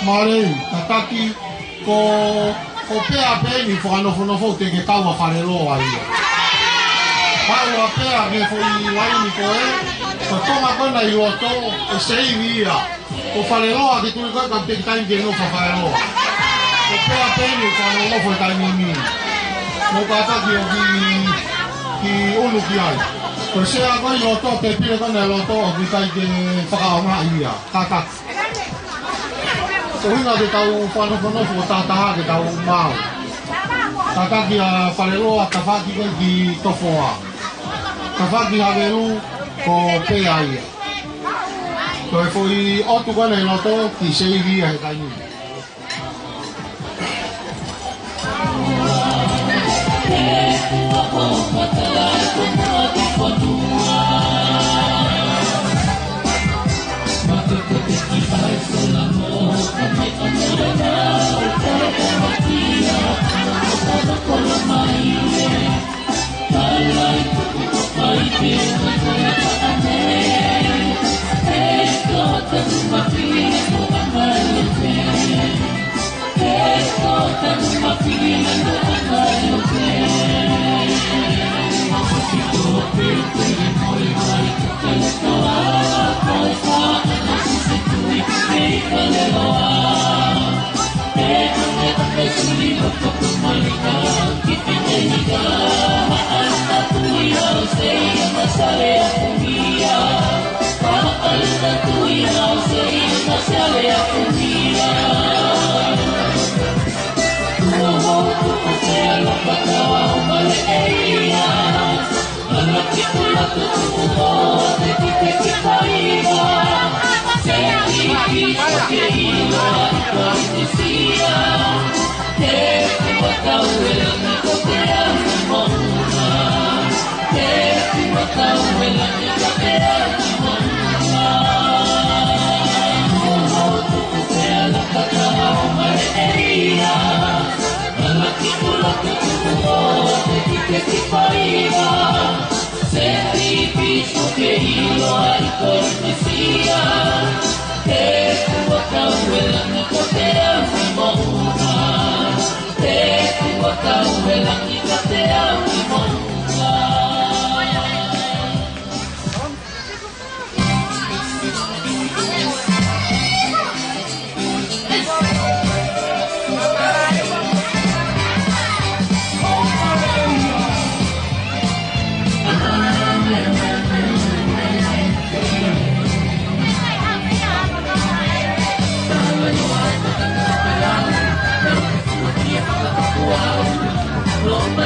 Marei, tataki ko pea peni whanofo te ke taua whareroa ia. Paua pea ke fwoi laini ko ko tonga kona i roto e seivi ia. Ko whareroa ke tui koe ka te taim ke no whareroa. Ko pea peni whanofo e taimimi. Mo kataki o ki unu ki ai. Ko sea koe i roto te pire kona i roto o ki tai ke whakaonga ia. Tataki. Ko hinga ke tau whanofo tataha ke tau mau. Tataki a whareroa tawhaki koe ki tofoa. Tawhaki haweru ko pea ia. Ko e fwoi otu kone i loto ki seivi a he taimi. Wow.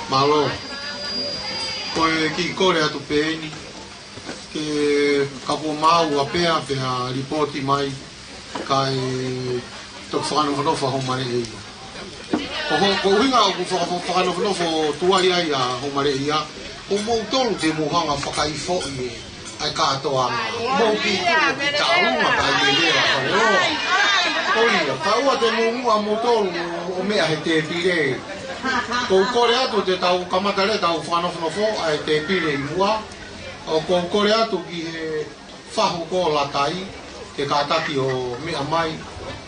Malo, koe ki kore atu peeni, ke kapo mau a pea pea ripoti mai kai tok whakanofanofo homare e ia. Ko uhinga o whakanofanofo tuai ai a homare e ia, o mou tolu te muhanga whakaifo i ai katoa mou ki tuko ki taunga kai me lera whareoa. Koia, taua te munga mou tolu o mea he te pire. Ko kore atu te tau kamatare tau whanofonofo ai te pire i mua. O ko kore atu ki he whahu ko latai ke kātaki o mea mai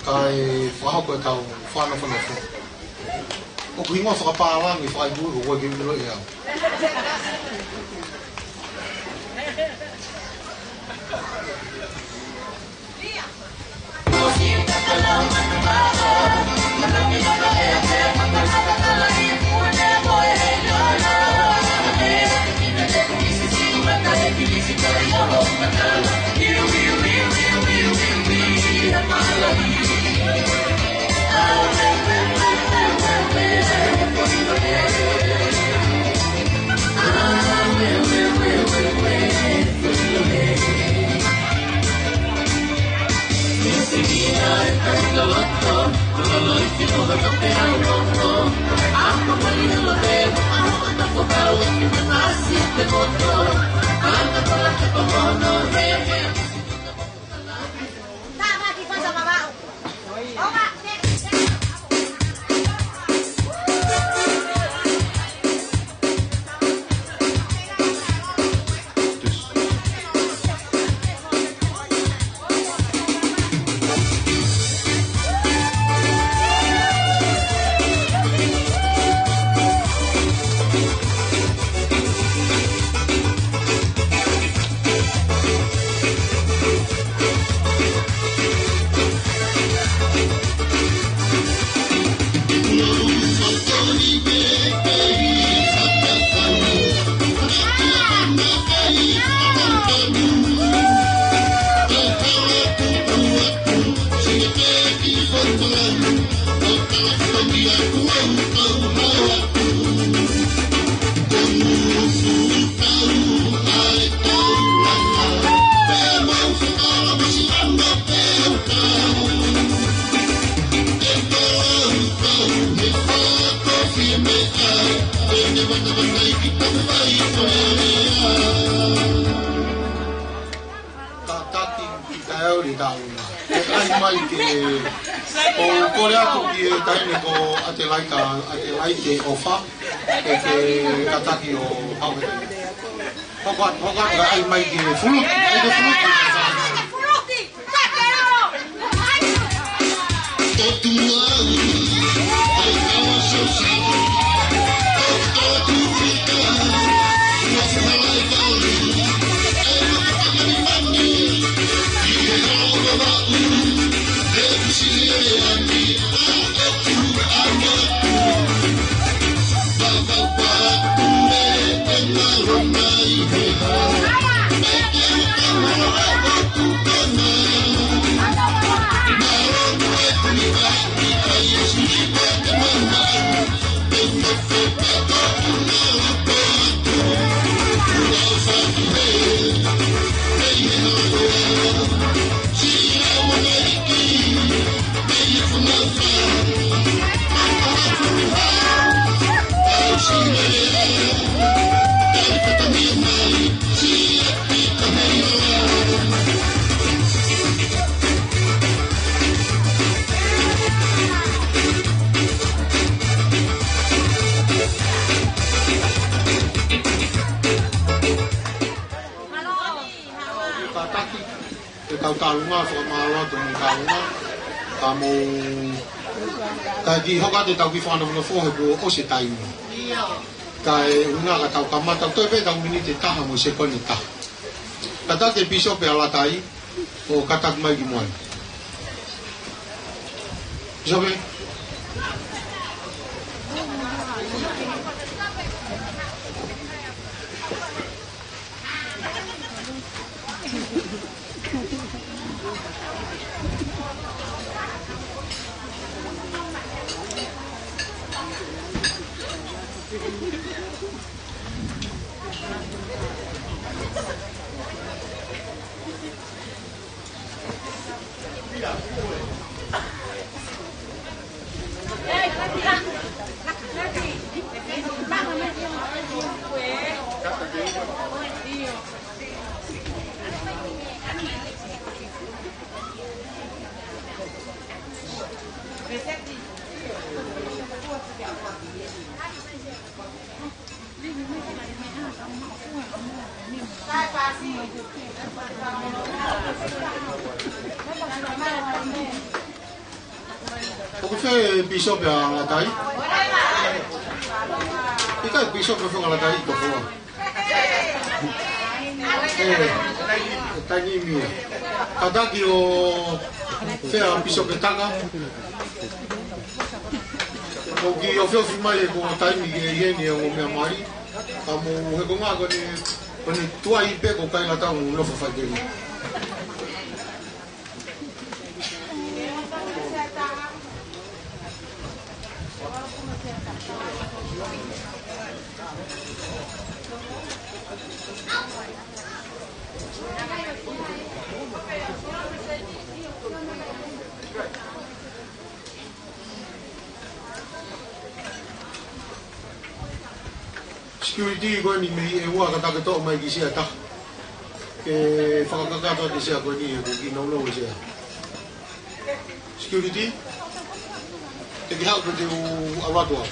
kai whahoko e tau whanofonofo. O ku ingoa whakapārangi whaiburu koe ki miro i au. ke tauna. Ai mai ke o kore atu ki e taine ko ate laike ofa e ke kataki o hawe. Hoka ai mai ke fuluki, ai ke fuluki. Talunga so mala to talunga kamo kagi hoka te tau ki whana muna whohe ko o se taimi kai unga ka tau kamata toi pe tau mini te taha mo se koni taha kata te piso pe ala tai o katak mai ki moai piso pe Oke, bishop ya latai. Ika bishop ko fong latai to ko. Tani mi. Kada ki o fea bishop tanga. O ki o feo filmai ko tai mi ye ni o me mai. Amo he ko nga ko ni tua i pe ko kai lata un no fa de. Security ko ni me e wa ka to mai ki sia ta ke fa ka to sia ko ni ko ki no lo sia security te ki help with a lot of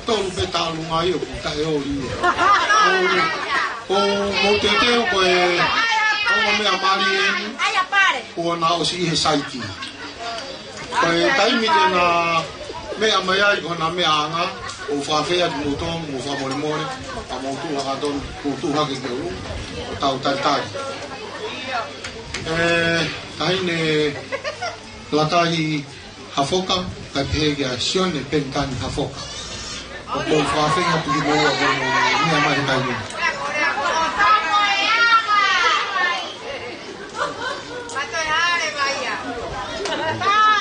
tolu pe talunga i o puta e o li. O mo te teo koe o mea mari eni o na o si he saiti. Koe taimi te na mea mai ai o na mea anga o whawhea di motong o whamore a motu haka ton kutu hake ke ulu o tau tai. Tahine latahi hafoka kai pehege a sione pentani hafoka. O ko whawhea tuki moa o mea mai kai ni. We'll be right back.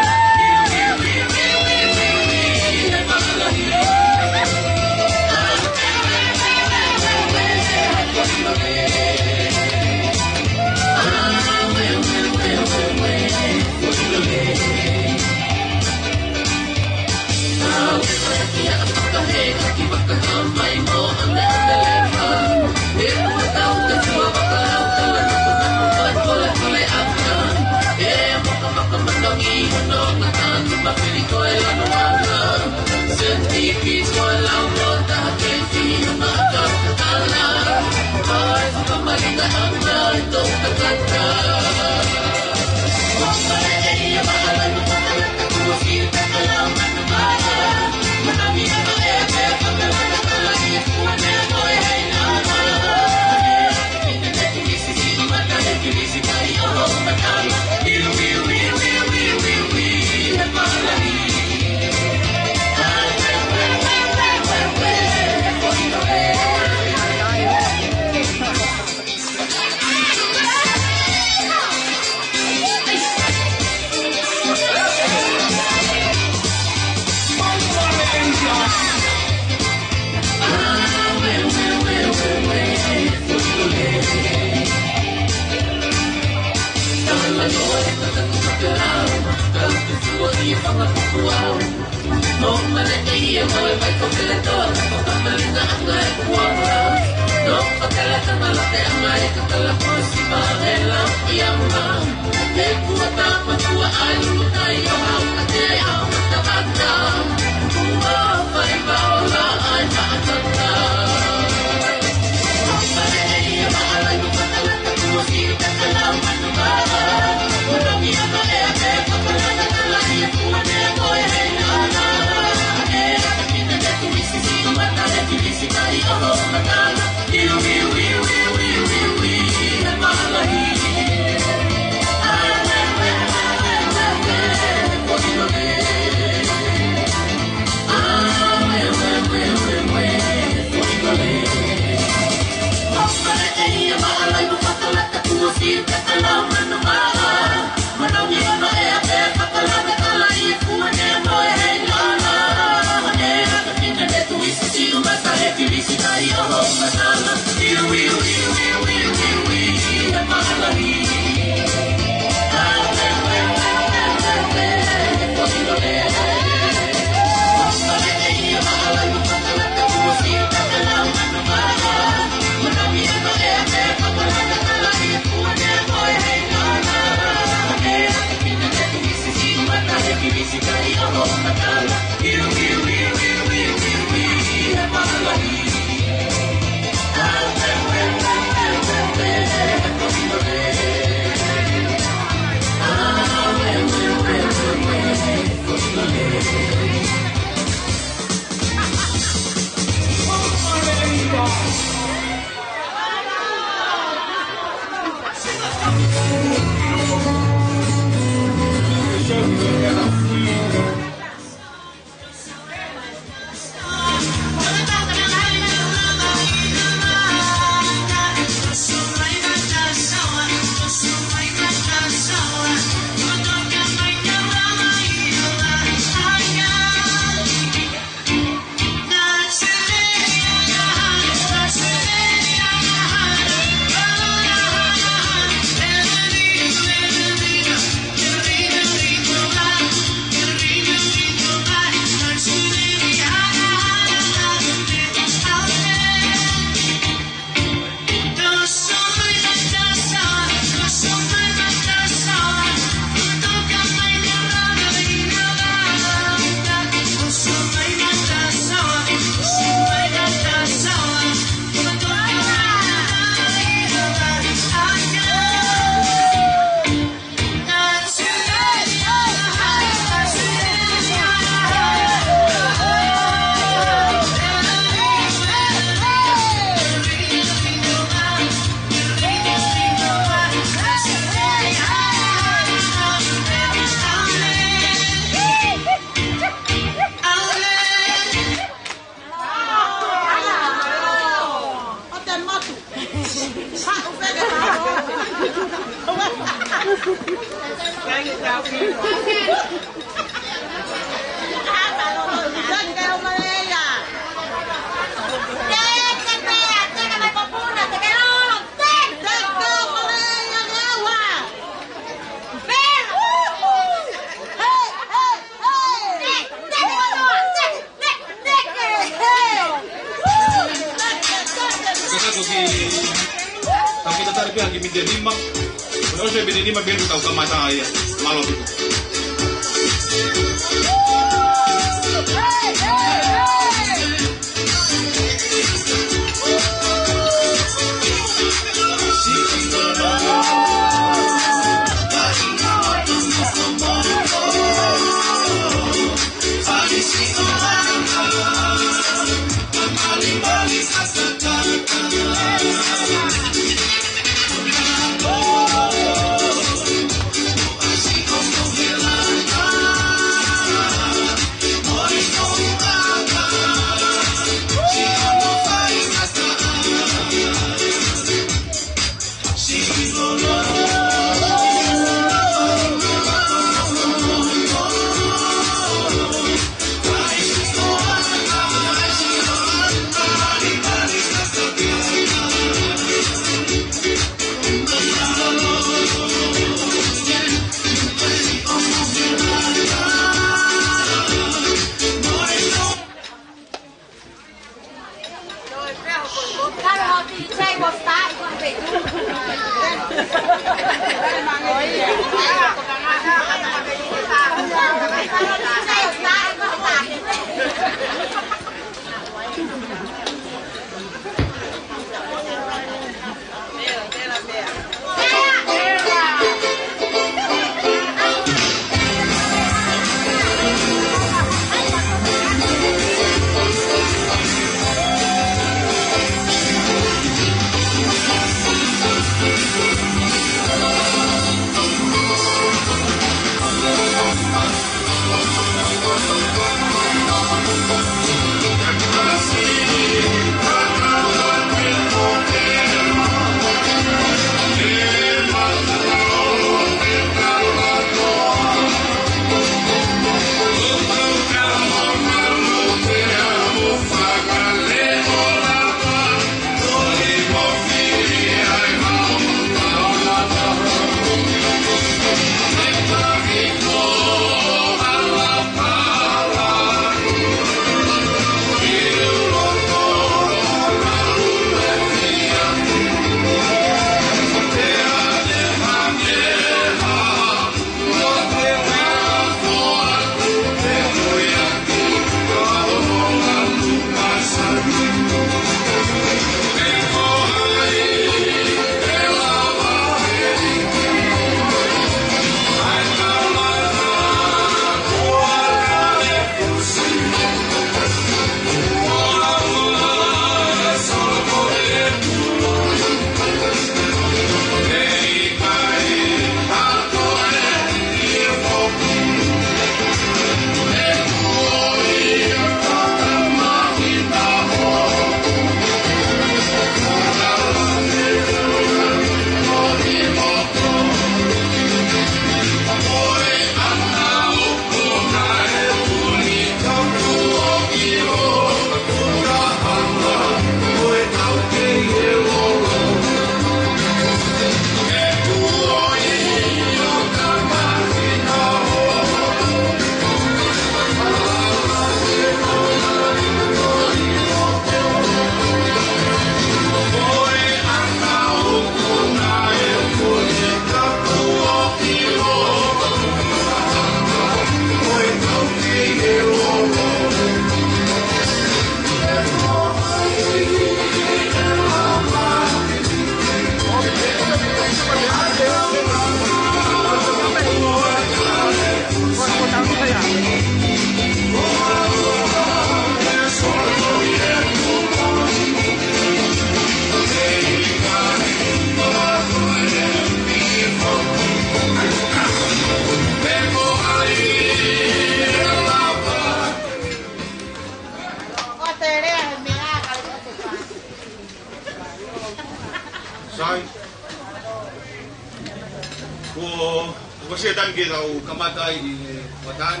Kasi dan kita kamatay di Watan.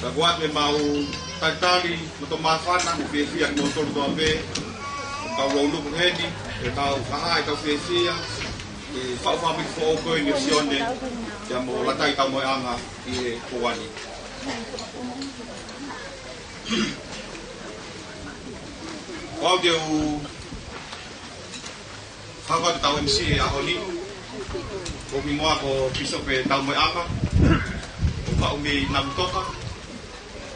Nagwat may mau tagtali matumafan ang fiya motor do abe. Kau lalu penghedi, kau kahai kau fiya. Fa mit fo ko ni sione. Ya mo latai kau mo anga di kuani. Kau dia Fagod tau MC ako ni. Kung mo ako piso pe tau mo anga. Kung pa umi namtoka.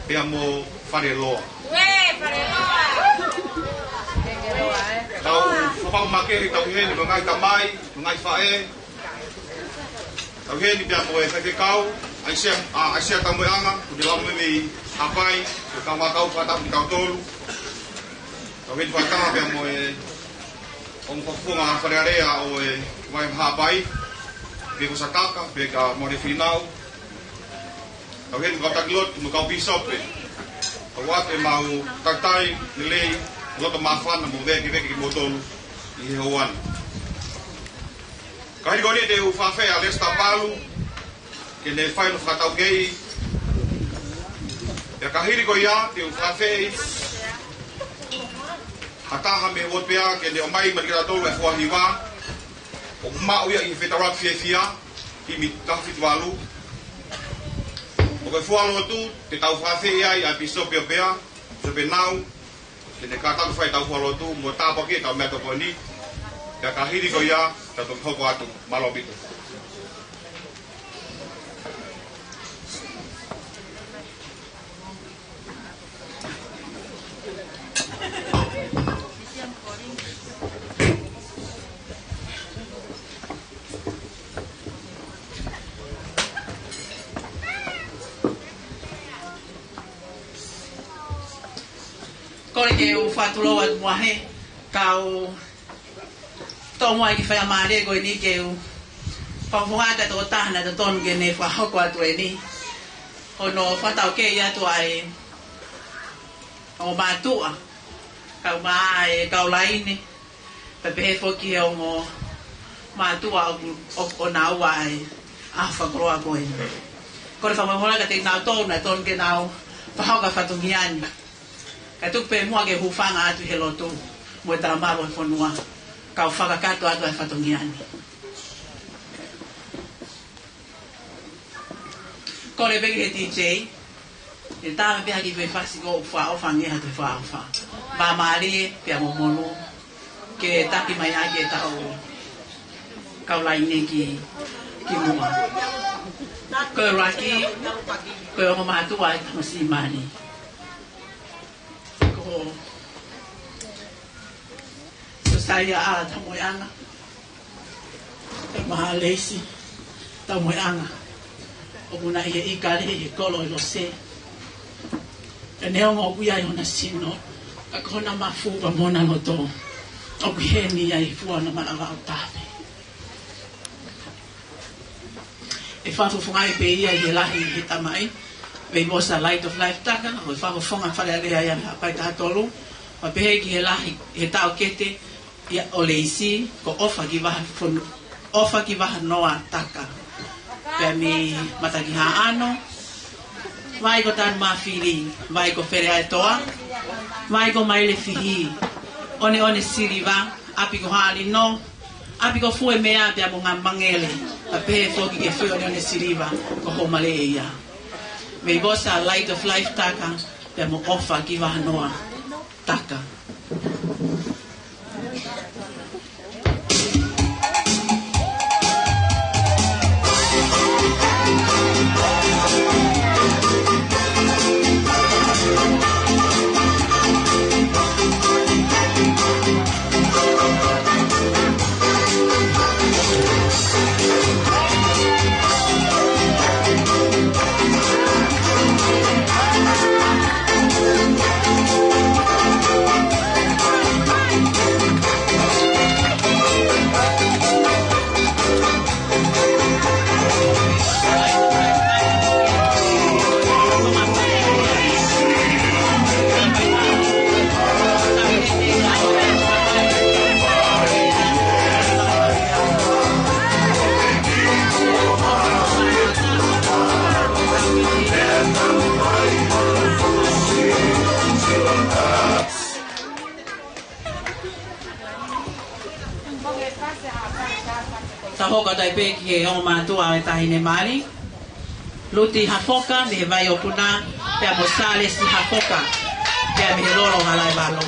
Pia mo fareloa. Fareloa. Tau fapau make tau hen mga kamay, mga fae. Tau hen pia mo e kau. Aisyah tau mo anga, di lamu mi apai, kau kau patap di kau tolu. Tau hen patama pia mo e Om kofunga farearea o e vai hapai. Peko sakaka, peka mori final. Kau hen kau taglot, kau pisop. Kau wate mau taktai, nilei, loto mafan, mo veki ki botol, i hewan. Kau hini de ufafe alesta palu, ke ne fai no fatau gei. Ya kahiri ko ya, de ufafe, hataha me wotpea, ke ne omai marikata tolu e fuahiwa. O mau ia i fetarak fia i mi tafit walu o ke fualo tu te tau fafe ia i apiso pia so pe nau te ne kata fai tau fualo tu mo tapa ke tau meto poni ya kahiri ko ia ta to hoko atu malobito Kore ke o whatuloa muahe, ka o tō mua ki whai amare koe ni ke o whawhungata tō tahana tō tonu ke ne whahoko atu e ni. O no whatau ke i atu ai o mātua, ka o maa e ka o laini, pepehe whoki o mo mātua o nā ua ai a whakoroa koe ni. Kore whamahora ka te nāu tōna tōnu ke nāu whahoka whatungiani. Ka tupe mua ke hufanga atu he lotu mo ta maro e fonua ka whakakato atu e whatongiani. Kore begi he DJ e tāme pia ki pe whasi ko whaofangi atu e whaofa ba maari pia momonu ke taki mai ake tau kaulaine ki mua koe raki koe o matua e tamasi mani Saya a tamoyanga maha leisi tamoyanga o muna ia I kare I kolo I lo se e neo ngō kuia I ona sino a kona mafuwa mona no tō o kuheni ia I fua na manawa o tāpe e whafufunga I pe ia I he lahi he tamai Wei mosa Light of Life taka o e whafufunga wharearea ia me hapai tātolu o pehe ki he lahi he tau kete ia o leisi ko ofa ki waha noa taka pe mi mataki haano mai ko tan mawhiri mai ko where ai toa mai ko mai le whihi one siriwa api ko haali no api ko fue mea pia mo ngā mangele a pehe whoki ke whi one siriwa ko homale e ia mei bosa Light of Life taka pia mo ofa ki waha noa taka hoka tai pe ki he o mātua e tahine mari. Luti hafoka me he vai o puna pe mo sale si hafoka pe me he lolo halai valo.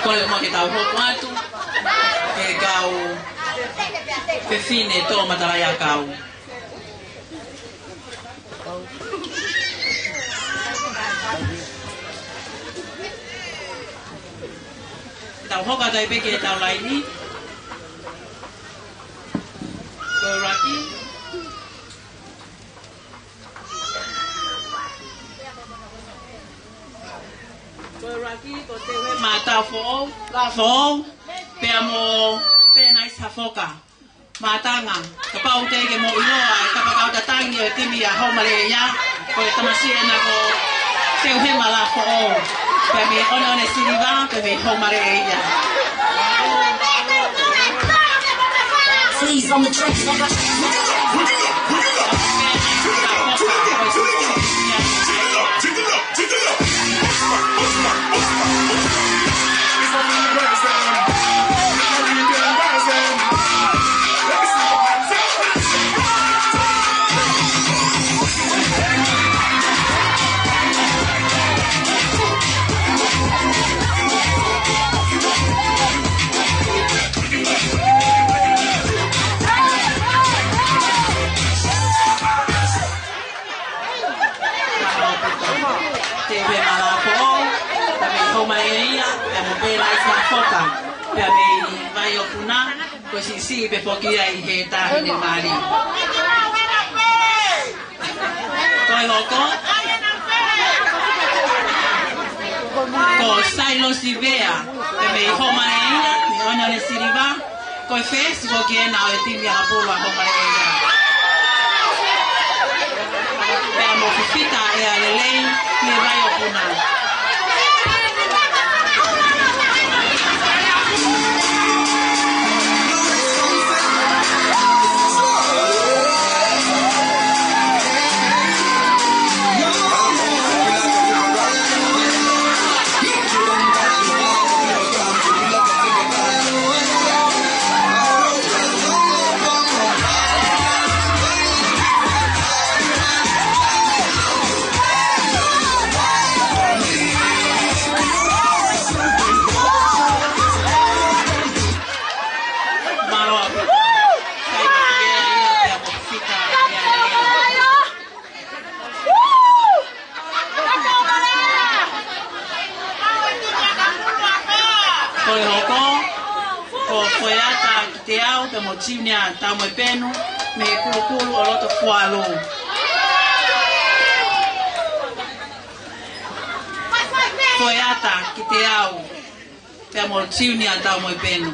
Kole mo ki tau hoku atu, e kau pefine tō mataraya kau. Tau hoka tai peke e tau laini. Ko raki. Ko te we mata fo la fo pe amo pe nai safoka matanga ka pau te ke mo inoa ka pa ka tangi e timi a ho male ya ko le tamasi na ko te he mala fo pe me ona ne siliva pe me ho male ya. Please on the track. Si pe poki ai he tahine mari. Toi loko. Ko sailo si vea. Pe me homa eia, me ona le siriva. Ko fe si poki e na o timi a polo a homa eia. Pe amo fita e a lelei, me vai o puna. Motinia tau mai penu me kulu o loto kualo. Koe ata ki te au te motinia tau mai penu.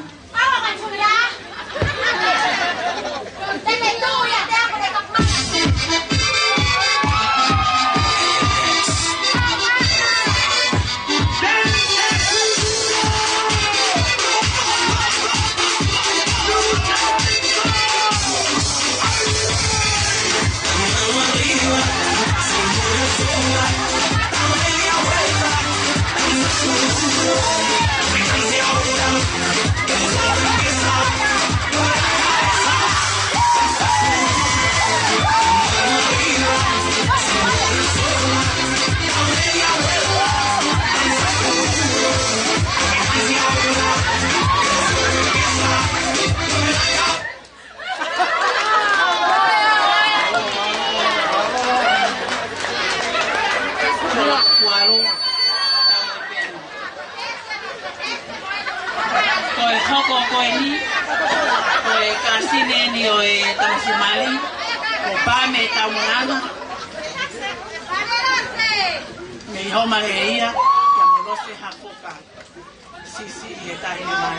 ni o e kasine ni o e tamsimali o pa me tamunana me homa ia ya molose hafoka sisi e tahi mai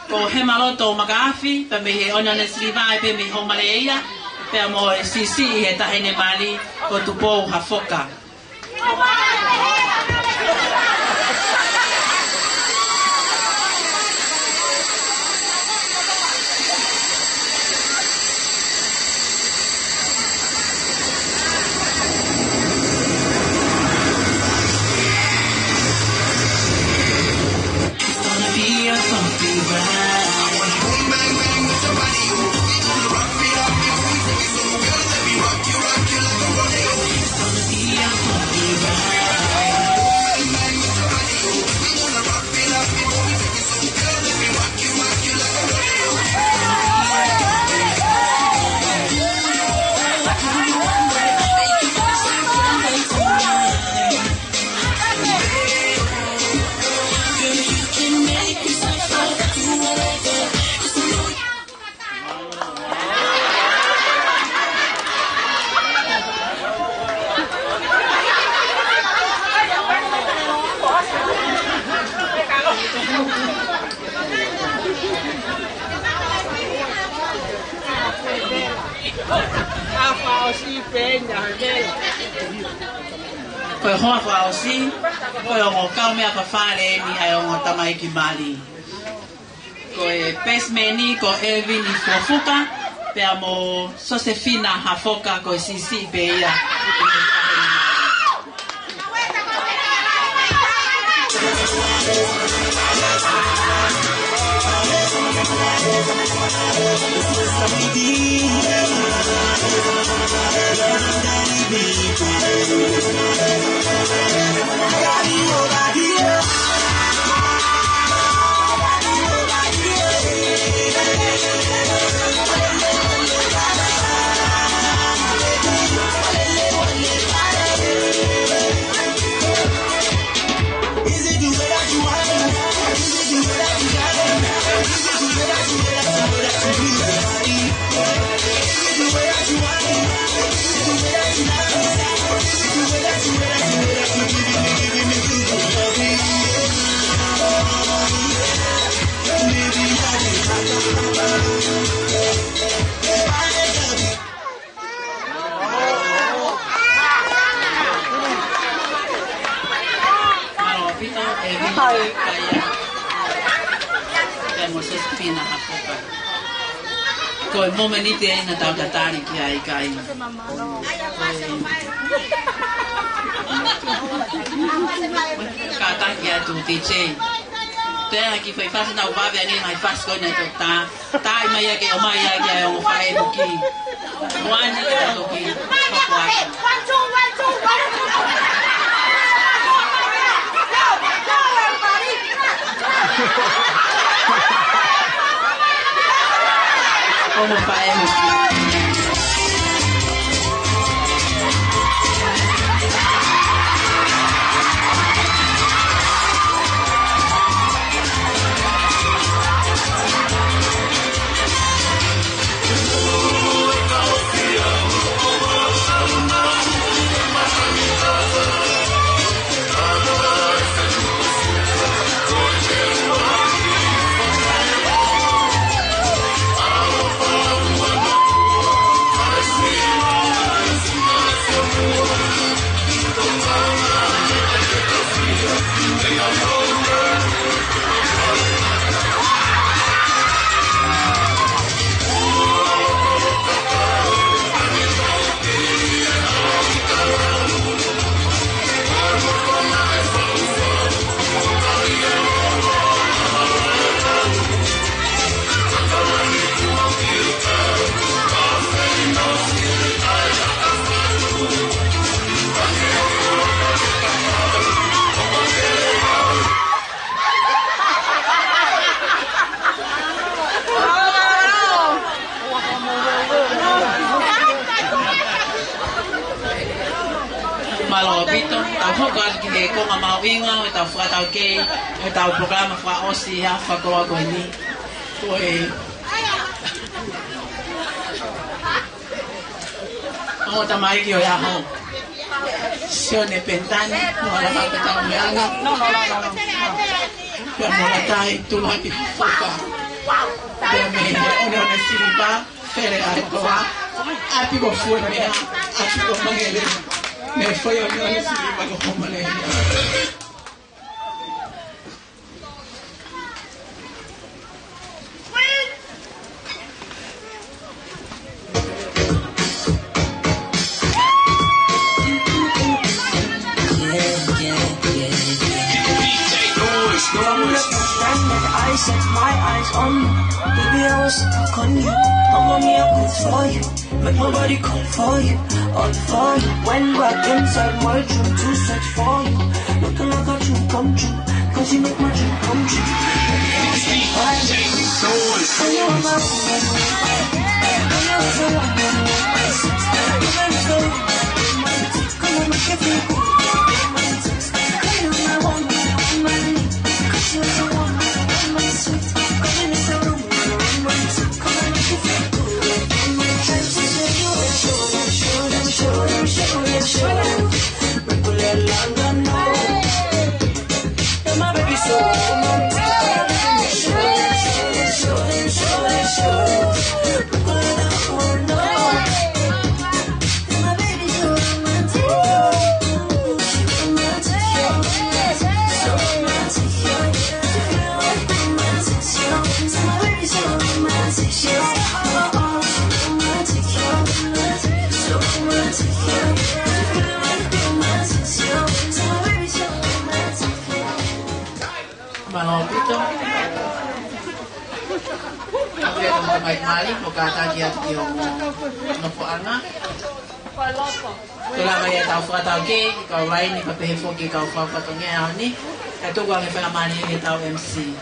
ko he maloto magafi pe me he ona ne slivai pe me homaleia pe mo sisi he tahine mali ko tupo hafoka ko hoa fa osi ko o ka me pa fale ni ai o tamai ki mali ko e pesmeni ko Elvin ni fofuka pe amo Josefina hafoka ko sisi be ya Josefina hafoka ko e momenite na tau tatari ki ai kai ka ta ki atu tiche te aki fai fast na uvavi ani mai fast ko na ta tai mai ke o mai ke o fai buki wani ka to ki Como faemos. Malobito, tau fokas ki he konga mawinga, e tau whakatau kei, e tau programa wha osi ha whakoa koe ni. Koe... Ango tamai ki o ia ho. Sione pentani, moala whakatau meanga. Pia moala tai tula ki whaka. Pia me one one siripa, fere ai koa. Api ko fua mea, api ko mangele. Me foi a minha siripa ko homale. I set my eyes on you. Baby, I was stuck on you. Mama, me, I could for you. Make my body come for you. All for you. Went back inside my room to search for you. Looking like a dream come true. Cause you make my dream come true. Baby, I was stuck on you. When you were my woman, when you was a woman, you made me go. Come on, make it feel good. Come on, my woman, my knee. Cause you was a woman. Malobito. Kaya kung kamay mali, pagkatagi at yung napuana. Tula kaya tau whakatauke, ikaw rai ni papehefok ikaw whakatonge au ni. Ito kong whakamani ni tau MC.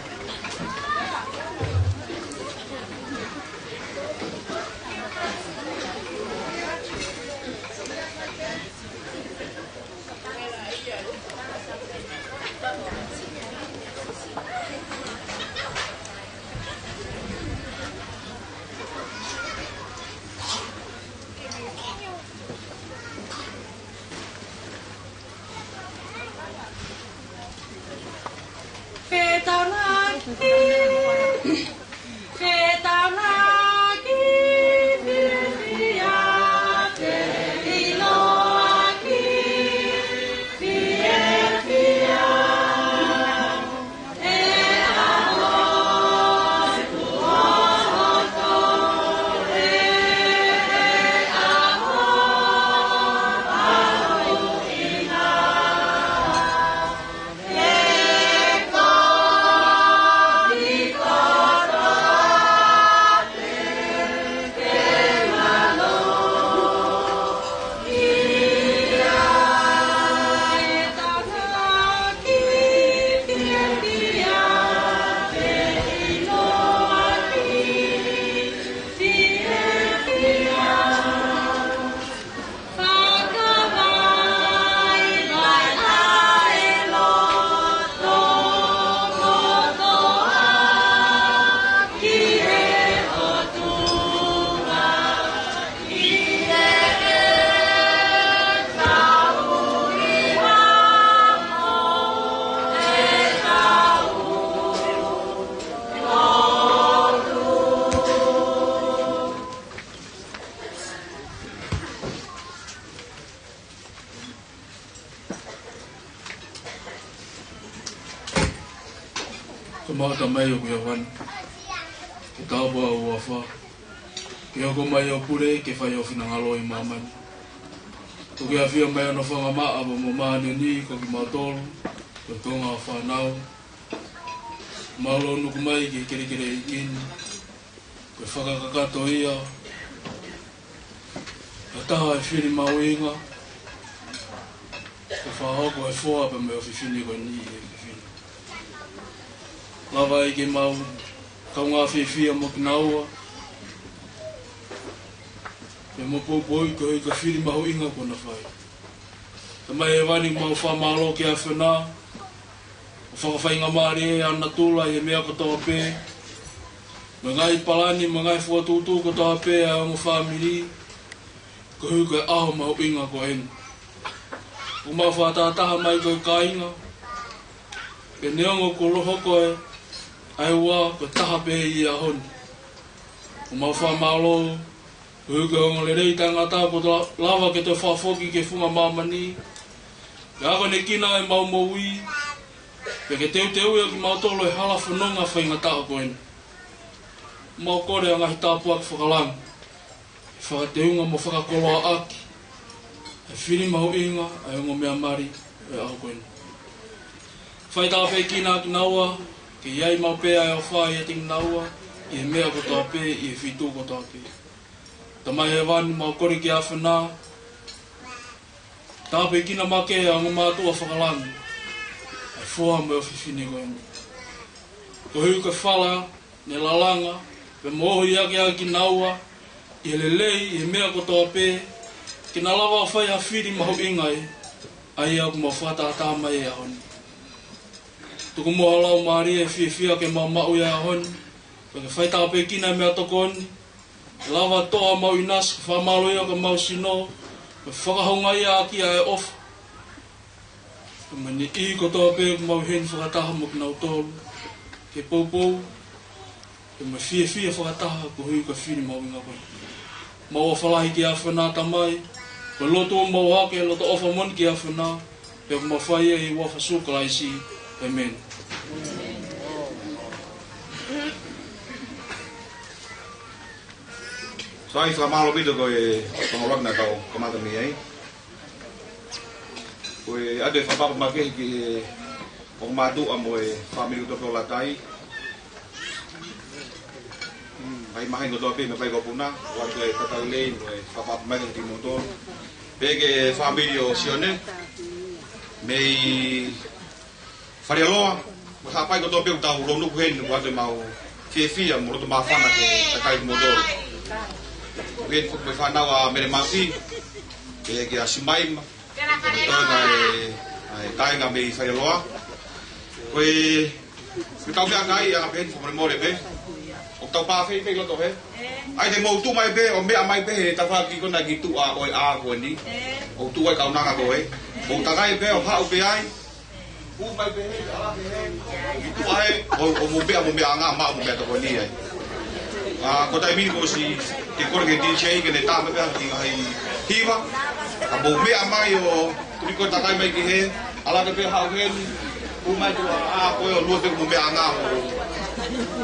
Kamata mai o kuia wan. Ke tāpua o awha. Ke hoko mai o pure ke whai o whinangalo i mamani. Ko ke awhia mai ana whanga maa pa mo maani ni ko ki mātolu. Ko tonga a whanau. Malo nuku mai ke kere i kini. Ko whakakakato ia. Ka taha e whiri mau inga. Ko whahoko e whoa pa me o whiwhini ko ni e whiwhini. Lava i ke mau. Kau ngā whiwhia mo ki naua. E mo poupoi ko hei ka whiri mahu inga kona whai. Ka mai e wani mau whamalo ki a whenā. O whakawhainga maari e ana tūla i e mea katoa pē. Me ngai palani, me ngai fuatūtū katoa pē a ongo whamiri. Ko hui koe aho mahu inga ko enu. O mau whātātaha mai koe kāinga. E neongo ko roho koe. Ai ua ko taha pē i a honi. O mau whamalo. Ko hui koe ongo le rei tangata po lava ke te whafoki ke funga mamani. Ke ako ne kina e mau maui. Pe ke teu e ki mau tolo e hala whanonga whainga taha ko enu. Mau kore a ngahi tāpua ki whakalang. Whakateunga mo whakakoloa aki. E whiri mahu inga, e ongo mea mari, e aho ko enu. Whai tāpē kina ki naua, ke iai mau pēa e o whai e ting naua, i e mea ko tāpē, i e whitū ko tāpē. Tamai he wani mau kore ki a whanā. Tāpē kina make e ongo mātua whakalang. E whoa me o whiwhini ko enu. Ko hui ke whala, ne lalanga, pe mohi ake a ki naua, i he lelei, i he mea ko toa pē, ki na lawa whai a whiri mahu ingai, ai aku ma whātātā mai e a honi. Tuku moha lau maari e whiwhia ke mau mau e a honi, pe ke whai tāpē kina mea toko honi, lawa toa mau inas, ke whamalo ia ka mau sino, pe whakahonga ia aki a e ofa. Ke mani i ko toa pē ku mau hen whakataha mo ki nau tolu, ke poupou, ke ma whiwhia whakataha ko hui ka whiri mau inga koe. Mau a whalahi ki a whanā tamai, ko loto o mau hake, loto ofa moni ki a whanā, pe ku ma whai e i wafa sukalaisi. Amen. So ai whamalo bido ko e whangarakna kau kamata mi ai. Ko e ade whapapa makehi ki e o madu a mo e whamiri utopo latai. Ai mahi no tope me pai ko puna, watu e tatau lei mo e whapapa makehi ki motor. Pege whamiri o sione, mei wharialoa, mo hapai ko tope utau ronu kuhen, watu e mau whiwhia mo roto mawhana ke takai ki motor. Kuhen fuk me whanau a mere mafi, ke a simaima, toina e tainga mei wharialoa. Koe, me tau mea ngai a pehen fuk more pe, o tau pāwhi pe loto he. Ai te mou tu mai pe, o mea mai pe he tawha ki kona ki tu a oi a koe ni, o tu ai kaunanga koe. O takai pe, o hau pe ai, u mai pe he, ala pe he, ki tu ai, o mo mea anga maa mo mea toko ni ai. Ko tai mini ko si, ke kore ke DJ, ke ne tā me pe ki ngai hiwa, ka mo mea mai o, turi ko takai mai ki he, ala pe hau he ni, u mai tu a koe o lua pe mo mea anga o,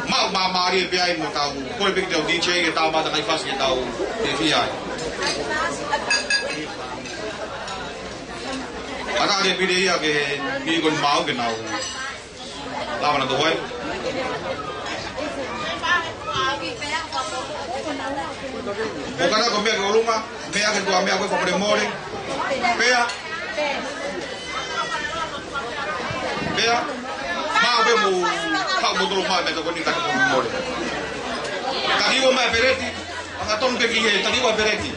mau mamari e pe ai mo tau, kore pe ki tau DJ, ke tau mata kai fas ke tau te fi ai. Ana dia pilih ia ke ni kon mau ke nau. Lama na doai. Bukan aku mea ke olunga, mea ke tua mea ko fa more. Pea. Pea. Mau be mu kau mo dolo mai me to koni ka ko more. Tadiwa mai pereti, anga ton pe ki he tadiwa pereti.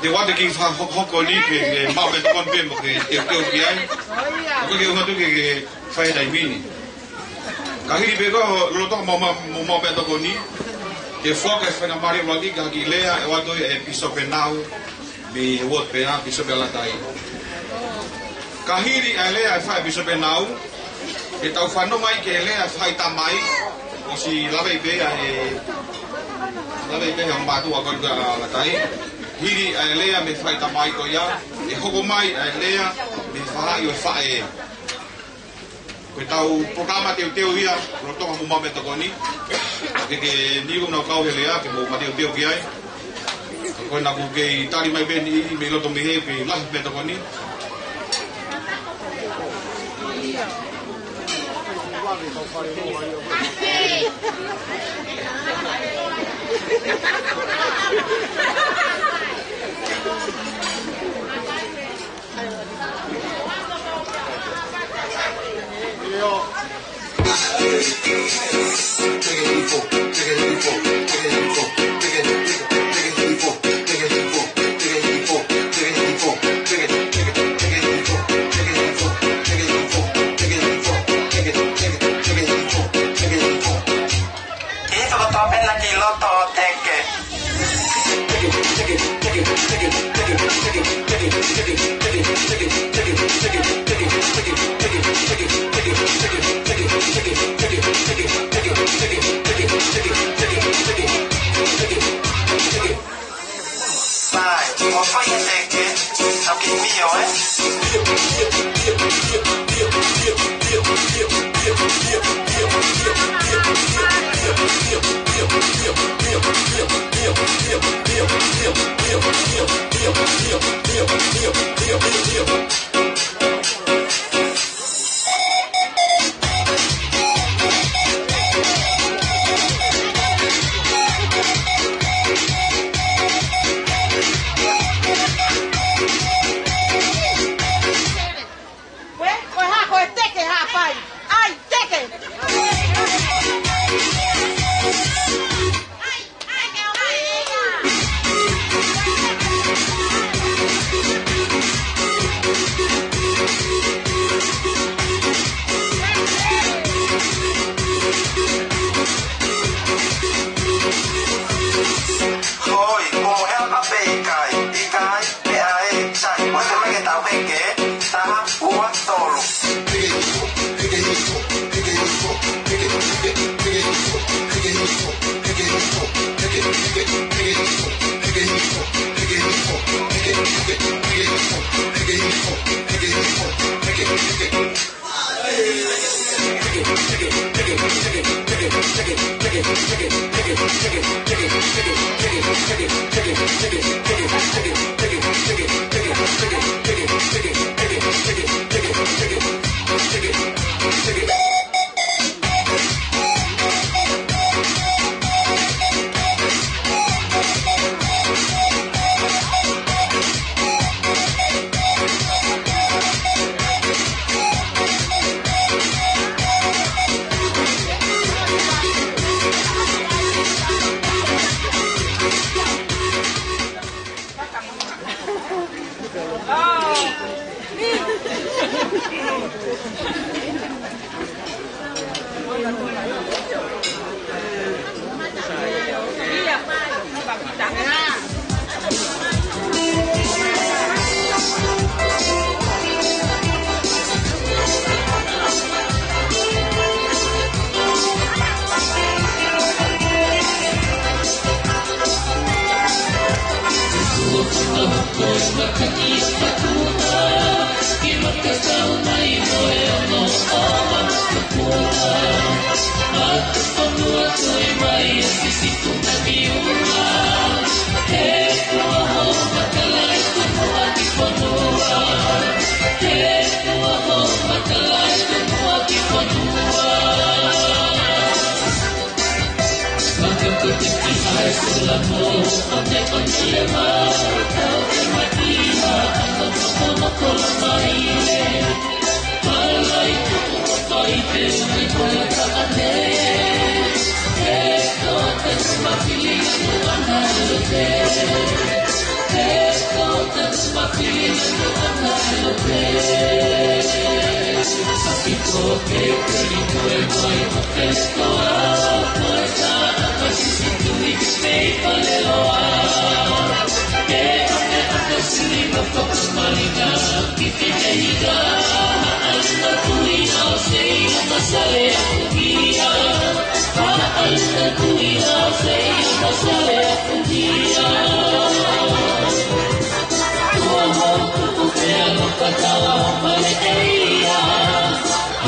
Te wate ki hoko ni ke mau ke kon pe mo ke te ki ai. Ko ke uma tu ke fai dai mini. Ka hiri be ko lo to mo pe to ko ni. Ke fo ke fa na mari lo ki ga ki lea e wa do e piso pe nau be wo pe a piso pe la tai. Ka hiri a lea fa piso pe nau. E tau fa no mai ke lea fai ta mai. O si la be a e la be ang batu a ko la tai. Hiri a lea me fai ta mai ko ya e hoko mai a lea me fara yo fa e Koe tau programa teo ia, rotonga mo mame takoni. Ke nigo na kau helea, ke mo teo ki ai. Koe na ku ke tari mai beni i me loto mihe, ke lahi me takoni.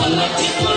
Alla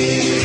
Yeah.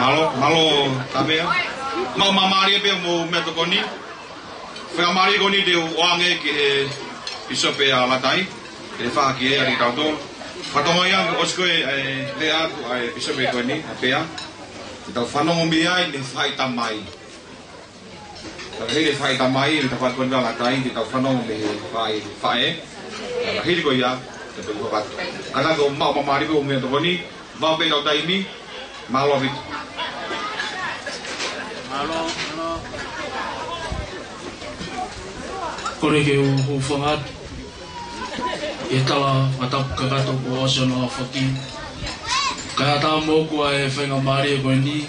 malo tamea. Mau mamari pe mo metokoni. Fa mari koni de wange ke isope ala tai. E fa ki e ari tauto. Fatonga yang oskoe le aku ai isope koni apea. Kita fanong mbiai le fai tamai. Hei fai tamai le tafat kon ala tai kita fanong le fai. Hei ko ya. Karena kau mau mamari pe mo metokoni. Mau pe tau tai mi. Malo bit. Malo. Kore ke u fangat. E tala atap kakato ko osono faki. Kaya ta mo ko e fenga mari ko ni.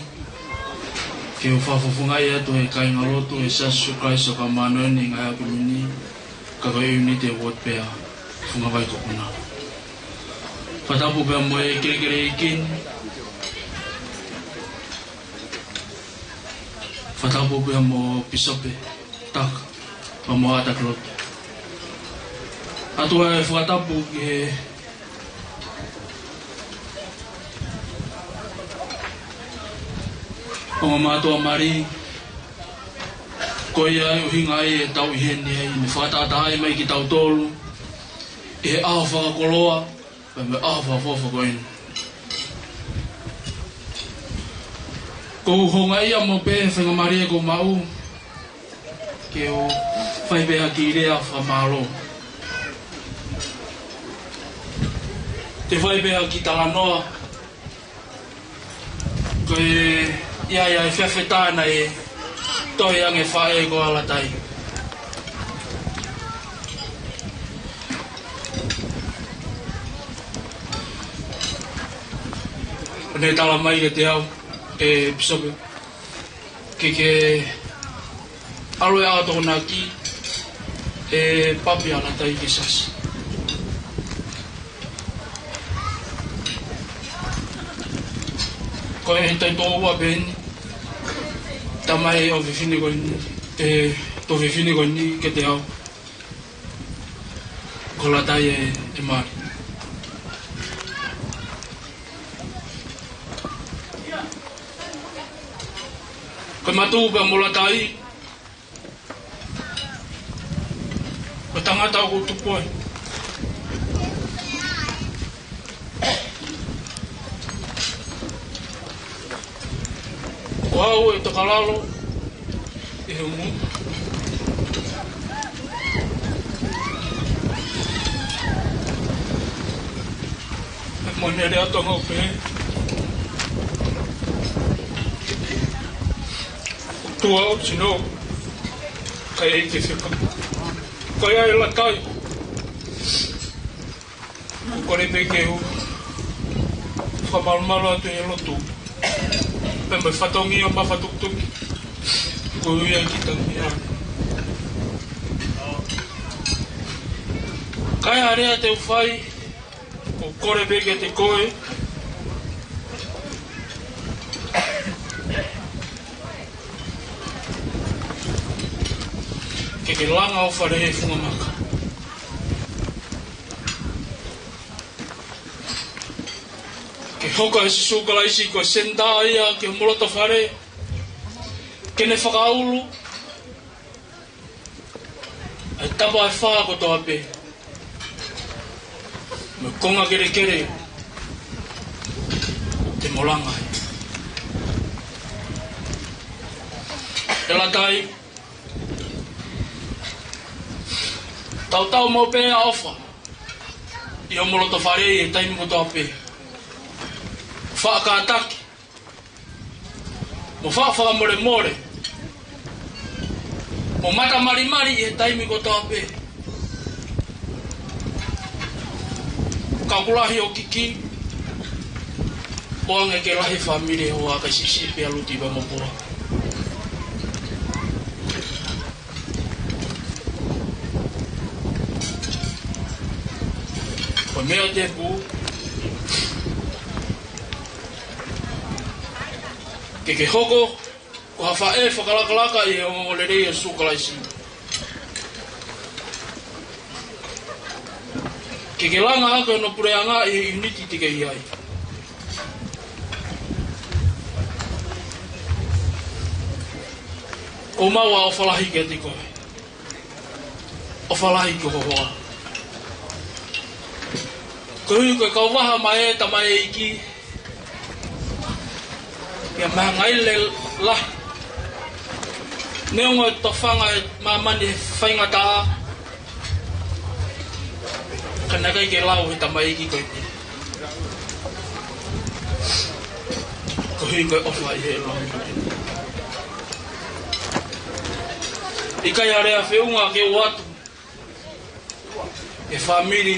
Ke u fafunga ya to e kai ngaloto e sasu kai so ka mano ni nga ko ni. Ka ko unity wot pe funga vai ko kuna. Patapu pe mo e kere ikin. Fatapu pe mo pisope tak mo ata klot. Atua e fatapu ke o mato mari ko ia hinga e tau hene ni fatata ai mai ki tau tolu e afa koloa me afa fofo koin ko honga ia mo pe fenga mari ko mau ke o fai be aki re afa malo te fai be aki talanoa ko ia e fiafetana e toi ange fai ko ala tai ne tala mai ke te au e pisope ke alo e ato na ki e papi ana tai ke sas ko e tai to wa ben tamai o vifini ko e to vifini ko ni ke te au ko la tai e mari ko matu be mola tai ko tangata ko tupo wow e to kalalo e mu mo ne de ato ngope tua sino kaya que se kaya la tai con el pequeño fa malo te lo tu pe me fatongi o ma fatuk tu ko ya kita ya kaya area te fai o kore bege te koe ke langa o fare e funga maka ke hoka e susukala isi ko senda ia ke molota fare ke ne whakaulu e tapa e whaa ko toa pe me konga kere kere te molanga e la tai tau mo pe ofa i o molo to fare e taimi ko to pe fa ka ataki mo fa more mo mata mari e taimi ko to pe ka kulahi o kiki o ange ke lahi family o aka sisi pe aluti ba mo po mea te pu ke hoko ko hafa e whakalakalaka i o lerei e sukalaisi ke langa ako no pureanga i uniti te kei ai O maua o whalahi ke te koe. O whalahi ko hoa. Ko hui koe kau waha mai e ta mai e iki. Ia maha ngai le lah. Neonga to whanga e mamani whainga taa. Kana kai ke lau he ta mai e iki koe. Ko hui koe ofa i he lau. I kai area whiunga ke watu. E whamiri.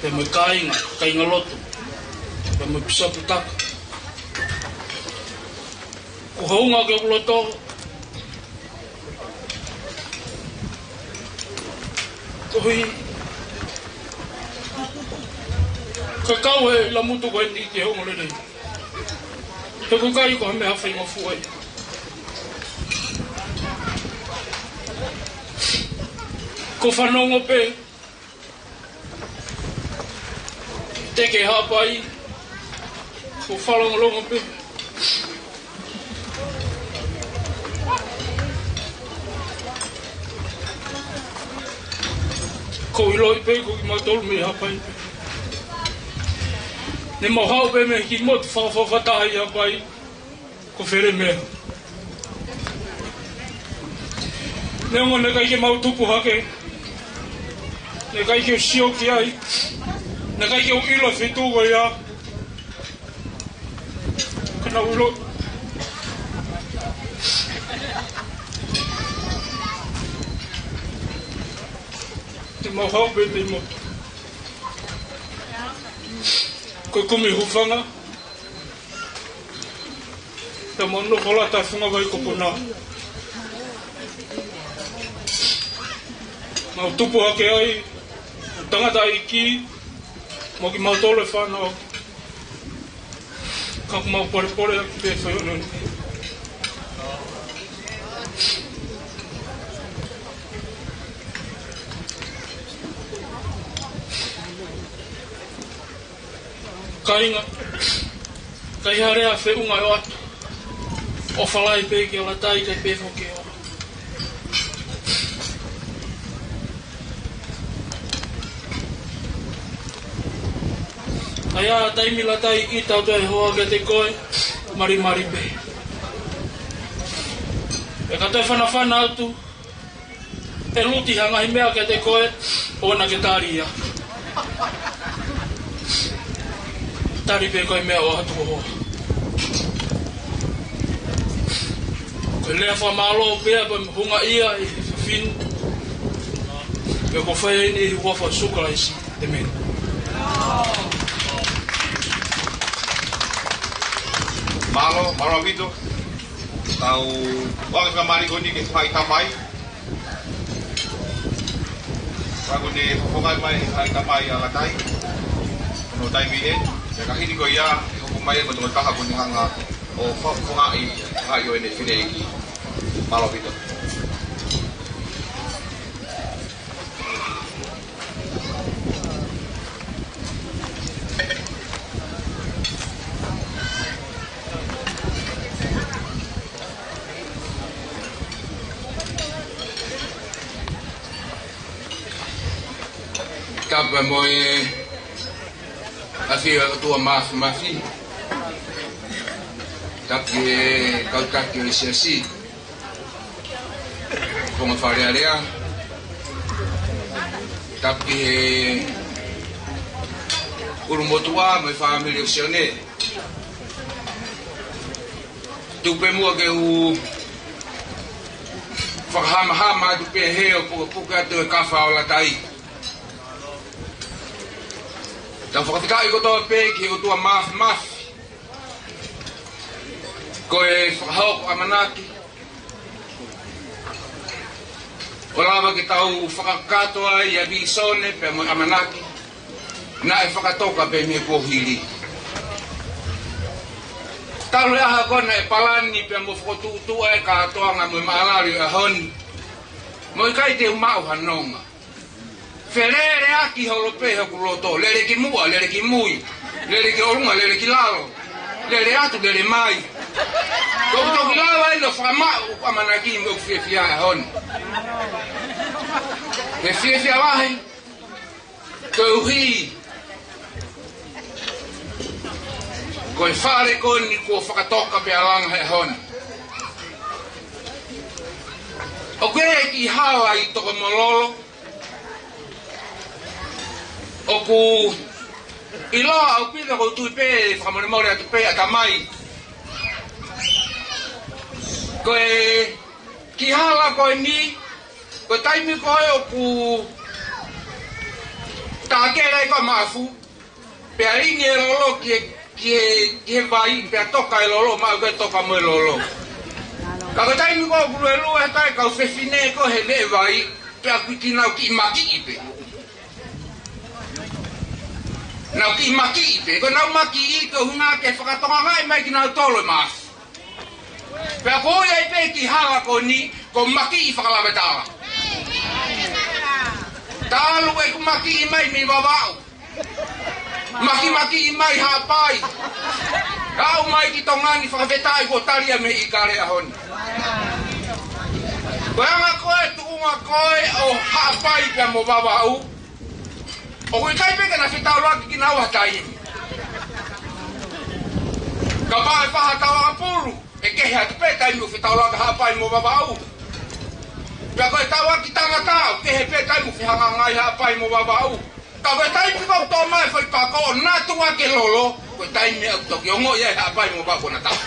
Pe me kainga loto. Pe me pisapu taka. Ko haunga ke uloto. Ko hui. Ka kau he la mutu koe ni ke haunga le nei. Te kukai ko hame hawhai ma fuai. Ko whanongo pe. Teke hapai. Ko whalongolongo pe. Ko iloi pe ko ki matolu me hapai pe. Ne mohau pe me ki motu whawhawhatahi hapai. Ko where mea. Neongo ne kai ke mautupu hake. Ne kai ke sio ki ai. Ne kai ke ilo whituga ia. Kana ulo. Te mahau pe te motu. Koe kumi hufanga. Te mano whala tai whunga vai kopuna. Mau tupu hake ai. Tangata iki. Mau ki mau tole whanau. Kaku mau pore aki pe whaiononi. Kainga. Kai harea whiunga o atu. O whalai pe ki ala tai kai pe whoke o. Kai a taimila tai i tau toi hoa ke te koe. Mari pe. E ka toi whana atu. E luti hanga hi mea ke te koe. Ona ke taria. Tari pe koe mea o hatu hoa. Koe lea whamalo pea pa hunga ia i whinu. Pe ko whaia ini i wafa sukala isi te mena. Malo vito. Tau wang ka mari koni ke hai tamai. Wang ni fongai mai hai tamai ala tai. No tai mi e. Ya kahini ko ia ko mai ko to ka ko ni hanga o fonga i hai yo ni fine ki. Malo vito. Kapa moi afia tua mafi tapi kau kaki siasi como faria tapi urumotua me família sione tu pemo que o fahama tu pe heo por que tu kafa ola tai. Dan whakatikai ko tō pēki o tua mafi. Ko e whakahau ko amanaki. O lawa ki tau whakakatoa i a bisone pe mo amanaki. Na e whakatoka pe me pohili. Tau leaha kona e palani pe mo whakotuutua e katoanga mo maalari a honi. Mo i kai te umau hanonga. Ferere aki holope ho kuloto lere ki mua lere ki mui lere ki orunga lere ki lalo lere atu lere mai Kau tu lawa lo fama u amanaki mo fia hon. Ke fia wahi. Kau hi. Kau fare kon ni ko fakatoka pe alang he hon. Oke ki hawa I toko mololo. Oku ilo au pila ko tu pe famone mori atu pe atamai. Ko ki hala ko ni ko taimi ko oku ta ke rai ko mafu. Pe ai ni lolo ki vai pe toka lolo ma ko toka mo lolo. Ka ko taimi ko gulu e tai ka se fine ko he le vai pe akutina ki maki ipe. Nau ki maki ipe, ko nau maki I ko hunga ke whakatonga ngai mai ki nau tolo mas. Pea ko ia ipe ki hala ko ni, ko maki I whakalawe tāra. Tālu e ko maki I mai mi wawau. Maki I mai hapai. Kau mai ki tongani whakawetai ko taria me I kare ahoni. Ko anga koe tuunga koe o hapai pia mo wawau. O koe kai peka na whetau raki ki nau hatai. Ka pae paha tawa puru, e kehe atu petai mo whetau raki hapai mo wawau. Pea koe tawa ki tangatau, kehe petai mo whihanga ngai hapai mo wawau. Ka koe tai pika tō mai whai pako o nā tunga ke lolo, koe tai me au toki ongo ia hapai mo wako na tau.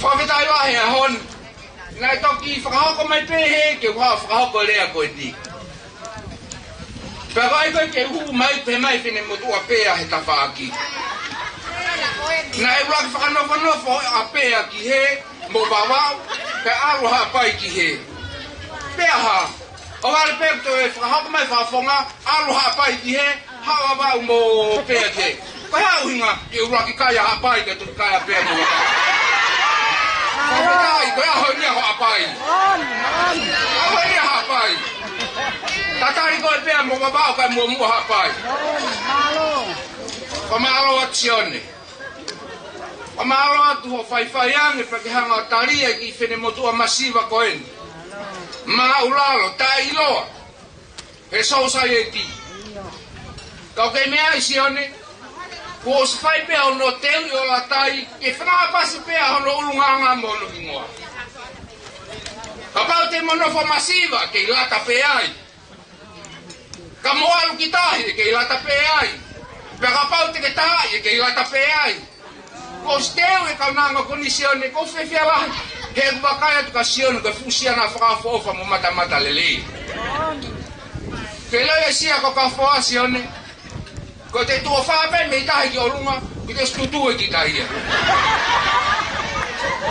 Whawhetai wahe a hon. Nai toki whakahoko mai pehe ke whakahoko lea koe ti. Pea kai koe ke uhu mai pe mai whine motua pea he tawhaaki. Nai uraki whakanofo a pea ki he, mo wawau, pe aroha pai ki he. Pea ha, o wale pekto e whakahoko mai whawhonga, aroha pai ki he, hawa wau mo pea ki he. Kai hau hinga, ke uraki kaya hapai ke tuki kaya pea mo wawau. Koe aho ni aho apai. Aho ni aho apai. Tatari koe pea mo wabao kai mo mua apai. Ko maalo aksione. Ko maalo atu ho whaiwhai ange pa ke hanga taria ki whine motua masiva koeni. Maa ulalo, ta iloa. He society. Kau kei mea isione. Ko se fai pea ono teu I o la tai, ke whanaa pasi pea ono ulunganga mono ingoa. Ka pau te monofo masiva, ke I lata pe ai. Ka moalu ki tahi, ke I lata pe ai. Pea ka pau te ke tahi, ke I lata pe ai. Ko se teu e kaunanga konisione, ko whewhia lahi. He kuwakaya tu ka sione, ke fusia na whakafofa mo mata lele. Ke loia sia ko ka foa sione. Ko te tua whape me tahi ki o runga, ki te stutu e ki tahi.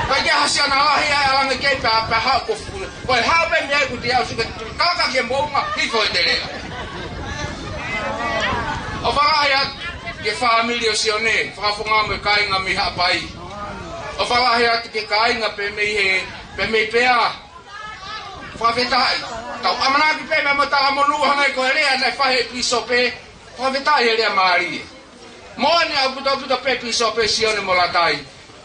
Kai ke hasia na lahi ai alanga kei pe hao ko fukuna. Ko e hao pe me ai ku te au suka kaka ke mounga, hifo e te rea. O whalahi at ke whaamilio sione, whakafunga mo e kainga mi hapai. O whalahi at ke kainga pe me pea. Whawhetai. Tau amanaki pe me mo tala monuhanga I ko e rea nei whahe piso pe. Whawhetai he rea maari. Moani au puto pe piso pe sione mo latai.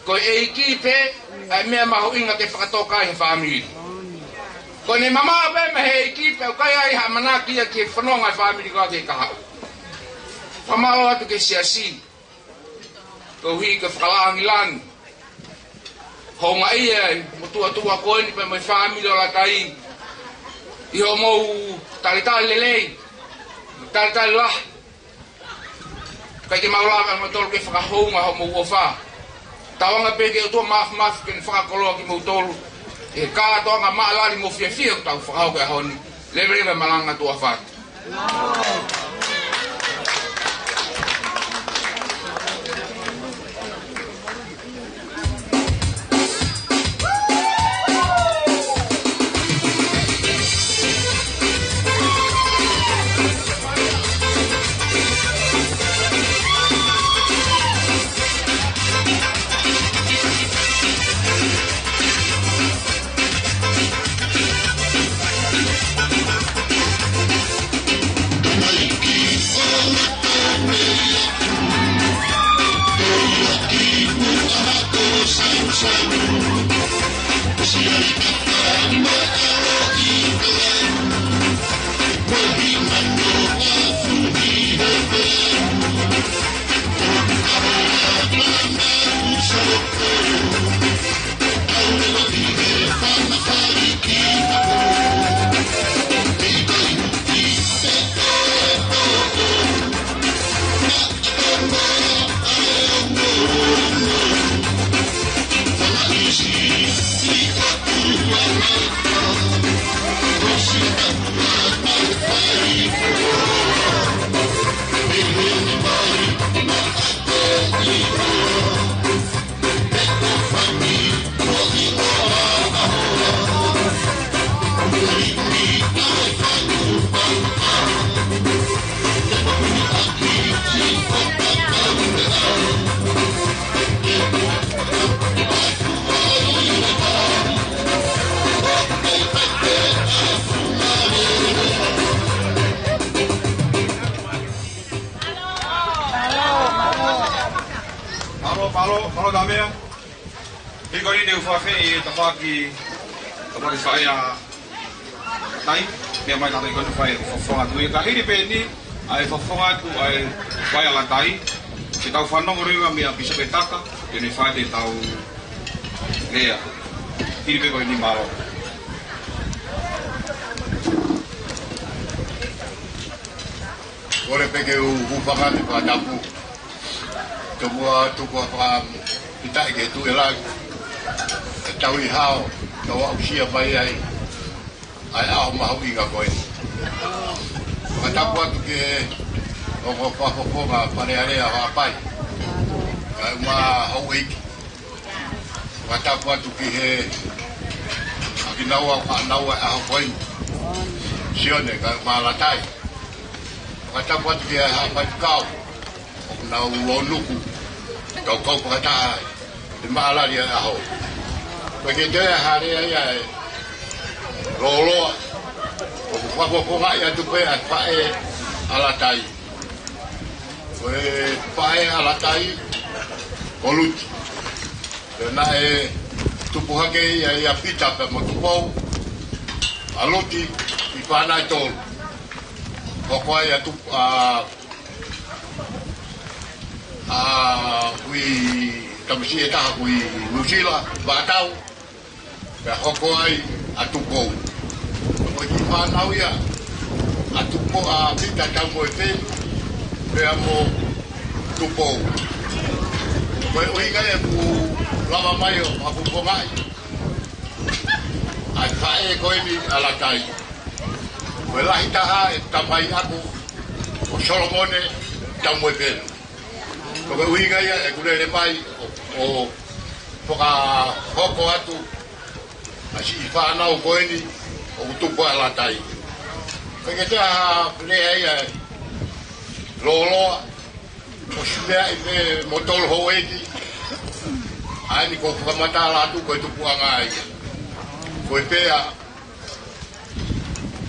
Ko e ki pe, ai mea maho inga te whakatokai he whaamiri. Ko ne mama pe me he ki pe, kai ai ha manaki a ke whanonga he whaamiri ka ke kahau. Whamalo atu ke siasi. Ko hui ke whakalangi langi. Honga ia, mo tua koeni pe mo whaamiri o latai. Iho mou talitali lelei. Talitali lah. Kai ke maulaka mo tolu ke whakahonga ho mo uofa. Tawanga peke o tua maf ken whakakoloa ki mo tolu. E kātoanga maalari mo fia tau whakahau ke honi. Lewe malanga tua whatu. malo damea. Iko ni deu fa fe ta fa ki ta fa sa ya tai me mai ta ko fa fa tu ka hiri pe ni ai fa fa tu ai fa ya la tai se tau fa no riva me bisa petaka e ni fa de tau lea hiri pe ko ni malo. Ore peke u whakane pa tapu. Tukua pa kita ke tu ela. Tau I hao, tau au sia pai ai. Ai au mahu inga koe. Pa tapu atu ke o pa pare area ha pai. Ai ma au iki. Pa tapu atu ke he akinawa pa nawa a koe. Sione ka malatai. Kata buat dia apa kau, nak luku, kau kata, malah dia tahu. Begitu hari ayah, lolo, apa ya tu pun pakai alat tai, pakai alat tai, kolut, dan tu pun ya pita pemakupau, aloti, ipana itu. Pokoknya ya tu kui tamsi eta kui Nusila batau ya pokoknya atuko bagi panau ya atuko kita tahu itu beamo tupo koi kaya ku lama mayo aku kongai atai koi ni alatai Walahi taha tamai aku o Solomone tamu ben. Ko uinga ya kule le mai o poka hoko atu asi fa na o koeni o tupo ala tai. Kaya le ya lolo o shia e motor hoedi ani ko kamata la tu ko tupo ngai. Ko pea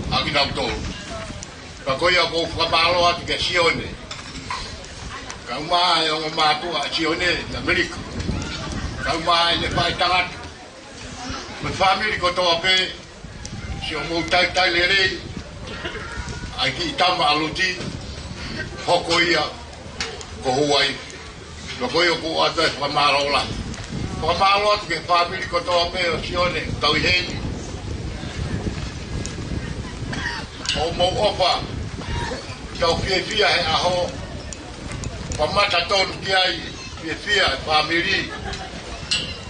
Aki nak betul. Kalau aku kapalo at kesione, kauma yang matu kesione Amerika. Kauma yang pakai tangan, family kau tahu apa? Si orang tai lere, aki tambah aluti, hokoia, kohuai. Kalau aku ada kapalo lah, kapalo at ke family kau tahu apa? Kesione, tahu ini. O mo opa tau fia he aho pamata ton kiai fia family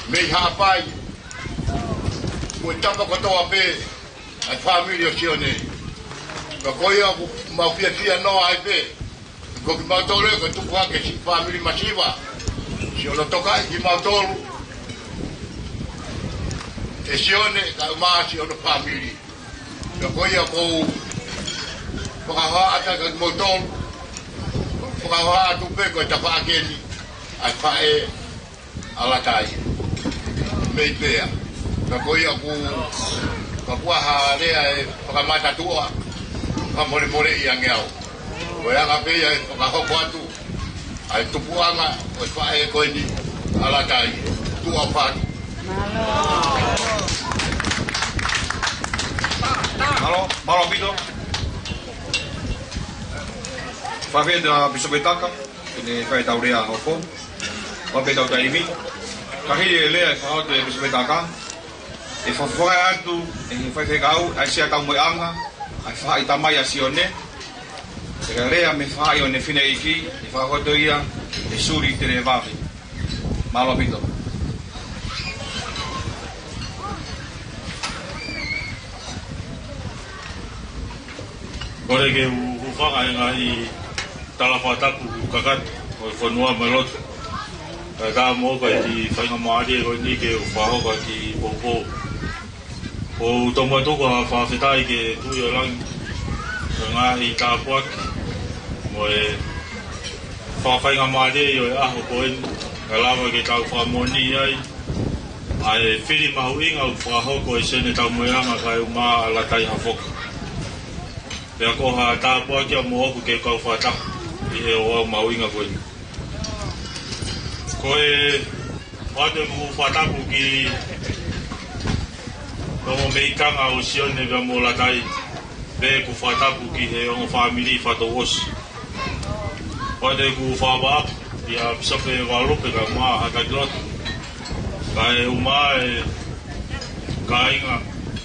me hapai mo tapa ko to ape a family o sione ko yo ma fia no ai pe ko ki ma tole ko tu kwa ke si family masiva si ono toka ki ma tolu e sione ka ma si ono family ko yo ko Pakawa ata kat motor, pakawa atu pe ko tapa akeni, ai pae alatai, meipea. Kakoi aku kakua harea pakamata tua, kamore yang ngau. Koya kape ya pakaho kuatu, ai tupuanga ai pae ko ini alatai, tua pat. Malo pito. Fave da bisobetaka, ini fai taurea hoko. Fave tau taimi. Kahiri lea fa de bisobetaka. E fa fora atu, e fai fegau, ai sia tau moi anga, ai fa itamai asione. E lea me fa io ne fine iki, e fa hotoia e suri te vavi. Malo pito. Kore ke ufaka ngai talapataku kakat o fonua melot ka mo ka di fainga maari o ni ke ufaho ka ki popo o tomo to ko fa fetai ke tu yo lang nga I ka puak mo e fa fainga maari yo a ho ko en kalama ke ka fa moni ai ai fili mahuinga fa ho ko sene ta mo nga ka uma la tai ha fok pe ko ha ta puak ya mo ko ke ka fa ta e o mahuinga ko Koe wate ku whatapu ki Ongo meitanga o sione vea mo latai Ve ku whatapu ki he ongo whamiri whato osi Wate ku whawapu Ia pisape walope ka maa hatakilotu Ka e umaa e Ka inga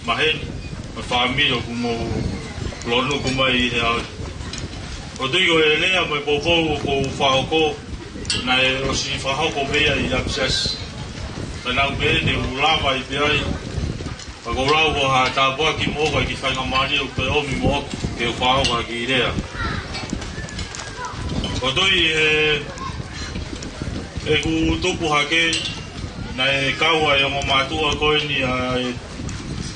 maheni Me whamiri o kumo Lonu kumai he au O tui ko e lea mo e popou ko whahoko Na e osi whahoko mea I apsas Tanau mea ne ulama I peai Pa ko rau ko ha tāpua ki moka ki whainga maari o pe omi moka Ke o whahoko ki rea O tui e ku tupu hake Na e kaua e ongo mātua koe ni a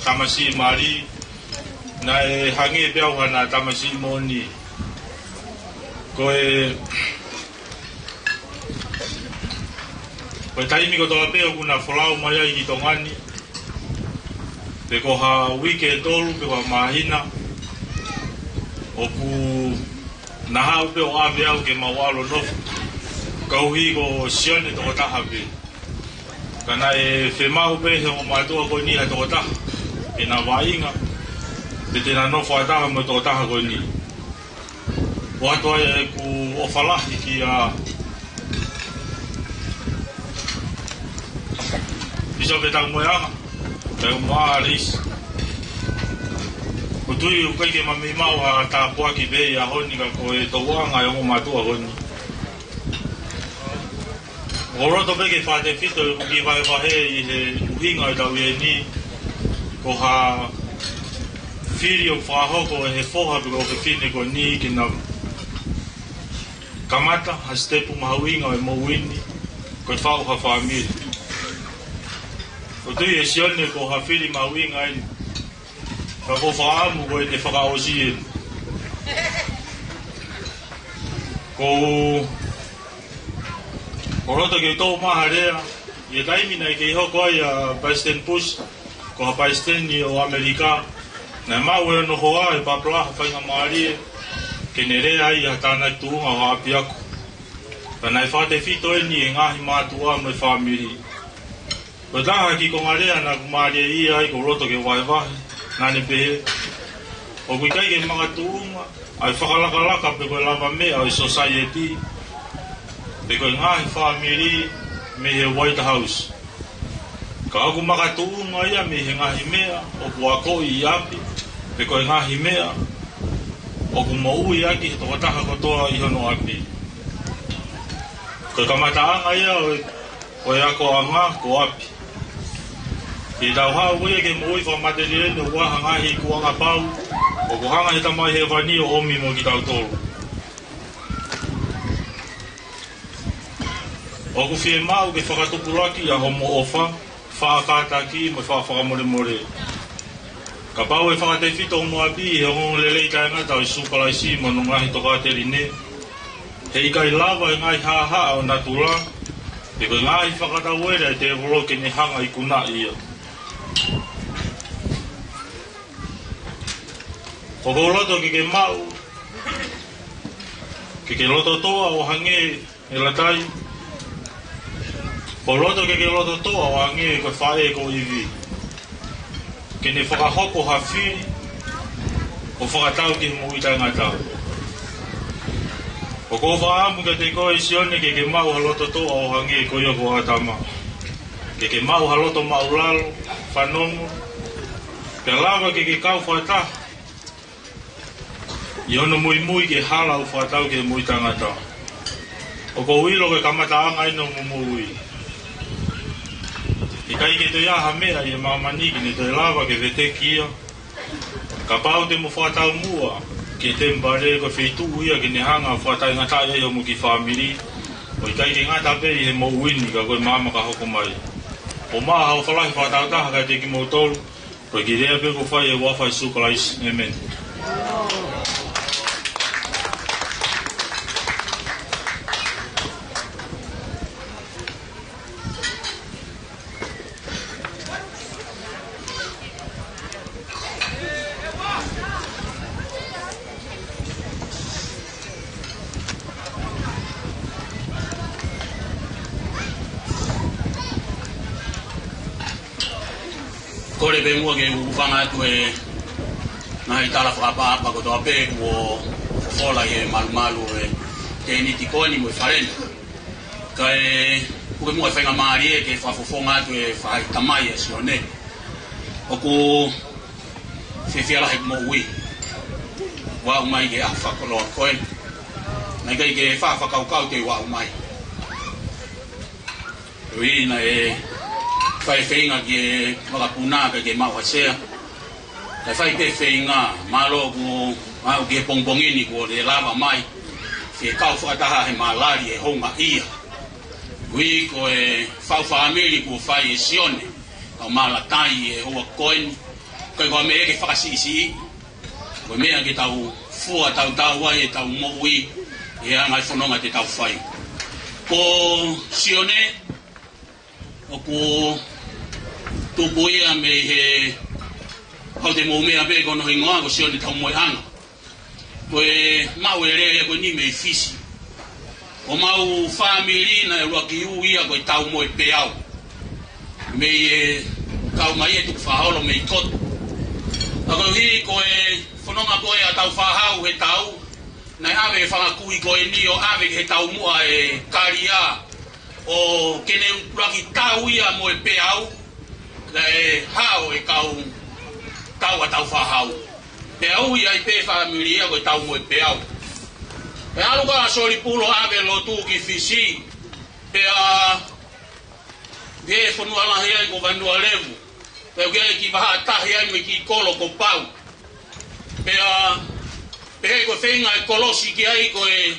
tamasi maari Na e hangi e peauha na tamasi moni Koe taimi ko toa peo kuna whalau mai ai ki tongani Pe ko ha wike e tolu, pe ko ha mahina O ku naha upe o ame au ke mawalo nofu Kauhi ko sione toko taha pe Kana e whemahu pe he o mātua ko ni ha toko taha E na wainga Pe tēnā nofu a taha mo toko taha ko ni O atoa e ku o whalahi ki a Pisa pe tau moe anga Pe o maa reis O tui u kaike mami mau a tāpua ki pei a honi ka ko e tau anga e o mātua honi O roto peke whate fito e kuki vai wahe I he uhinga e tau e ni Ko ha whiri o whahoko e he whoha Piko o ke whine ko ni ki na Kamata, ha stepu mahauinga e mouini Ko e whau ha whamiri O tui e sione ko ha whiri mahauinga e Ka ko whaamu ko e te whakaosi e Ko O roto ke tō maha rea I e taimina i ke iho koe a Paisten Push Ko ha Paisten ni o Amerika Na mau e no hoa e paplaha whainga maari e Ke ne rea I ha tāna tuunga o api aku Ka nai whate whito e ni e ngahi mātua mo e whamiri Ko taha ki ko ngarea na kumare I ai ko roto ke waiwahi Nane pehe O kui kai ke mga tuunga Ai whakalakalaka pe koe lava mea o society Pe koe ngahi whamiri me he White House Ka aku maka tuunga ia me he ngahi mea O ku ako I api Pe koe ngahi mea O ku mau I aki he tokataha kotoa I hono api Koe kamataanga ia o e ako anga ko api Ki tau hao wea ke mo iwa materiene o waha ngahi ku anga pau O ku hanga he tamai he wani o omi mo ki tau tolu O ku fie mau ke whakatukuraki a homo ofa Whaakataki mo whakamore more Ka pau e whakatei whito o mua pi He ongo lelei kai ngata o I supalaisi mo no ngahi toka terine He ikai lava e ngai haha o natula Pe koe ngai whakatawera e te evoloke ni hanga I kuna ia O ko loto ke mau Ke loto toa o hange e latai O loto ke loto toa o hange koe whae ko iwi Ke ne whakahoko ha whiri O whakatau ki mo itai ngatau O ko whaamu ke te koe sione ke mau haloto toa o hange ko ioko atama Ke mau haloto maulalo, whanongo Ke lava ke kau whataha I ono mui ke hala u whatau ke mui tangata O ko uilo ke kamataanga ino mumui I kai ke te iaha mea I e mamaniki ne te lava ke vete kia Ka pau te mo whatau mua Ke te mbare ko whetu ia ke ne hanga whatai ngata ia mo ki whamiri O I kai ke ngata pe I he mo uini ka koe mama ka hoko mai O maa hau whalahi whatau taha kai te ki mo tolu Koe ki rea pe ko whai e wawhai sukalais Amen kore be mua ke ufanga tu e na itala frapa pa ko to pe ko fola e malu e ke ni tikoni mo farena kai ko mo fa ngamarie ke fa fofonga tu e fa tamai e sione o ko se fiala he mo wi wa mai ke afa ko lo ko na kai ke fa kau ke wa mai wi na e fai feinga ke makapuna ke mawasea ka fai pe feinga malo ku mau ke pongbongini ko de lava mai ke kau fa ta he malari e honga ia wi ko e fa family ko fai sione o mala tai e o koin ko me ke fa si ko me ke tau fua tau wa e tau mo wi e anga fononga te tau fai ko sione o ko tu boia me he ho de mo me abe ko no ingoa ko sione tau mo anga ko e mau ere ko ni me fisi o mau family na ro ki u ia ko tau mo pe au me kau mai tu fa holo me tot ako hi ko e fononga ko e tau fa hau he tau na ave fa ku i ko e ni o ave he tau mo e karia o kene ro ki tau ia mo pe au le hao e kau tau fa hau pe au ia pe family ko tau mo pe au e alu ka soli pulo ave lo tu ki fisi pe a de fonu ala hia ko vandu alevu pe ke ki ba ta hia me ki kolo ko pau pe a pe ko fenga e kolosi ki ai ko e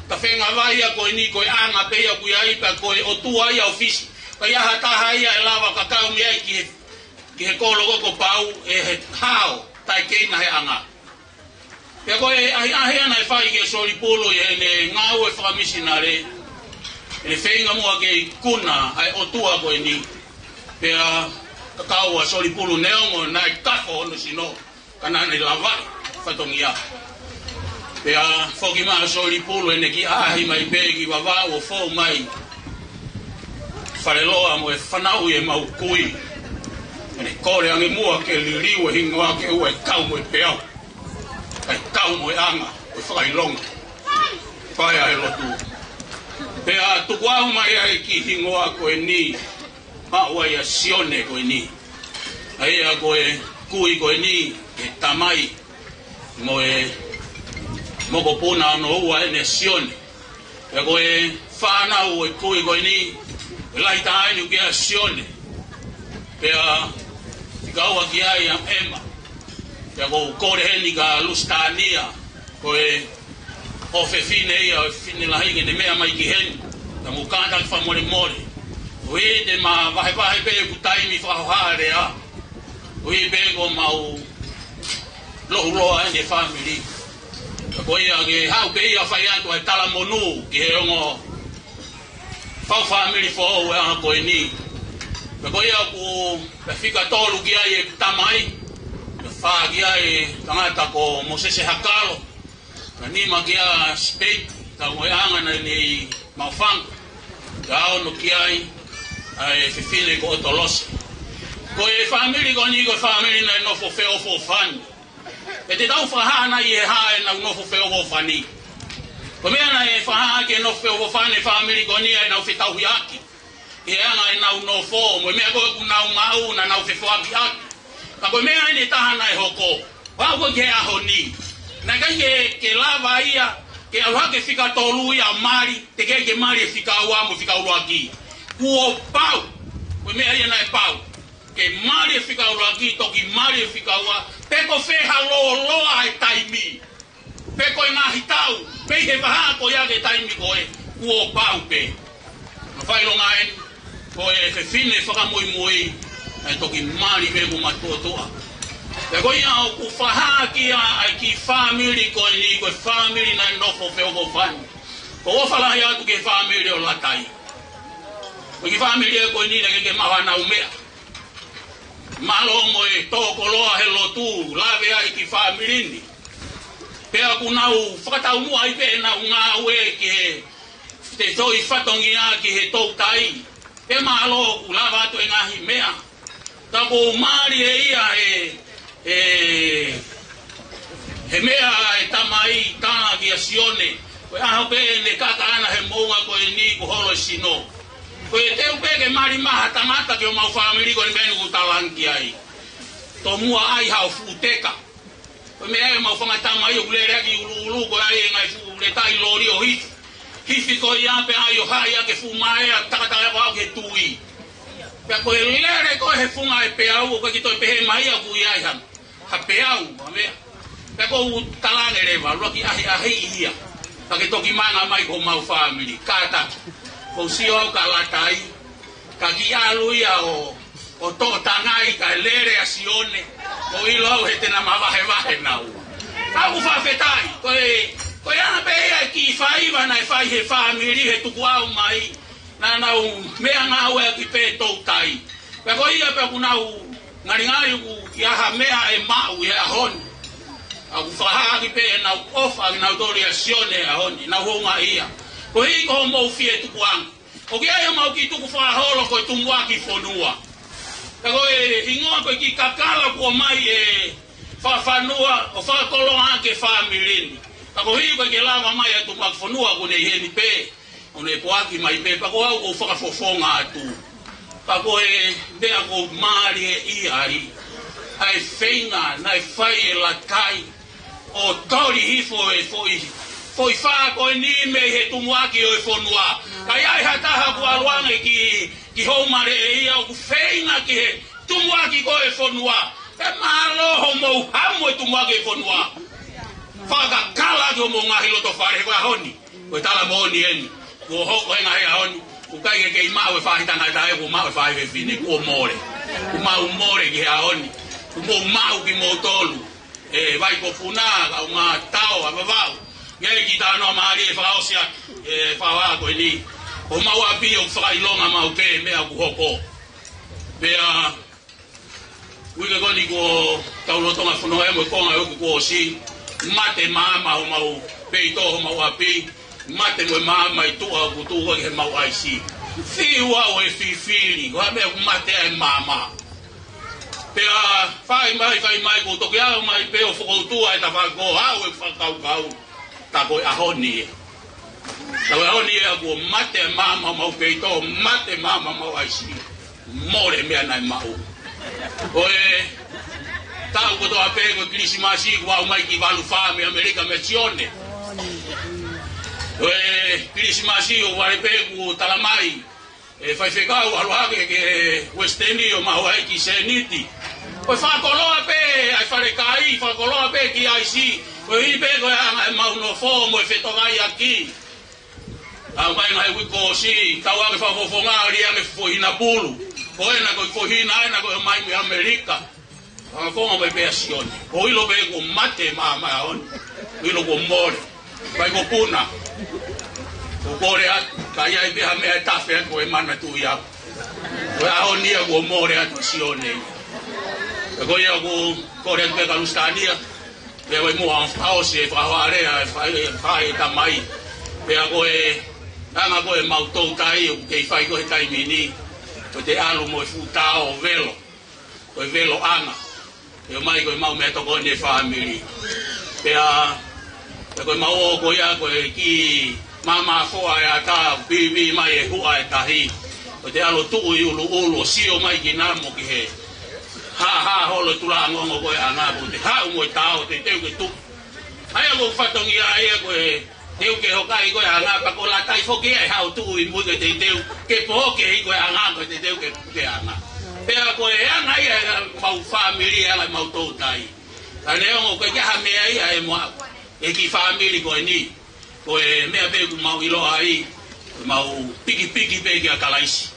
ta fenga vai ko ni ko anga pe ya ku ai pa ko o tu ai ofisi pa ya ta hai e lava ka ka mi ai ki he kolo ko pau e he hao tai ke na he anga pe ko e ai ana e fai ke soli polo e le ngau e fa missionary e fenga mo ke kuna ai o tu ko ni pe a ka wa soli polo neo na ka ko no sino kana ni lava fa tongia pe a foki ma soli polo ne ki ai mai pe ki wa o fo mai fareloa mo e fanau e mau kui ene kore ange mua ke liriu e hingoa ke ue kau mo e peau kai kau mo e anga o whakai longa whai ai lotu pe a tukuahu mai ai ki hingoa ko e ni ma ua ia sione ko e ni ai a ko e kui ko e ni e tamai mo e moko puna ano ua ene sione e ko e whanau e kui ko e ni lai tai ni ke sione pe a gawa ki ai am ema ya go kore heni ga lustania ko e o fe fine ia fine la hige de mea mai ki hen ta mo kanda fa more we de ma vai pe ku tai mi fa hare a we be go mau lo ai family ko ia ge hau pe ia fa ia to tala monu ki he ngo fa family fo o a ko ni ko ia ku fika tolu ki ai tamai fa ki ai tangata ko Mosese Hakalo ni magia state ta mo anga na ni mafang gao no ki ai fifile ko tolos ko e family ko ni ko family na no fo feo fo fan e te dau fa hana ye ha na no fo feo fo fani ko me na e fa ha ke no feo fo fani family ko ni na fi tau yaki e anga na no fo mo me ko na mau na na fo abi yaki ka ko me ai ta hana e hoko wa ko ke a honi na ka ke lava ia ke alwa ke fika tolu ya mari te ke mari fika wa mo fika uaki kuo pau ko me ai na e pau ke mari fika uaki to ki mari fika wa pe ko fe halo lo ai taimi pe ko na hitau pe he va ko ya ke taimi ko e kuo pau pe no fai lo ngai ko e fe fine fa mo moi ai to ki mari pe mo matotoa ya ko ia ku faha ki ai ki family ko ni ko family na no fo fe o fan ko fala ya tu ke family o latai ko ki family ko ni ke ma na umea malo mo e to ko lo helo tu lave ai ki family ni pe ku na u fakata mu ai pe na nga we ke te to I fatongia ki he to tai pe malo ku lava to nga hi mea Tako mari e ia he mea e tamai tana ki a sione. Koe aho pe ne kaka ana he mounga koe ni ku holo sino. Koe teu pe ke mari maha tangata ki o mau whamiri koe ni menu ku talanki ai. Tō mua ai hao futeka. Koe mea e mau whangatama i o kule reaki ulu koe ai e ngai fu le tai lori o hitu. Hifi koe ia pe ai o hai a ke fumae a takataka wao ke tui. Pea koe lere koe he funga e peau o koe ki toi pehe mai a kui ai han. Ha peau, amea. Pea koe talange rewa, luaki ahi ia. Ka ke toki manga mai ko mau family. Kata, ko sio au ka latai. Ka ki alu ia o to tangai ka lere a sione. Ko ilo he tena mawahe nau. Ka ku whawhetai. Koe ana pe ia ki whaiva na e whai he family he tuku au mai. Na nau mea ngā ue ki pe tau tai. Pea ko ia pe ku nau ngaringai ku ki aha mea e mau e ahoni. Aku whahaaki pe e nau ofa ki nau tori a sione ahoni. Nau honga ia. Ko hii ko mou fie tuku ang. O ki aia mau ki tuku whaholo koe tumua ki whonua. Pea ko e ingoa koe ki kakala kua mai e whawhanua o whakoloa ke whamirini. Pea ko hii koe ke lawa mai e tumua ki whonua kune heni pe. O ne poaki mai pe, pako au o whakafofonga atu. Pako e bea ko maari e iari. Ai whainga, nai whai e lakai. O tori hifo e foi whako e ni me he tumuaki o e whonua. Kai ai hataha ku aluange ki haumare e ia o ku whainga ki he tumuaki ko e whonua. E mahaloho mou hamu e tumuaki e whonua. Whakakala ki o mou ngahi loto whare he kwa honi. Koe tala mooni eni. Ko hoko e ngai ahoni, ku kai ke mau e whahitanga e tae, ku mau e whahe whine, ku o more. Ku mau more ki he ahoni, ku mau ki mo tolu. E vai ko puna, au ngā tau, a mawau. Ngai ki tānoa maari e whaosia, e whaoa koe ni. Ko mau api o whakailonga mau pe, mea ku hoko. Pea, uike koni ko taulotonga whanau e mo konga e oku ko o si. Mate maama ho mau peito ho mau api. Mate mo mama i tua ku tua ke mau ai si. Fiua o e fifili, ko me mate ai mama. Pea fai mai ko toki au mai pe o foko tua e ta fa go au e kau. Ta ko ahoni. Ta ahoni e ko mate mama mau peito, mate mama mau ai si. More me ana mau. Oe ta ko to ape ko Krismasi ko au mai ki valu fame America metione. Krismasi o warepe ku talamai e fai fekau aluake ke Westeni o mahoi ki seniti o whakoloa pe ai wharekai whakoloa pe ki aisi o hini pe ko e mauno fomo e whetongai aki au mai ngai wiko si tau ake whafofonga ria me fohina pulu ko ena ko fohina ena ko mai me Amerika whafonga mai pe asione o ilo pe ko mate maa on ilo ko more vai ko puna o kore atu, kai ai beha mea tafe atu e mana tu ia. Koe aho nia ko more atu sione. Koe ia ko kore atu peka lustania. Pea koe mua haose e whaharea e whae tamai. Pea koe, anga koe mautou tai o kei whai koe taimini. Koe te alu mo e futao velo. Koe velo anga. Pea mai koe mau mea toko ne whamiri. Pea koe mau o koe ia koe ki mama foa e ata bibi mai e hua e tahi o te alo tuu i ulu sio mai ki namo ki he ha holo tula ngongo koe anapu te hau mo i tau te teu ke tu ai ako whatongi a ea koe teu ke hokai koe anapa ko la tai foki e hau tuu i mui ke te teu ke pohoke hi koe anapa te teu ke ana pea koe anga ia mau whamiri anga mau tau tai ka neongo koe ke hamea ia e moa e ki whamiri koe ni koe mea pe ku mau iloa ai mau piki pe kia kalaisi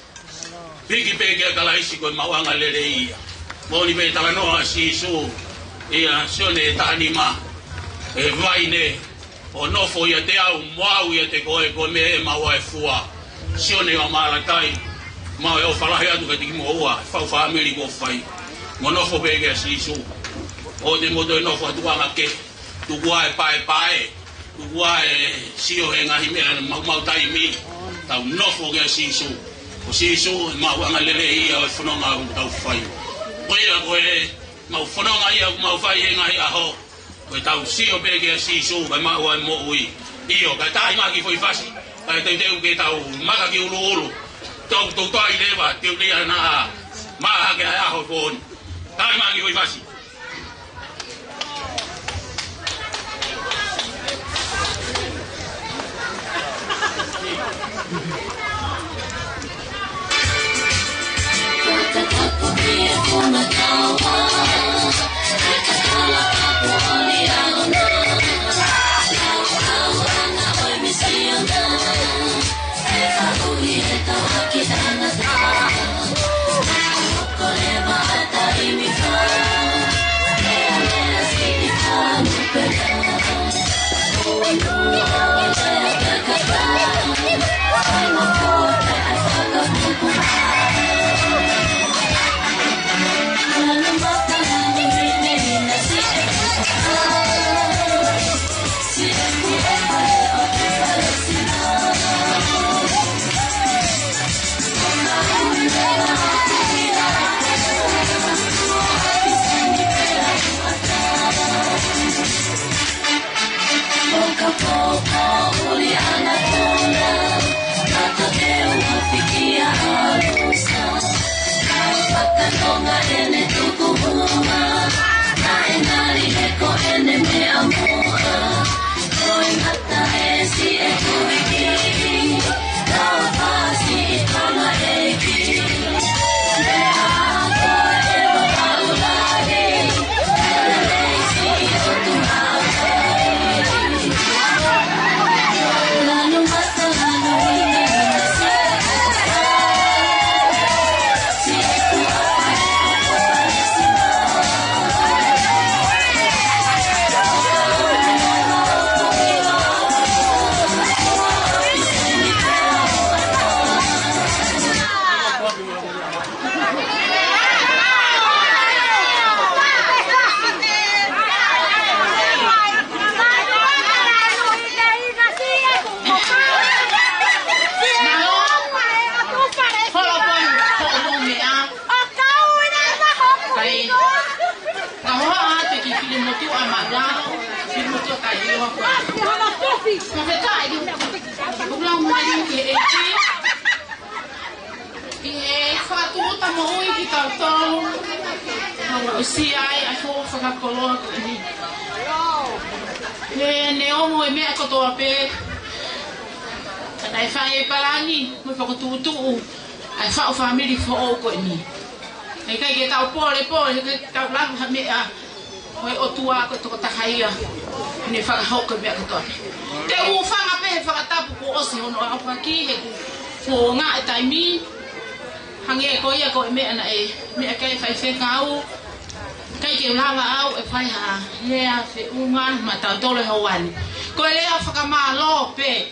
piki pe kia kalaisi koe mau anga lere ia moni pe talanoa si su ia sione tanima e vaine o nofo ia te au moau ia te koe me e mau e fua sione o malakai mau e o whalahe atu ka tiki mo ua whau whamiri ko whai mo nofo pe kia si su o te moto e nofo atu anga ke tukua e pae ua e sio he ngahi mea mau tai mi tau nofo ke sisu o sisu mau anga lele ia o whanonga tau whai Koia koe mau whanonga ia mau whai he ngai aho. Koe tau sio peke a sisu kai mau ai mo ui. Io kai tai maki foi fasi. Kai te teu ke tau maka ki ulu ulu. Tau tau tai lewa teu lia na maha ke aho poni. Tai maki foi fasi. Family for all ko ni. Ai kai ke tau pole ke tau la ha me a. Hoi o tua ko to ta haia. Ni fa ha ko me ko to. Te u fa nga pe fa ta pu o si ono a pa ki he ku. Fo nga tai mi. Hange ko ia ko me ana e me kai fa fe kau. Kai ke la wa au e fa ha. He a fe u nga ma ta to le ho wan. Ko le a fa ka ma lo pe.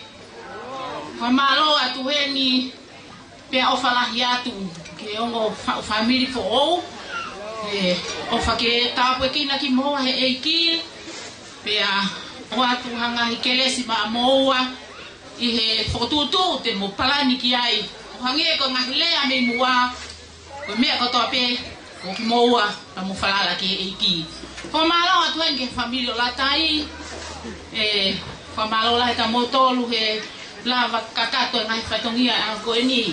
Fa ma lo a tu he ni pe o fala hiatu ke ongo family for all o fa ke tapu ki na ki mo he e ki pe a o atu hanga hi kelesi ma moa I he fotutu te mo palani ki ai o hange ko ngahile a me mua ko me ko to pe o ki moa na mo fala ki e ki ko malo atu en ke family la tai ko malo la ka motolu he lava kakato ngai fatongia a ko ni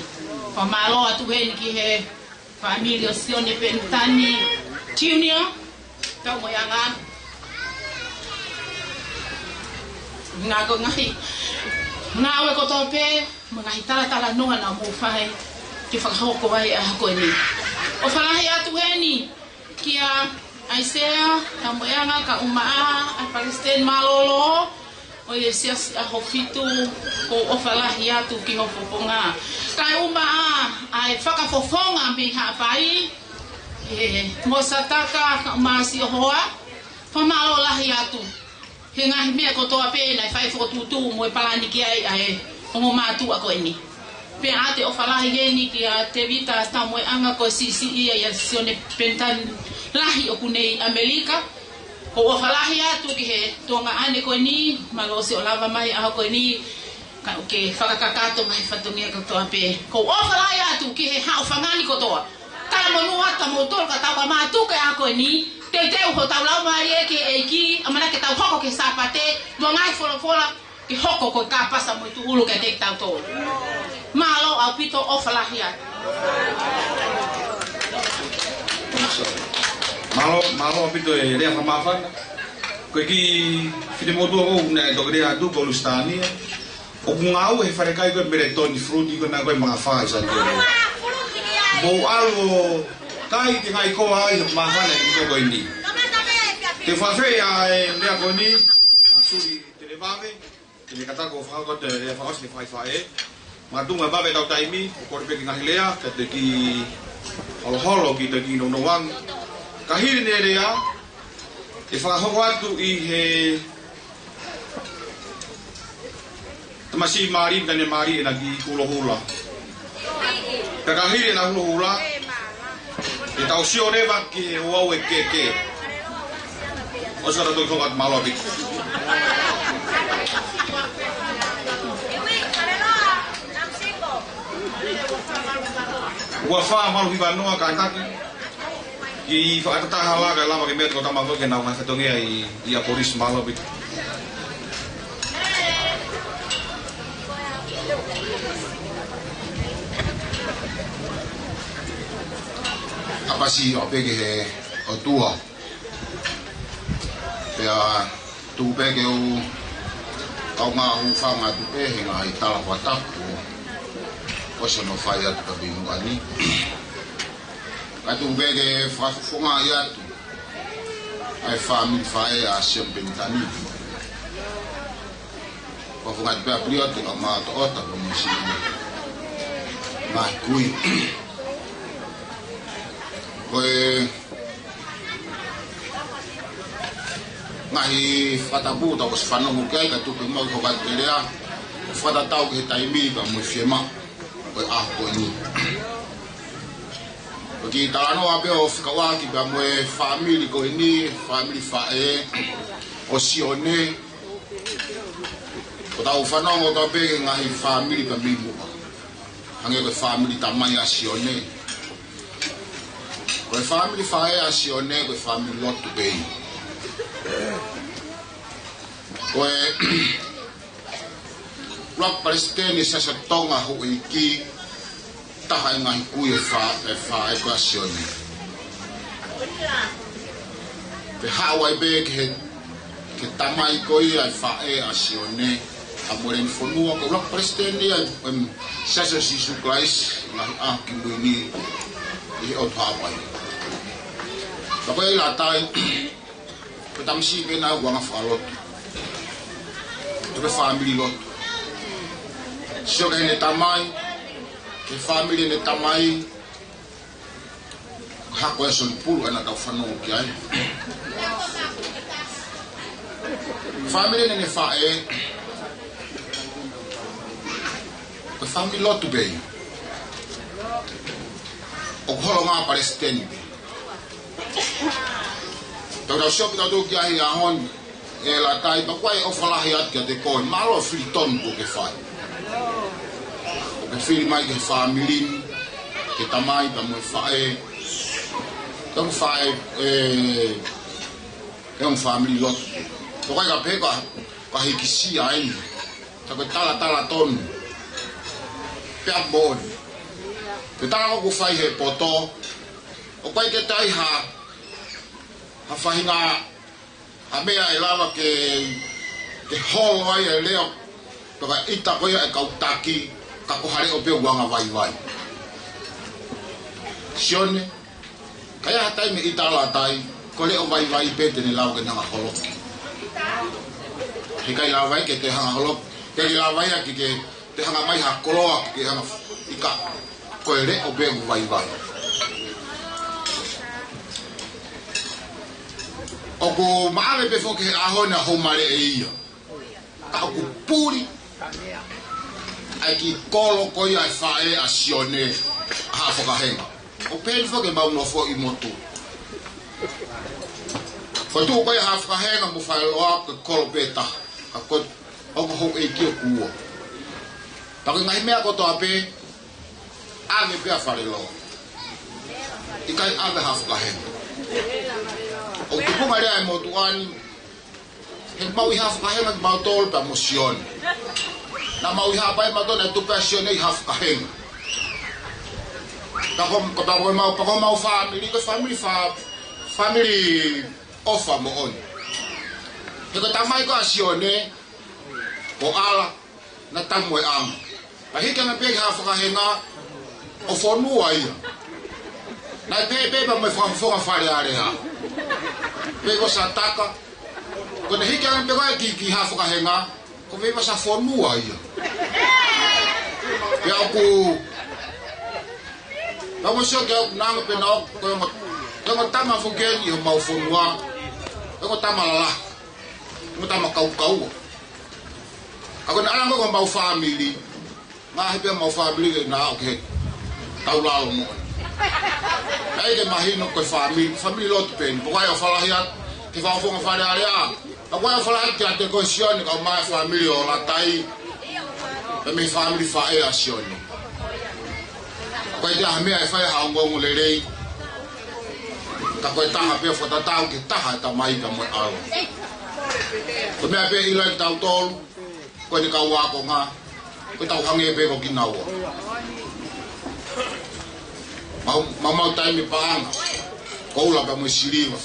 Pamalo atu hen ki he familia sione pentani junior tau mo yanga ngago ngai ngawe ko tope ngai tala no na mo fai ki fa ko vai a ko ni o fala he atu heni kia Aisea tau mo yanga ka uma a Palestine malolo o sia a hofitu ko o fala hiatu ki ho poponga kai uma ai faka fofonga mi ha pai mo sataka ka masi hoa fa malo la hiatu hinga mi ko to ape na fai fo tutu mo palani ki ai o matu ako ini pe ate o fala higeni ki a te vita sta mo anga ko si ia sione pentan lahi o kunei Amerika ko o falahi atu ki he tonga ane ko ni malosi o lava mai a ko ni ka ke fakakakato mai fatongia ko to ape ko o falahi atu ki he ha o fangani ko to ta monua ta motor ka tau ka matu ke ako ni te ho tau lau mai ke eki amana ke tau hoko ke sapate mo ngai fola ke hoko ko ka pasa mo tu ulu ke tek tau to malo au pito ofala hia malo pito e rea famafana ko ki fide modu o na do rea du ko lustani o ngau e fare kai ko beretoni frutti ko na ko mga fa sa mo algo kai te ngai ko ai ma fane ko ko ni te fa fe ai le ko ni asuri te le bave te le kata ko fa ko te le fa os le fa e ma tu ma bave tau taimi ko pe ki ngahilea te ki holo ki te ki no wang ka hiri ne rea e fa ho atu i he tamasi mari tane mari na ki kulo hula kakahiri na hula e tau sio reva ki o e ke o sa to ko malo bi wa fa malo bi no ka ka ki fa ta hala ka la ma ke met ko ta ma ko ke na ma sa to nge i a polis malo bi Apasi o pege he o tua pea tu pege o ngā hufanga tu pehe ngā i tala wataku o se no whai atu ka binunga ni ka tu pege whafunga i atu ai whamit whae a siampentani whafunga tu pea priote ka māta ota ko musini ngā kui koe ngahi whatapu tau kas whanongu kei ka tupu mau ko katerea whatatau ke taimi ka mui whiema koe koe ni koe ki talano ape o whikawaki ka mui whamili koe ni whamili whae o sione ko tau whanongu ka pe ngahi whamili ka mimuka hange koe whamili tamai a sione koe family fae a sione koe family lot to pay koe rock palestine sa sa tonga ho iki taha ngahi kui e fae koe a sione pe hawai be ke tamai koe a fae a sione a moren fonua ko rock palestine sa sa sisu Christ ngahi a kimbuni i o tawai Tapi la tai petamsi ke na wanga falot. Tu family lot. Sio ke ne tamai ke family ne tamai ha ko son pulu ana ta fano ke ai. Family ne fa ko family lot tu be. O ko ma Palestine. Tau siop tau kia hi ahon e la tai pa kwai o falahi at ke te koi malo friton ko ke fai o ke fili mai ke family ke tamai pa mo fae tau fae e un family lot to kai ka peka ka hi kisi ai ta ko tala ton pe abon te tala ko fai he poto o kai ke tai ha whahinga a mea e lava ke holo ai e leo toka ita koia e kautaki ka kohare o pe wanga vai sione kaya hatai me ita la tai ko leo vai pe te ne lau ke nanga holoki he kai la vai ke te hanga holok ke la vai ki ke te hanga mai ha koloa ki hanga ika ko le o pe vai Oko maale pe foke ahona homare e ia. Aku puri. Aki kolo koia e fae a sione ha foka henga. O pe foke ba no fo i motu. Ko tu koia ha foka henga mo fae loa ke kolo peta. Ako oko ho e ki kuo. Tako ngai mea ko to ape ame pe a fare lo. ikai ave hafkahen o tupunga rea mo tuani he mau hafkahen at mau tol pa motion na mau hapai ma dona tu passion ei hafkahen ta kom ko ba mau family offer mo on he ko tamai ko asione ko ala na tamwe ang pa hika na pe hafkahen o fonua ia na pe ba me fonga fare area pe ko sataka ko na hika na pe ko ki hafkahen ko me ba sa fonua ia ya ku vamos jogar nang pe no ko tama fogen yo mau fonua ko tama la ko tama kau ako na alam ko mau family ma pe mau family na okay tau la mo ai ke mahino ko family lot pen ko ai fala hiat ke fa fonga fare area ko ai fala ke ate ko sion ko ma family o la tai pe mi family fa e asion ko dia me ai fa ha ngo le rei ka ko ta ha pe fo ta tau ke ta ha ta mai ka mo ao ko me pe ila tau tol ko ni ka wa ko nga ko tau hange pe ko kinawa mau tai mi pang ko la ba mo siliva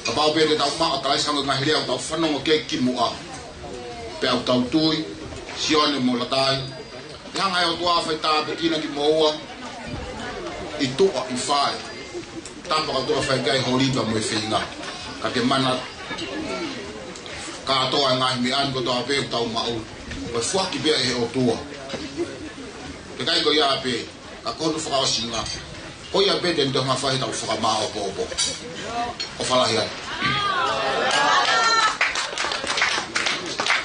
ka ba be de tau ma ta sa nga hile tau fano ke ki mu a pe au tau tui sione mo la tai yang ai o fa ta pe kina ki mo wa i to a i fai ta pa to fa kai holi ba mo finga ka ke mana ka to nga mi an ko to pe tau ma o wa fwa ki be e o tua ke kai go ya pe ako no faka singa ko ya bede ndo nga fa hita faka ma o fala hian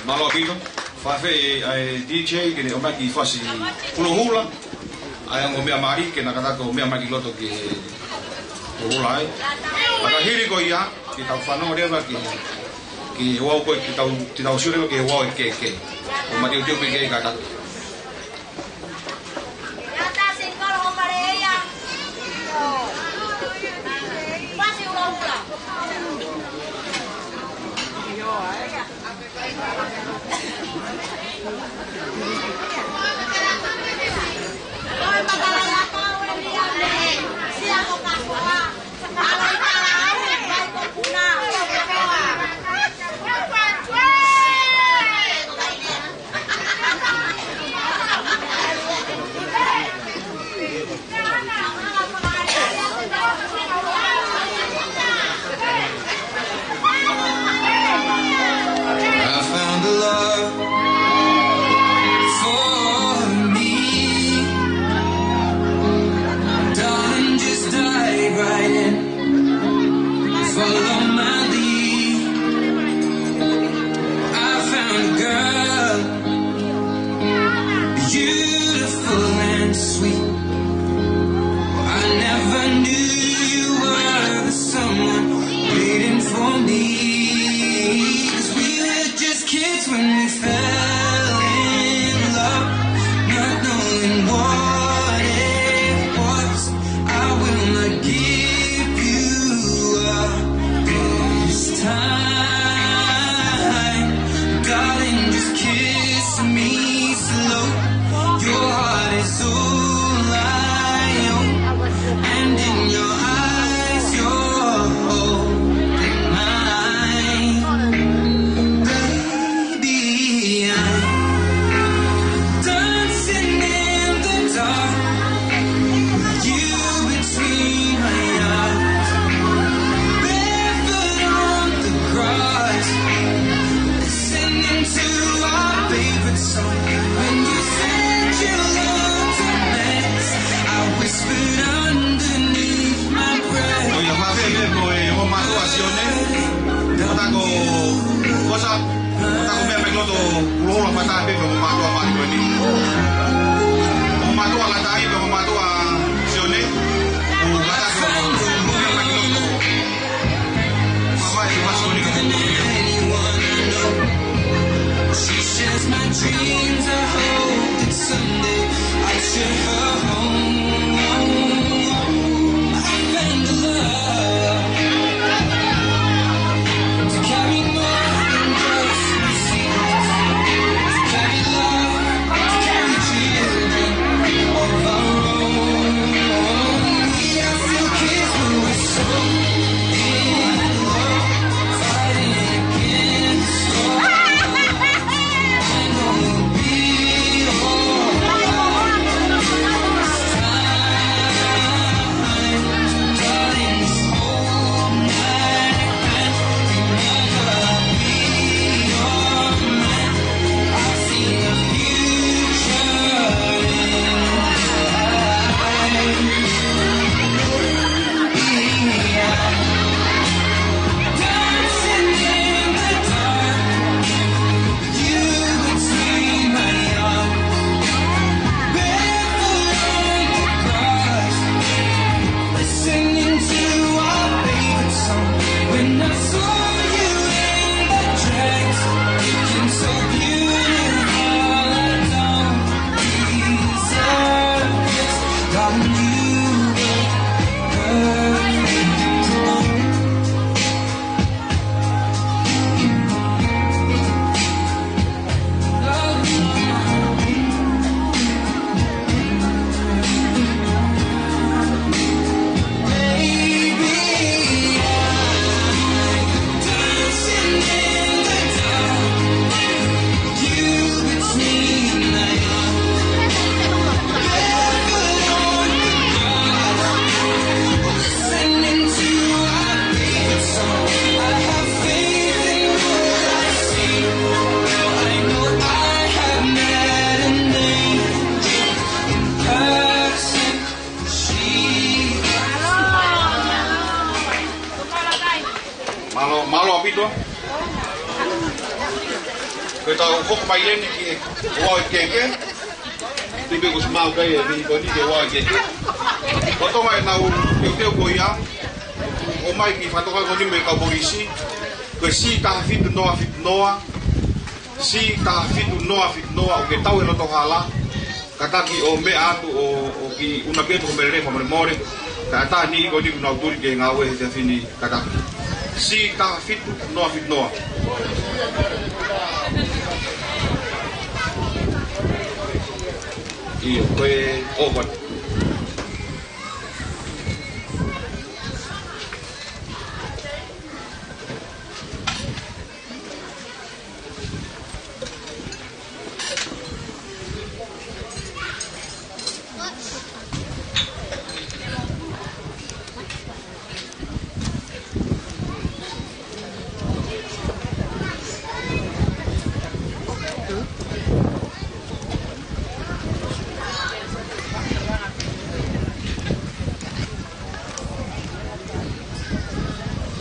malo kiko fa fe ai DJ ke o maki fasi kulo hula ai ngo mea mari ke nakata ko mea maki loto ke hula ai para hiri ko ya ki ta fa no reva ki wa ko ki ta usure ke wa ke o maki o pe ke kata Someday I'll take her home. o koko mai leni ki o keke. Tipe ko smau kai ni ko ni ke wa keke. O tonga na o te ko ia. O mai ki fatoka ko ni me ka polisi. Ko si ta fitu noa. Si ta fitu noa o ke tau e no to hala. Kataki o me atu o ki una peto ko mere more. Kata ni ko ni na turi ke ngawe te fini kataki. Si ta fitu noa. Iyo koe opat.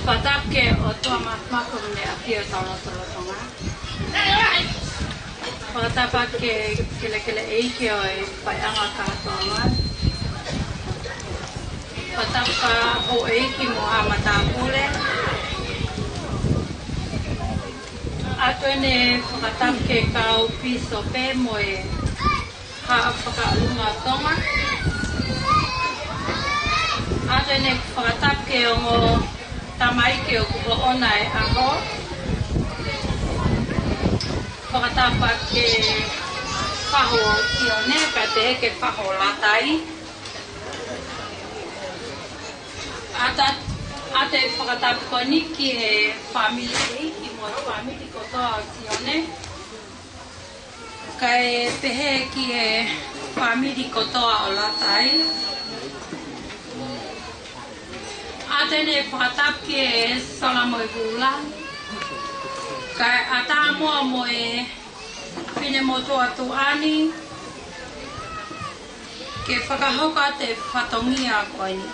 Patapke o tua makum ne apio tolo tonga. Patapake kele eiki o e paianga katoa. Patapa o eiki mo amatapule. Atuene patapke kau piso pe mo e ha'apaka tonga. Atuene patapke o mo tamai ke o kupo ona e aho. Whakatapa ke whaho tione, ka te ke whaho latai. Ate whakatapa koni ki he whamili ki mo whamili kotoa tione. Ka e pehe ki he whamili kotoa o latai. Atene whakatap ke sola moe vula. Kai ata moa moe whine moto atu ani. Ke whakahoka te whatongia koini.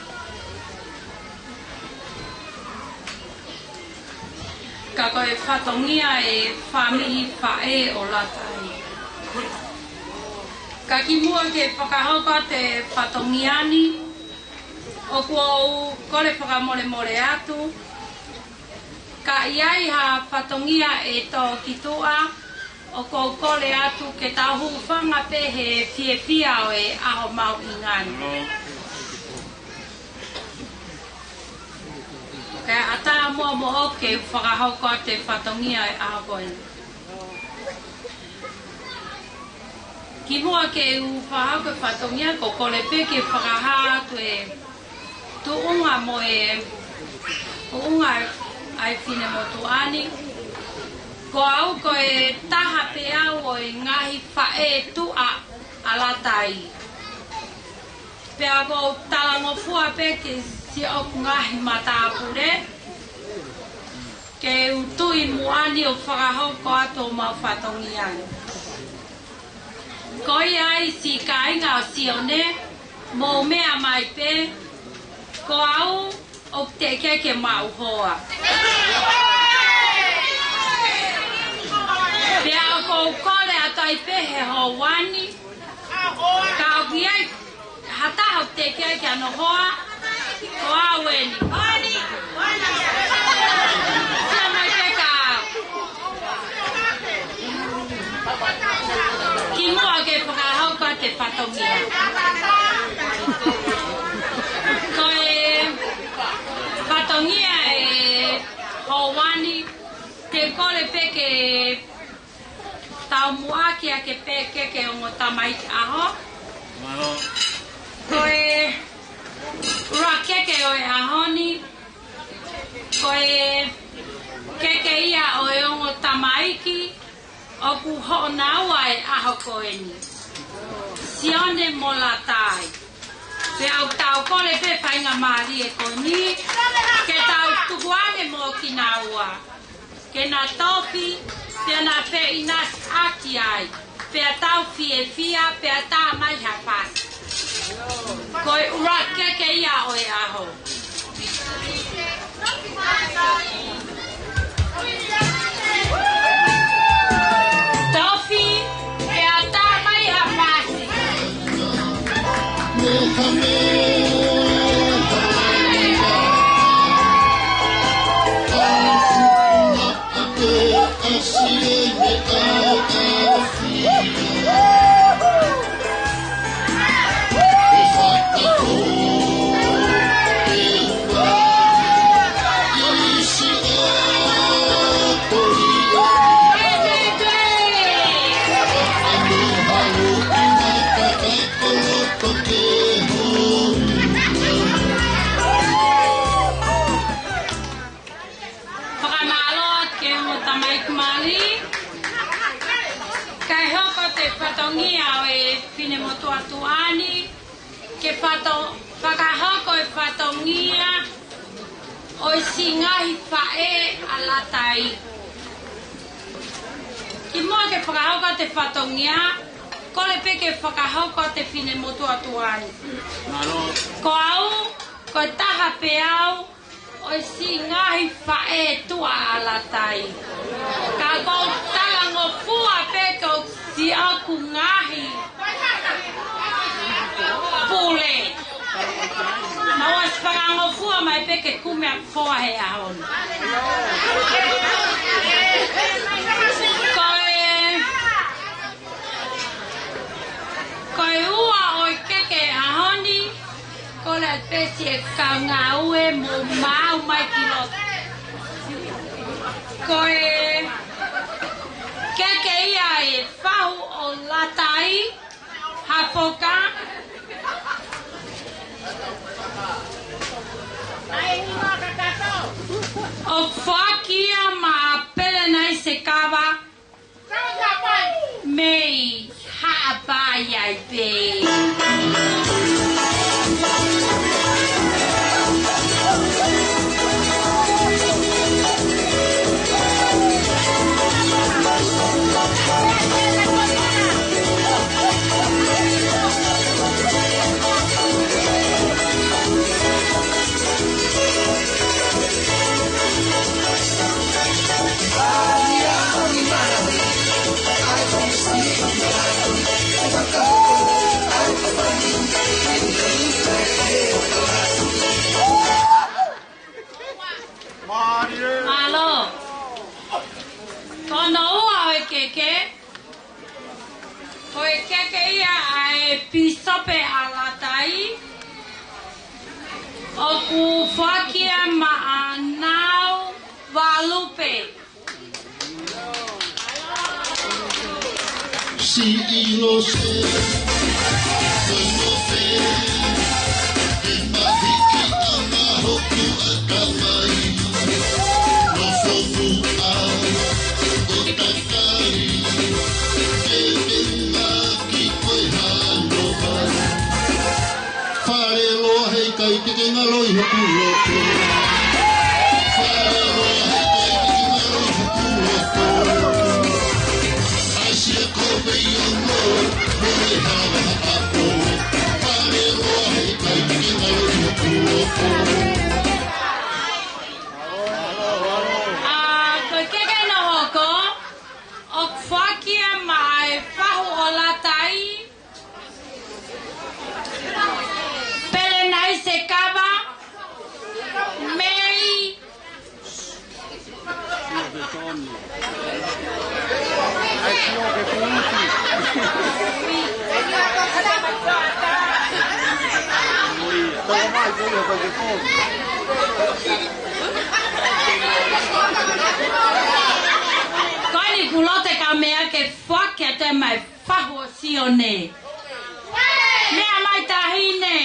Ka koe whatongia e whamihi whae o latai. Ka ki mua ke whakahoka te whatongiani. O kua kore whakamore atu. Ka iai ha whatongia e tō kitua. O kua kore atu ke tahu whanga pehe fia o e aho mau ingani. Ka ata mua mo o ke whakahauka te whatongia e aho koini. Ki mua ke whahauka whatongia ko kore pe ke whakaha atu e tu unga mo e unga ai fine mo tu ani ko au ko e taha pe au o e ngahi whae tu a alatai pe a ko talango fua pe ke si o ngahi matapure ke utui muani o whakahau ko ato mau whatongiani ko i ai si kainga o sione mo mea mai pe ko au o te keke mau hoa. Pea o ko kore atai pehe ho wani. Ka o kiai hata o te keke ano hoa. Ko au eni. Sia mai te ka au. Ki mua ke whakahau ka te whatongia. Whatongia e hauwani te kore peke tau muakia ke peke ke o tamai aho. Koe ura keke o e ahoni. Koe keke ia o e o tamaiki o ku ho naua e aho koeni. Sione molatai. Pe au tau kore pe whainga maari e koni. Ke tau tukuane mo ki nā ua. Ke nā topi, pe nā pe inas aki ai. Pe a tau fie fia, pe a tā mai hawhas. Koe ura keke ia o e aho. Koi kulote ka mea ke whake te mai whaho sione. Mea mai tahine.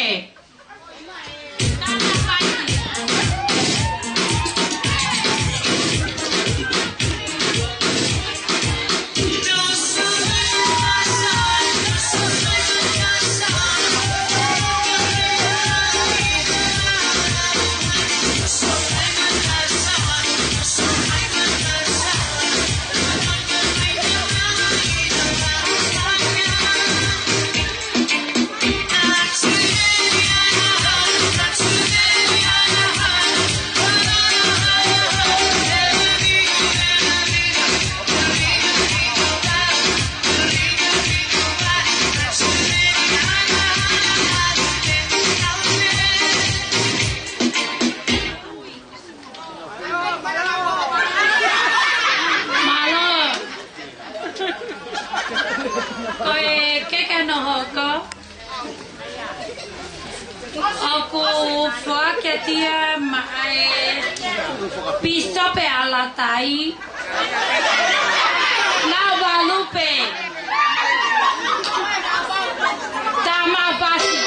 Yeah. Koe keke no hoko. Aku whakatia mai pistope ala tai. Lau balupe. Tama pasi.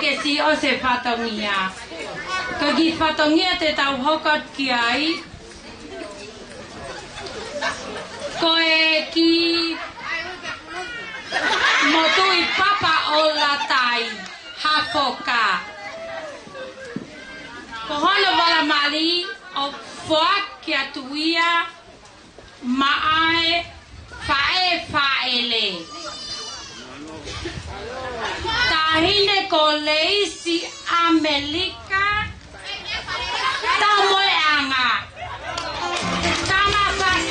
Ke si o se whatongia. Ko ki whatongia te tau hokot ki ai. Ko e ki motu I papa o la tai hakoka. Ko hono wala mali o whak ki atuia maae faele. Tahine ko leisi Amerika tamoe anga tama pas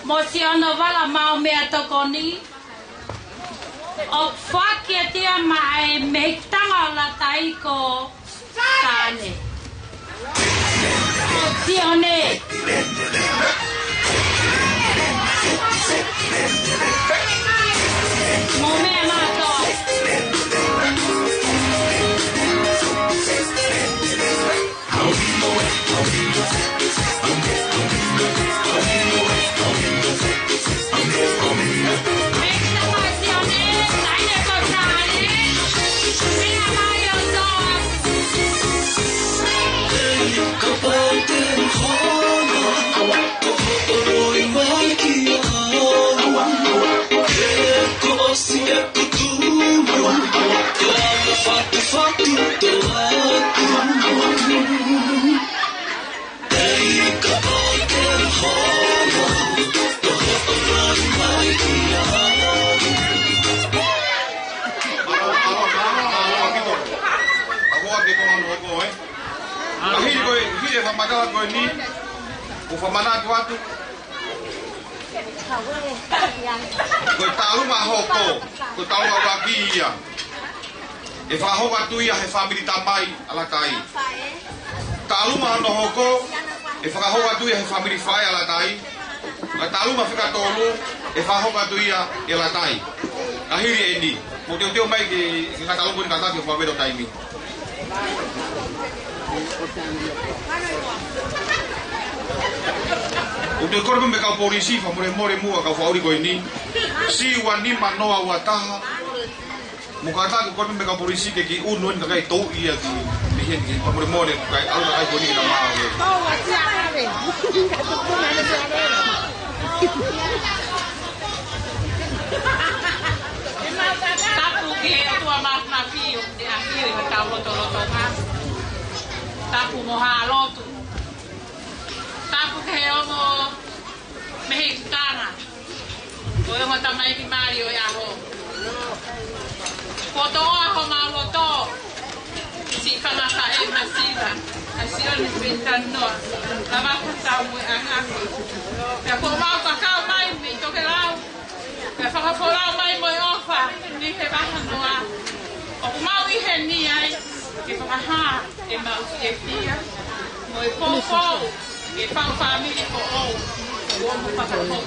mo si ono wala mau mea tokoni o whakia tia mai me tanga o la tai ko tāne o si one mo mea mato Magala ko ni o famana ko atu ko talu ma hoko ko talu ma wakia e fa ho atu ia he family tamai ala tai talu ma no hoko e fa ho atu ia he family fai ala tai talu ma fika tolu e fa ho atu ia ala tai ahiri endi mo teo mai ke ka talu ko ni kata ke fa bedo tai mi o te korpe me kau polisi fa more mua kau fauri ko ini si wani manoa wataha mo kata ko korpe me kau polisi ke ki unu ni kai to ia ki lihen ki more kai au kai ko ni na ma tapu ke tua mas na fio de afio me kau loto mas tapu moha lotu tapu ke omo mexicana o yo tamai ki Mario ya ho foto ho ma loto si kana ka e masiva asione pentanoa lava tau mo anga ya ko mau kakao mai mi to ke lau ya fa fa lau mai mo ofa ni he baha noa o mau I he ni ai ke fa ha e mau e fia mo e popo e fa family ko o mo pa ko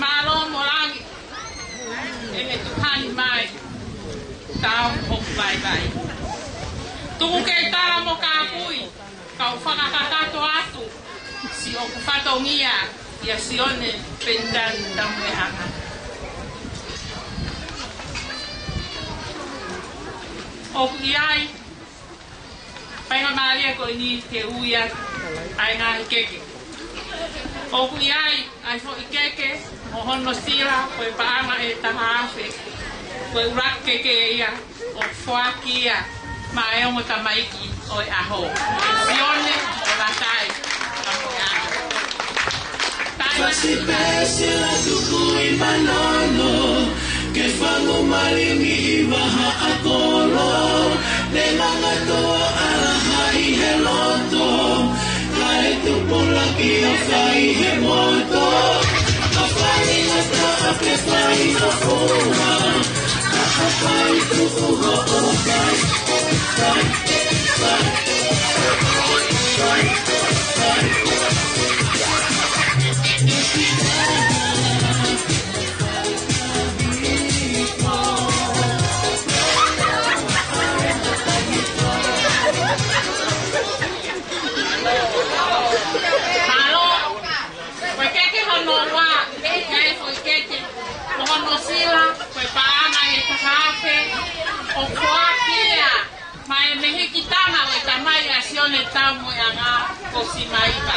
malo mo langi e me tu hani mai tau ho bye bye tuku ke tala mo ka pui kau whakakakato atu si o kuwhatongia ia sione pendan tamuehanga. O iai painga maria ko ni te uia ai ngā hikeke. O iai ai fo ikeke o hono sila koe paanga e tahaafe koe urak keke ia o whakia ma e ongo tamaiki o e aho. Sione o la tai tamuehanga. Fasi pesi la tuku I manono ke whango maringi I waha akolo le manga toa araha I he loto ka e tupola ki a whai he moto a whai ngata a ke whai a fua a whai tukuha o whai Sione tamu ya ngā kosimaiba.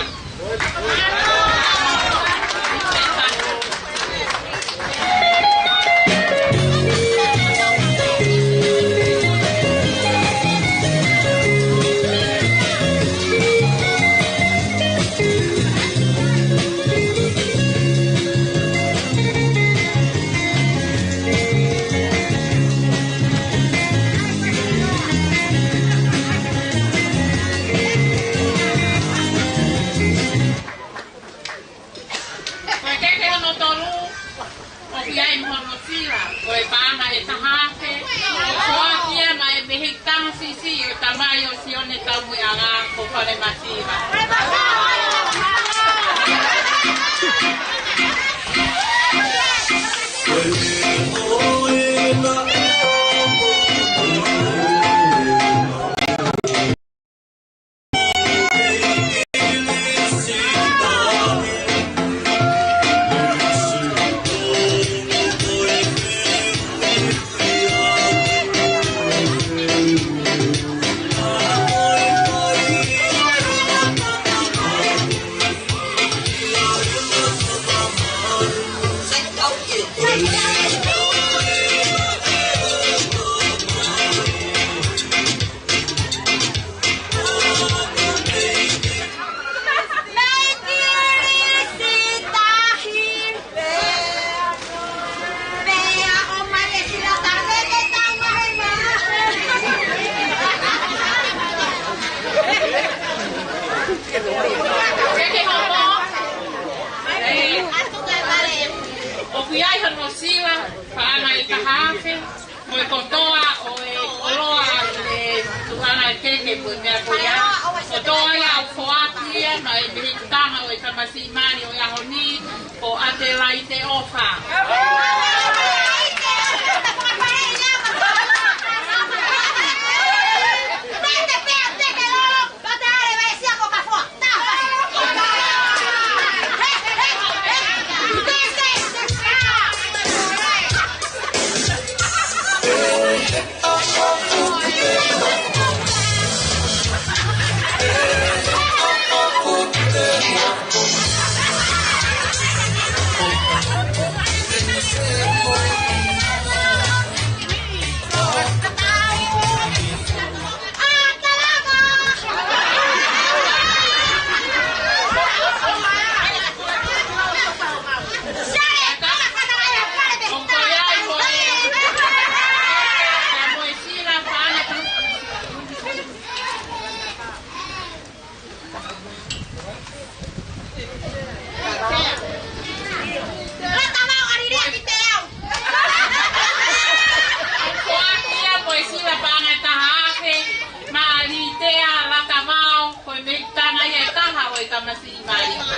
ana si imali.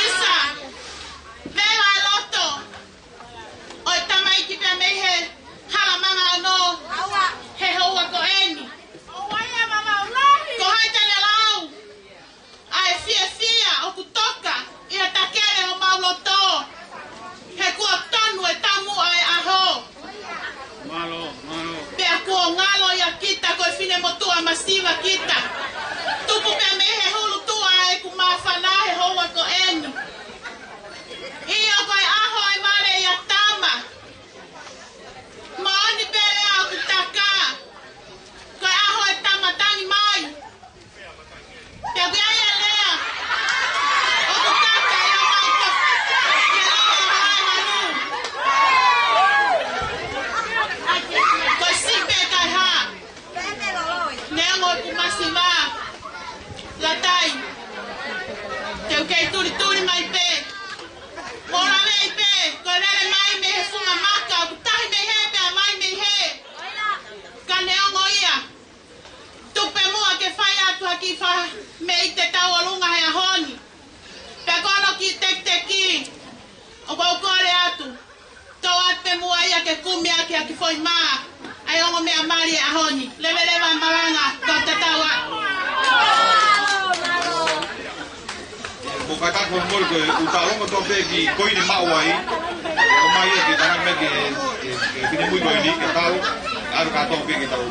Isa, vela loto. Oi, tamaiki pe ne motua masiva kita. Tupu pe me he hulu tua e ku mawhana he hoa ko enu. Ia koe aho ai mare ia tama. Maoni pere au ku taka. Koe aho e tama tangi mai. Te kui aia lea. O ku taka ia mai ka. Ia lea hai manu. Koe sipe kai ha. Neango ku masiva. Latai. Te ukei turi mai pe. Mora mei pe. Koe rere mai me he funga maka. Kutahi me he pe a mai me he. Ka neongo ia. Tupe mua ke whai atu haki wha me i te tau alunga he a honi. Pe kono ki te ki. O kau kore atu. Tau at pe mua ia ke kumi ake haki whoi maa. Ai ongo mea mari a honi. Lewe lewa maranga. Kau te tau atu. Ko kata ko mol ko utalongo to pe ki koini mawai o mai ki tana me ki ki muy koini ki tau ar ka to pe ki tau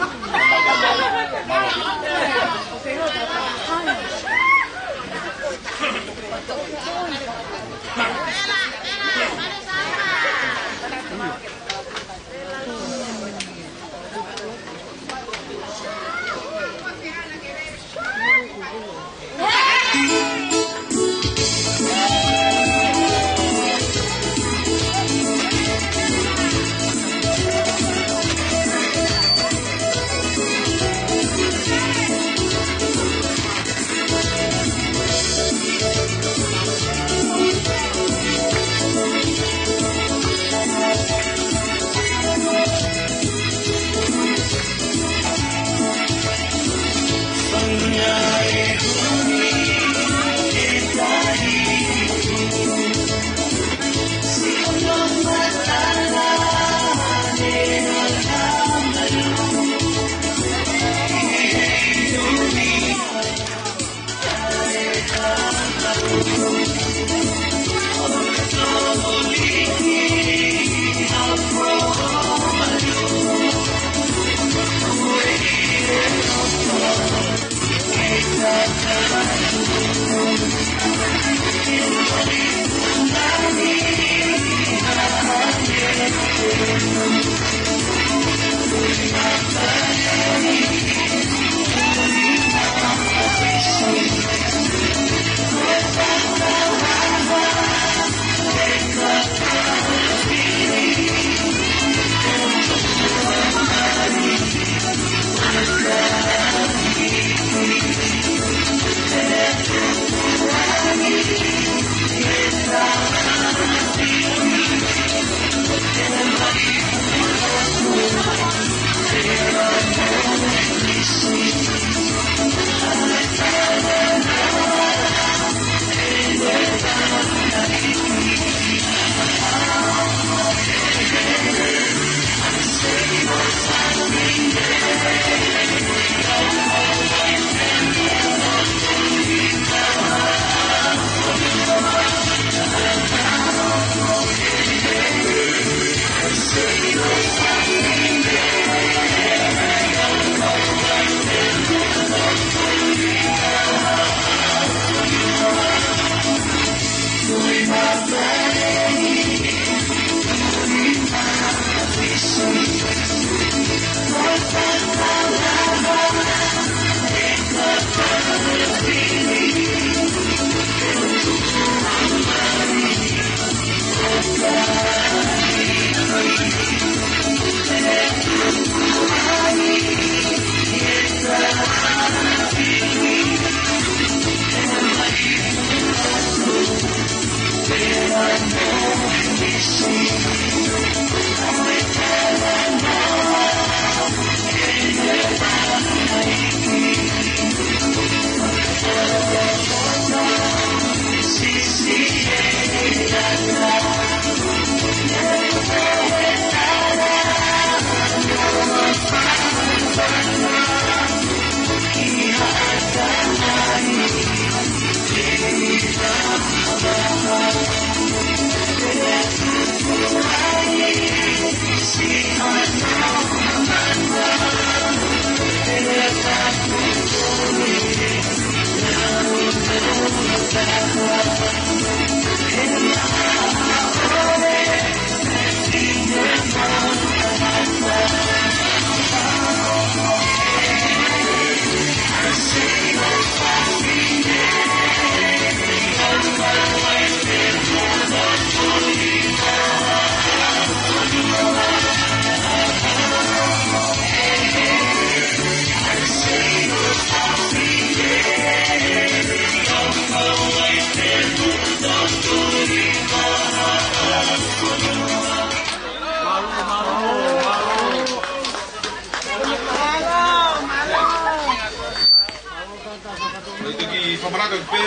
whakamaraga pe,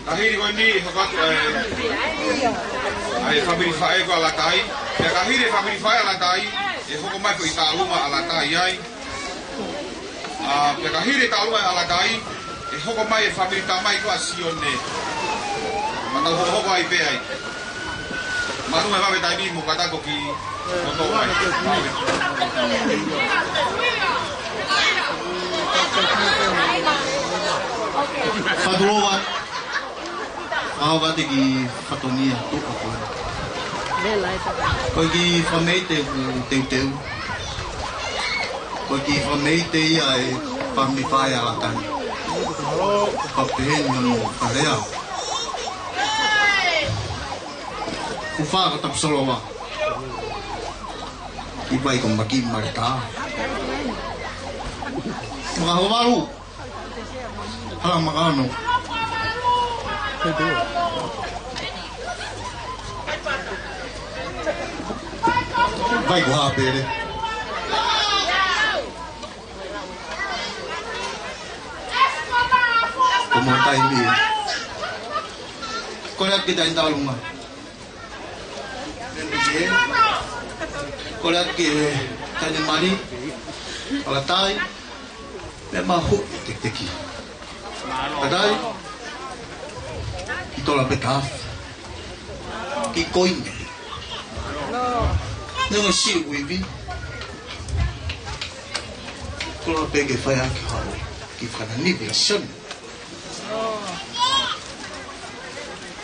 kahiri ko ni hokat ai family fae ko alatai, ya kahiri family fae alatai, e hoko mai ko italuma alatai ai. Ya kahiri taluma alatai, e hoko mai family tamai ko asione. Mata hoko ai pe ai. Manu me va betai ni mo kata ko ki moto ai. Fadrowa, aku kata ki fatonia tu apa? Kau ki famei te teu, kau ki famei te ai family fire alakan. Kau pehen yang kaya. Kufa kau tak solowa. Ibai kau makin marta. Makahawa baru. Halang makano. Baik gua HP deh. Pemerintah ini. Kau lihat kita yang tahu rumah. Kau lihat kita tanya mari. Kalau tahu, memang huk tek-teki. Kadai, kita lah bekaf, kita koin. Nang si wibi, kalau pergi faya kau, kita nak ni bersen.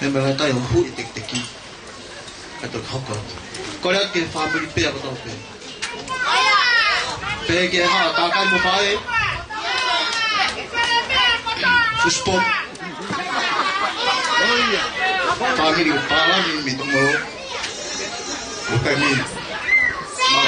Memang tahu yang hu tek-teki, atau hokot. Kalau kita family pergi atau pergi, pergi ha, takkan mupai. Puspom. Oh iya. Family kepala ni minum mulu. Bukan ni. Mau.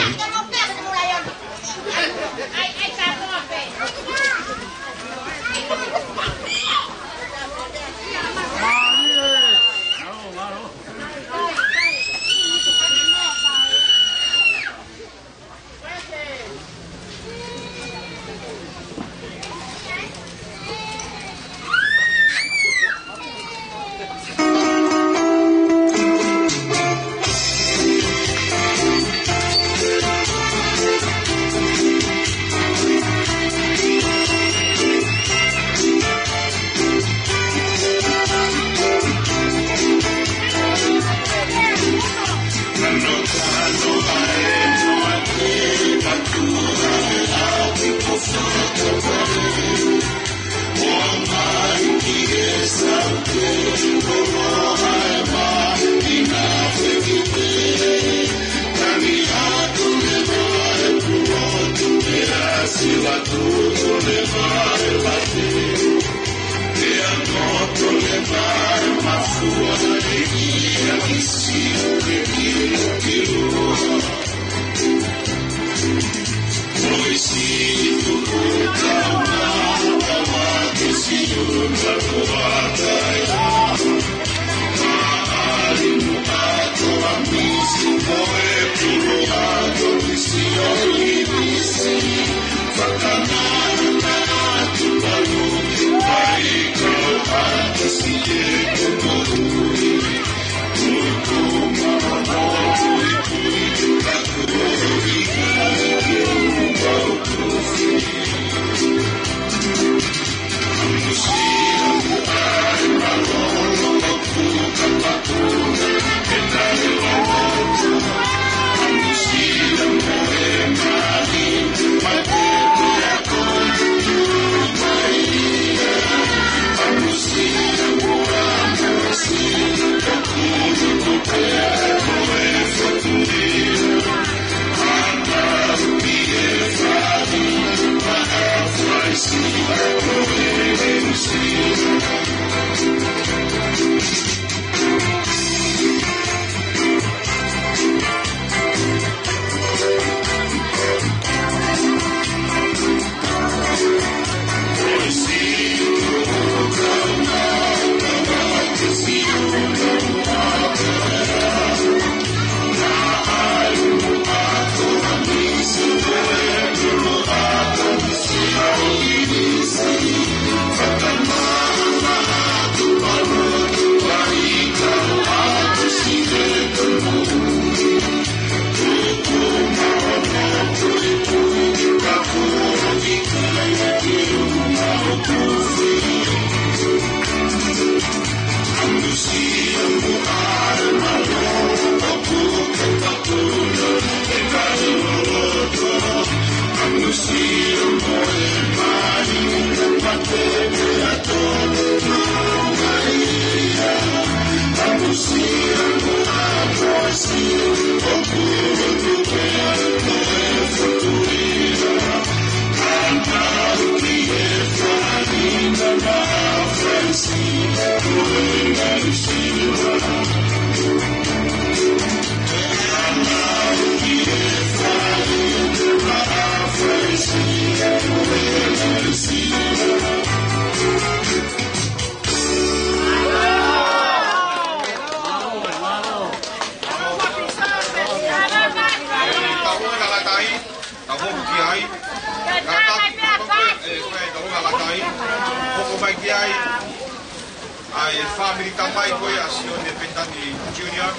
Ai family tamai ko ya sio de pentani junior.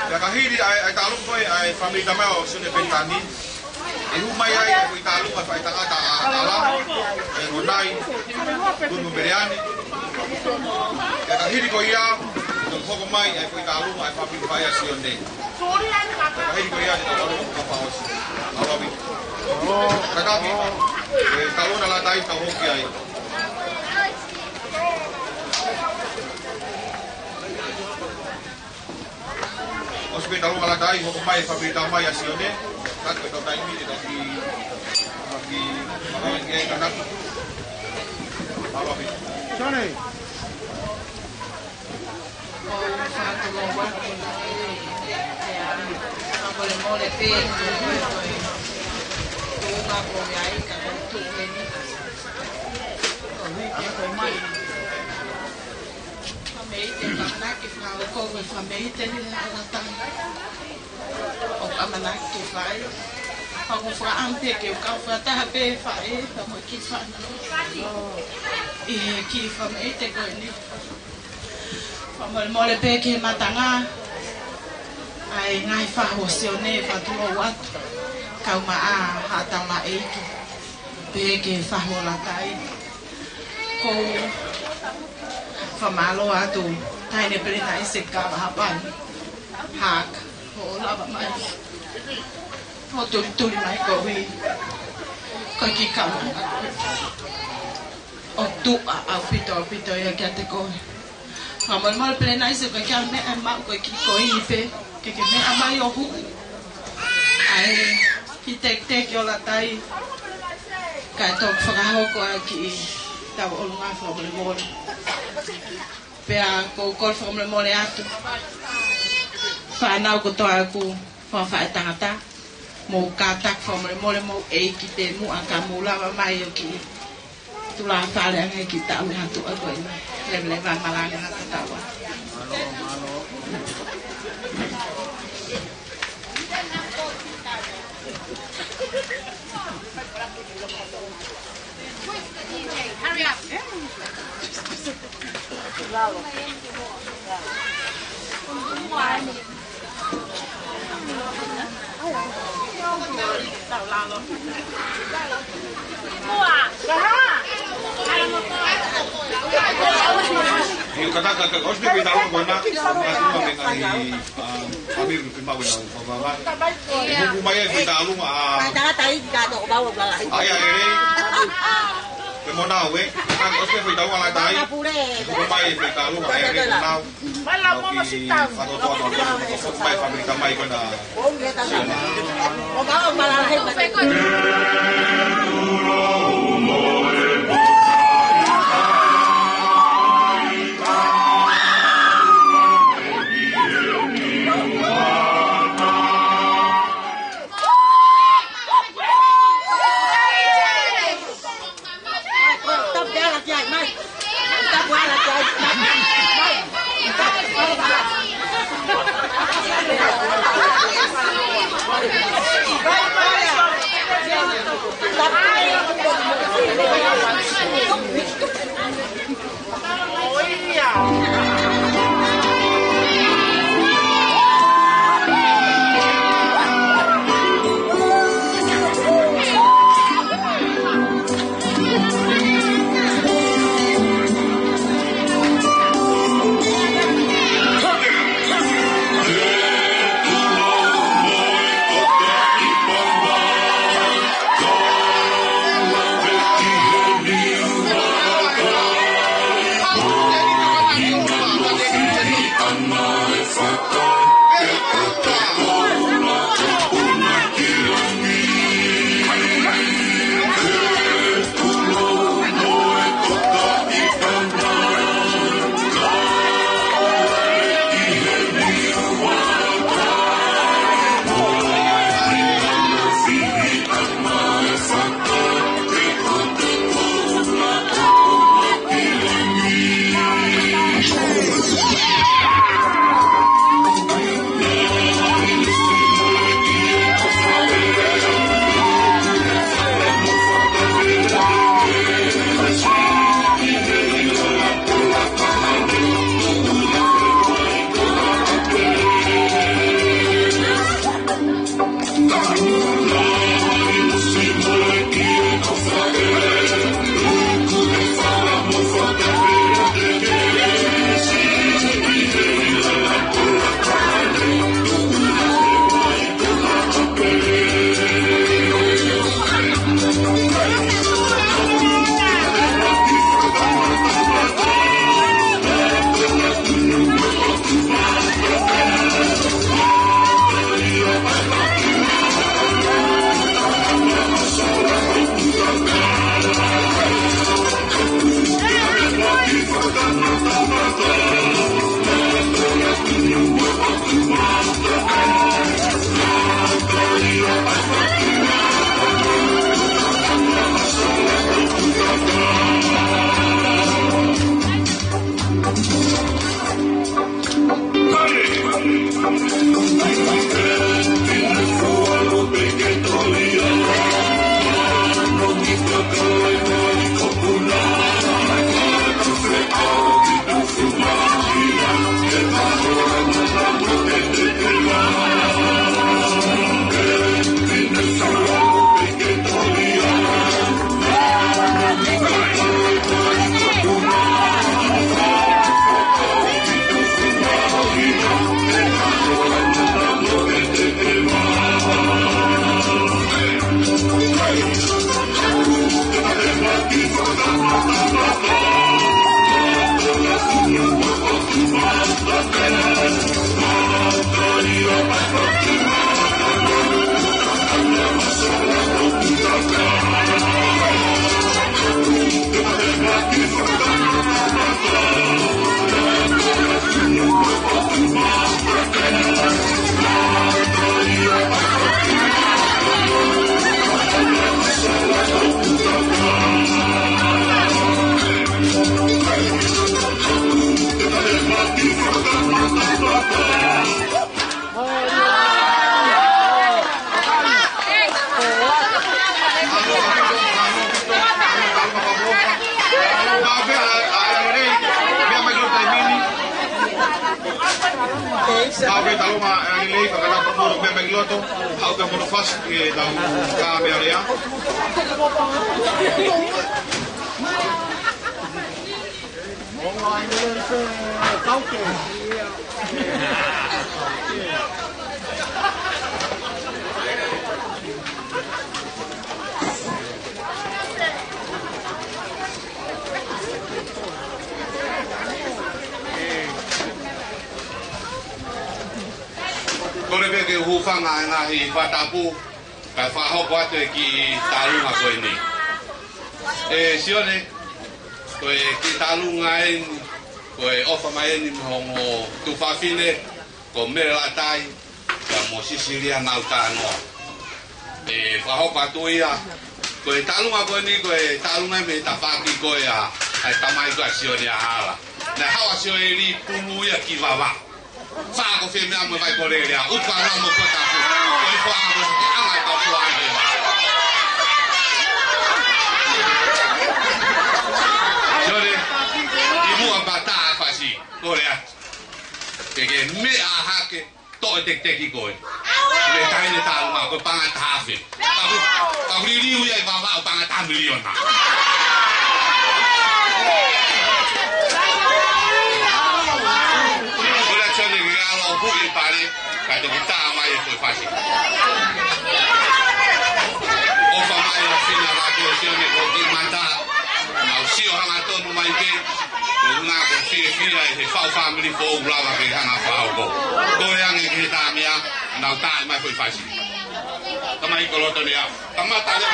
Ya kahiri ai talung ko ai family tamai o sio de pentani. E rumah ai ko talung pa ai tanga ta ala. E ronai kun memberiani. Ya kahiri ko ya do ko mai ai ko talung ai family pa ya sio de. Kahiri ko ya de talung ko pa os. Alabi. Kadabi. Talung ala tai ta hoki ai. Hospital kalau dai mau mai fabrika mai asione tak betul dai ini di mana yang kanak apa ini sana boleh boleh pin tu nggak boleh ai kalau tu ini Manake fra o kowe famei teni ala tan o amanake fai pa mo fra ante ke o ka fra ta be fai pa mo ki fa e ki famei te ko ni pa mo le pe ke matanga ai ngai fa ho se o ne fa tu o wat ka ma a ha ta ma e ki pe ke fa ho la kai ko famalo atu tai ne pele nai se ka ba hapan hak ho la ba mai ho tu mai ko wi ko ki ka o tu a pito ya ka te ko mal pele nai se ko ka me ma ko ki ko i pe ke me ama yo hu ai ki tek yo la tai ka to fra ho ko ki ta o lunga fo le mo pea ko kol from le mole atu fa na ko to aku fa fa tangata mo ka tak from le mole mo e ki te mu aka mo la ba mai yo ki tu la fa le ngai ki ta u hatu ako le va malanga na ta wa hurry up Lalo. Yung kata os be cuidado con na asuma venga ni abir firma buena pababa buku maya cuidado a ta tai ka to ba wa la ay ay ke mona we kan os be cuidado a la tai buku maya cuidado a ay now mala mo sita fato to mai fabrica mai con na o ba o mala he Bye. Hau ke talunga ani lei ka kata pamoro me mengloto. Hau ke pamoro fas ke tau ka me area. Kore ke hufanga ngahi fatapu ka faho kwate ki talunga ko ini. Sione ko ki talunga en ko ofa mai ni hongo tu fafine ko mera tai ka mo Sicilia na utano. Faho kwatu ia ko talunga ko ni ko talunga me tafaki ko ya ai tamai ko sione hala. Na hawa sione ri pulu ya kivava. Fa ko fe me amo vai korea o para mo ko ta ko ko fa amo ai ta ko ai jore ibu abata fasi korea ke me a hake to te ki ko le tai ne ta ma ko pa ta fe ta ri ri u ya va va pa ta million na Bukit pare kado kita mai ko fasi. O fa mai la fina la coesione ko di manta. Na usio hanga to no mai ke. Ko na ko fila e fa family fo ula la ke hanga fa ko. Ko yang e kita mia na ta mai ko fasi. Tamai ko lo to dia. Tamata le.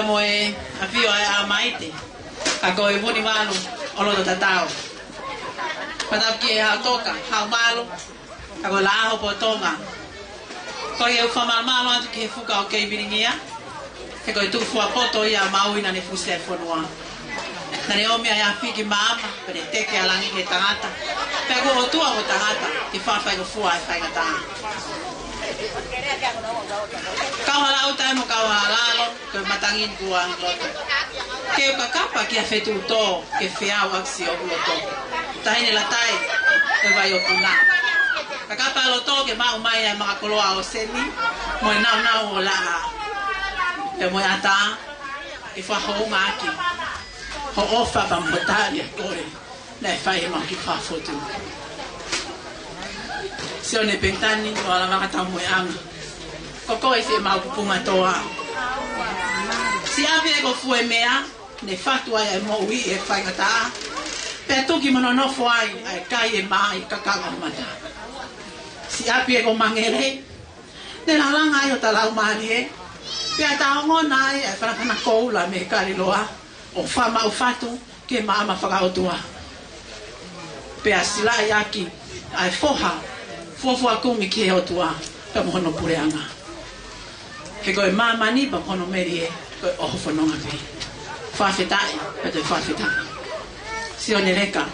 Mo e a fio a maite a ko e boni manu o lo tatao Patap ki ha toka, ha malo. Ako laho po tonga. Ko eu fama malo atu ke fuka o ke biringia. Te ko tu fu apoto ia maui na ne fuse fonua. Na ne omi ia fiki mama, pene teke alangi ke tangata. Pe ko otua o tangata, ki fa fa ko fu ai fa ngata. Kau halau tai mo kau halalo, ko matangin kuang loto. Ke kakapa ki afetu to, ke fea waksi o loto. Tai ne latai, ko vai o kuna. Kakapa loto ke mau mai ai mga koloa o seni, mo nau o la. E mo ata, e fa ho maki. Ho ofa pa motalia kore, na e fai ma ki fa fotu. Se one pentani o ala makatamu e anga. Koko e se mau pupunga toa. Si api e ko fue mea, ne fatu ai e mo ui e fai ngata. Pe tuki mononofo ai, ai kai e mai kakanga mata. Si api e ko mangere, ne la langa ai o talau mani e. Pe a taongo nai e whanakana koula me kari loa. O whama o fatu ke maama whakaotua. Pe a sila i aki ai foha. Fofua kumi ki he otua. Pe mohono pureanga. He koe mamani pa mohono meri e. Koe oho whanonga pe. Whawhetai. Pe toi whawhetai. Si o ne reka.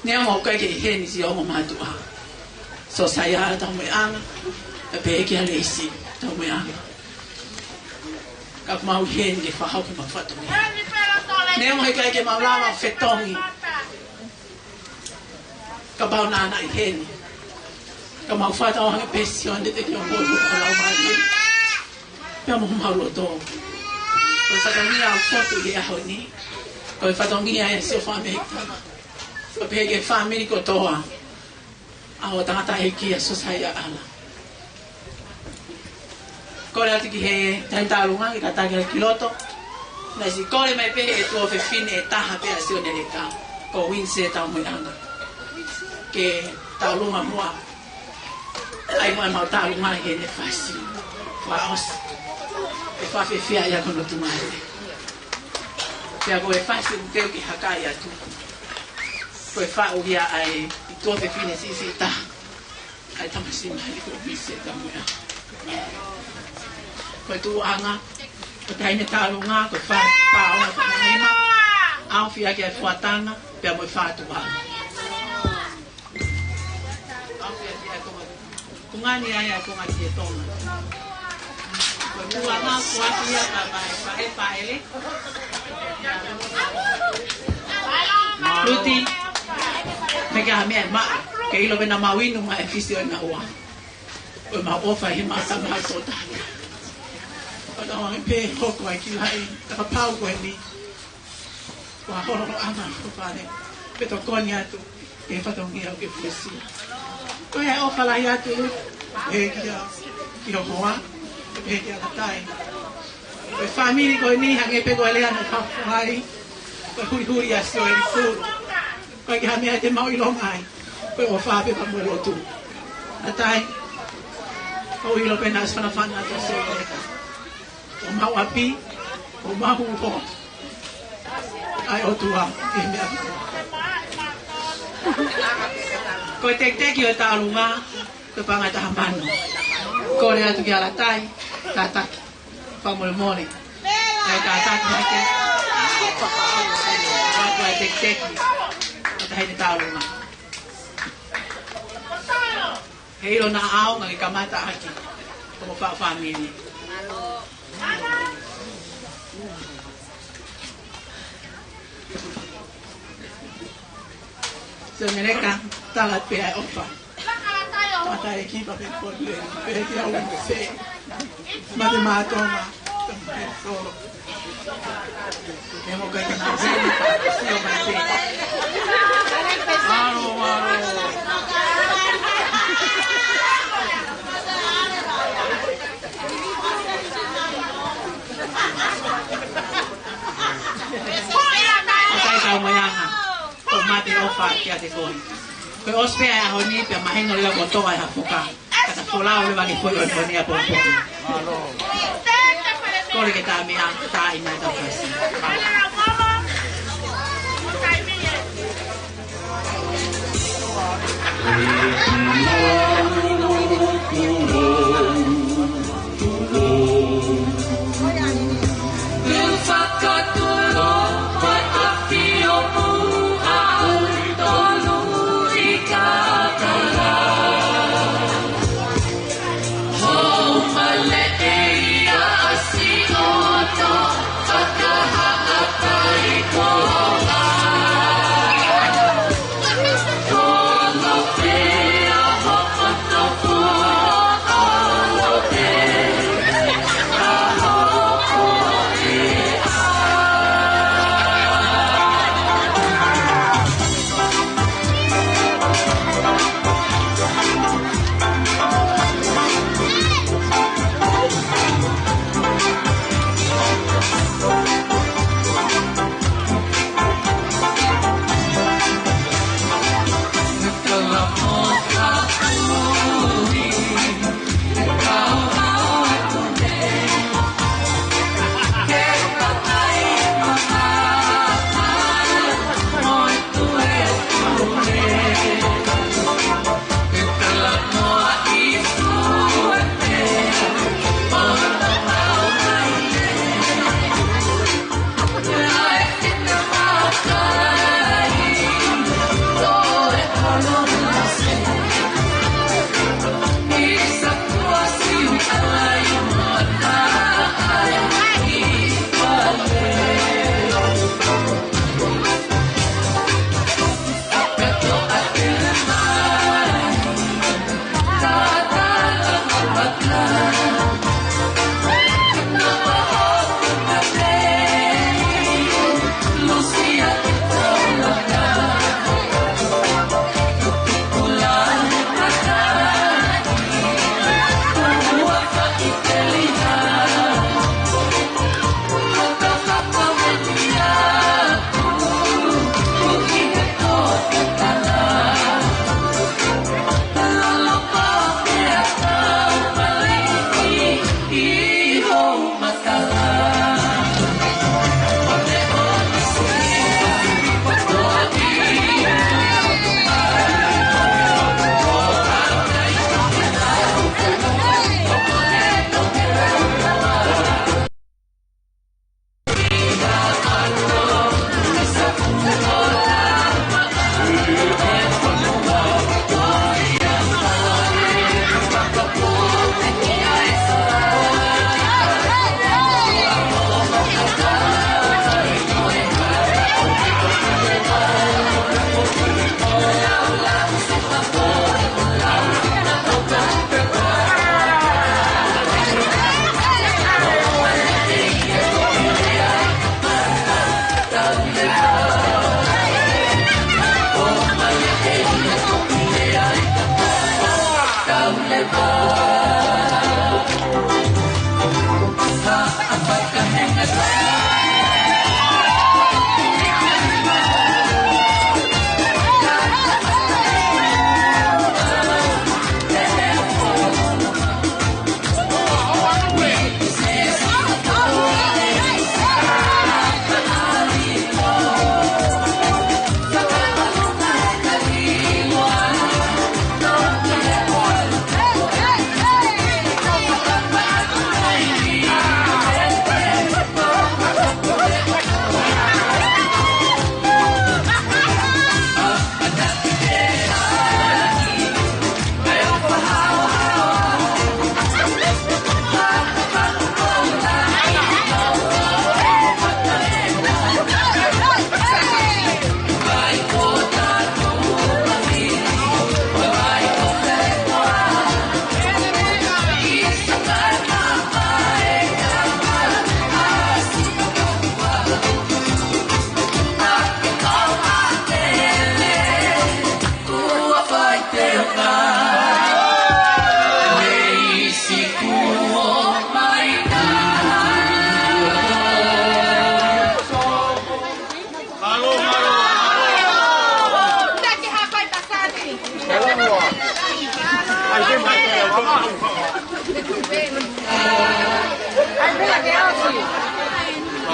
Ne ongo koe ke heni si ongo matua. So sai ara tau me anga. Pe eke a leisi. Tau me anga. Ka mau heni ke whahau ke mawhatu me. Ne ongo koe ke maulawa whetongi. Ka bau nana i heni. Ka mau whata o hanga pesion de te ki o mōru o lau mai. Pea mo maulo tō. Koe whatongia au fotu i aho ni. Koe whatongia e seo whamehita. Koe peke whamiri ko toa. Aho tangata e kia sosai a ala. Kore ati ki he taintarunga ki katake ki loto. Nai si kore mai pehe e tuo fefine e taha pea seo nere ka. Ko winse tau mui anga. Ke tau lunga mua. Ai mua mau tau lunga he ne whasi. Whaos. E whawhewhia ia kono tumaere. Pea koe whasi mteo ki hakai atu. Koe whauhia ai i tuo fefine sisi ta. Ai tamasima i koe wise tau mui anga. Koe tu anga. Koe taine tau lunga. Koe whaonga whanahima. Au fia ki ai whatanga. Pea moi whatu anga. Kungani ai konga ki tonga. Ko tua na kuati ya pa paele. Luti. Mega me ma ke ilo bena mawinu ma efisio na ua. O ma ofa hi ma sa ma sota. Ona o pe hoko ai ki lai ta pau ko ni. Wa horo ana ko pare. Peto konya tu. Ke fatongia o ke fesi. Koe e ofa lai atu, e kia hoa, e kia latai. Koe whamiri koe ni hange pe koe lea no whawhai, koe huri huri a sio e ni kuru. Koe ki hamea te mau ilongai, koe o whape pa mwe lotu. Latai, o ilo pe nas whanawhana ato sio e leka. O mau api, o mau ho. Ai o tua, e mea kua. Koe teki o tālunga, koe pangata hamano. Kore atu ki alatai, tātaki, whamole. Ai tātaki hake, koe teki, o tahine tālunga. Heiro na au, ngaki kamata haki, komo whamini. Se mereka talat pe ai ofa. Mata e kipa pe porle, pe ki au un se. Mate matoma. Solo. Nemo ka ka zeni, sio mate. Maro. Sai tau mayanga. Mate ofa kia te koe. Koe ospea e ahoni pia mahenga leo kotoa e hapuka. Kata polao le waki koe o honi a popo. Kore ke tā mea tā ina e tau kasi.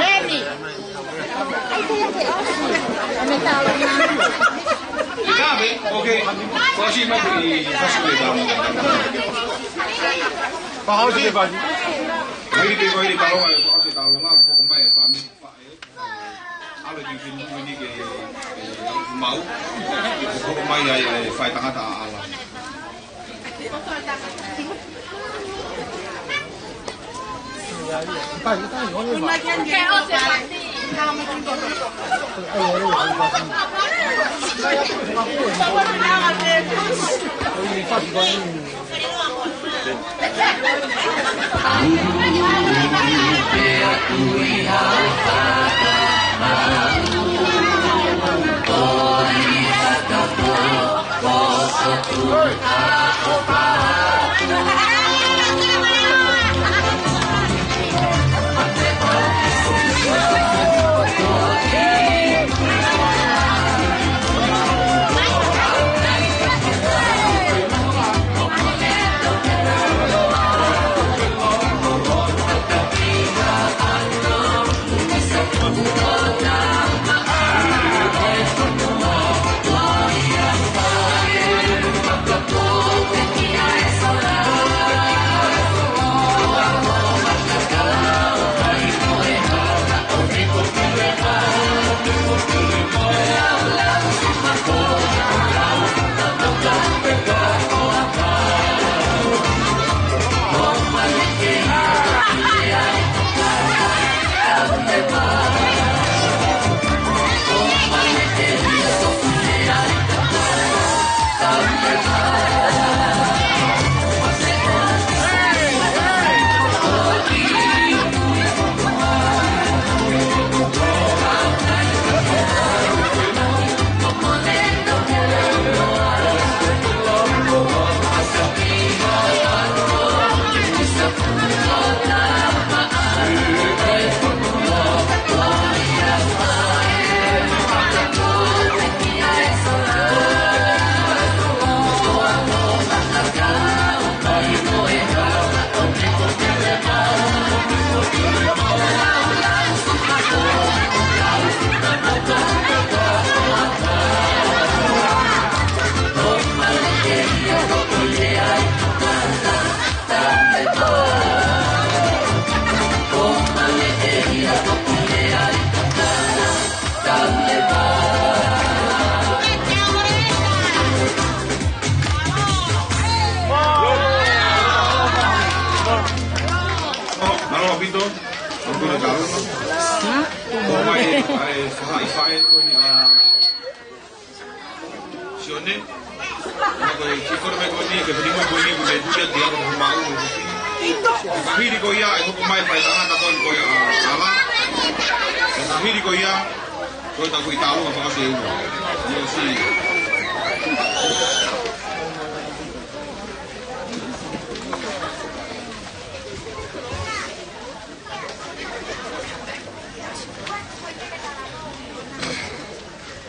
Lenny. Grabe, okay. Kasi mag-i-facilitate Pakausi ba? Hindi ko ini kalau ay kasi tawo nga ko kumbay pa mi pa alo di ni ke mau ko kumbay ay fai tanga ta ala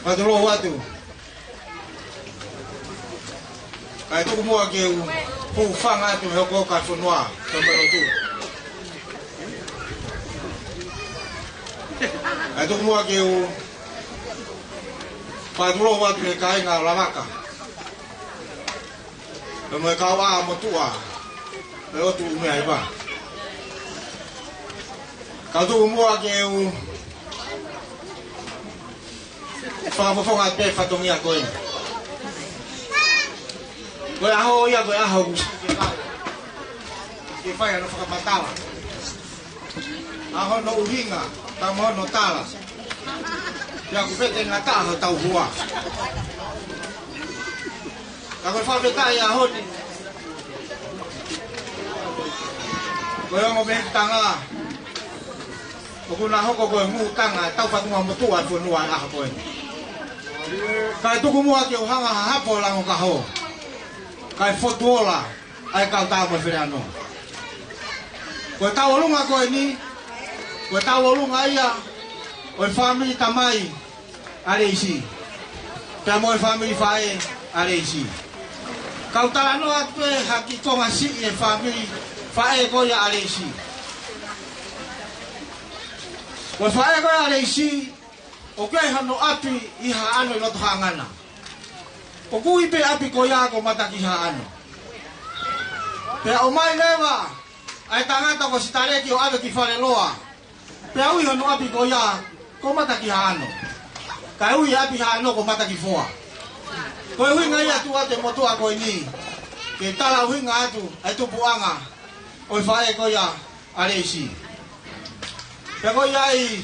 Maduro watu. Kai tu mua ke fu fanga tu hoko ka funwa kamero tu. Kai tu mua ke Maduro watu ke kai nga lamaka. Mo ka wa mo tua. Lo tu me ai ba. Ka tu mua ke Whakamofonga te whatongia koe. Koe aho ia koe aho ke whai ano whakamatawa. Aho no uhinga, tamo no tala. Ia kupete ngā tāho tau hua. Ka koe whametai aho ni. Koe ongo me tanga. Kuna hoko koe ngu tanga tau whatunga motua whanua aho koe. Kai tuku mua ke uhanga hapo lango kaho. Kai fotuola ai kau tau mo whireano. Koe tau olunga koe ni. Koe tau olunga ia. Oi family tamai are isi. Pea mo family fae are isi. Kau talano atu e haki konga si e family fae ko ya alesi. Wa fae ko ya alesi o kai hano api i ha ano lo hangana. O kui pe api ko ya ko mataki ha ano. Pe o mai lewa ai tangata ko sitare ki o ave ki fare loa. Pe au hano api ko ya ko mataki ha ano. Kai ui api ha ano ko mataki foa. Ko hui ngai atu ate motu a ko ni. Ke tala hui nga atu ai tu puanga. O fae ko ya alesi. Pe ko ya i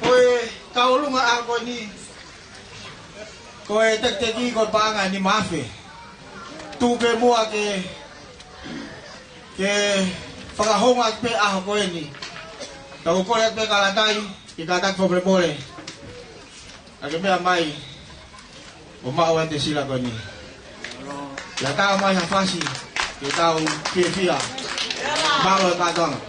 koe kaulunga a ko ni. Koe tek-teki ko panga ni mafe. Tu ke mua ke whakahonga pe aho koe ni. Tau kore pe kalatai ki katak pobrebole. Ake mea mai o mao ante sila koe ni. Ya tau mai hafasi ke tau pia mao e katanga.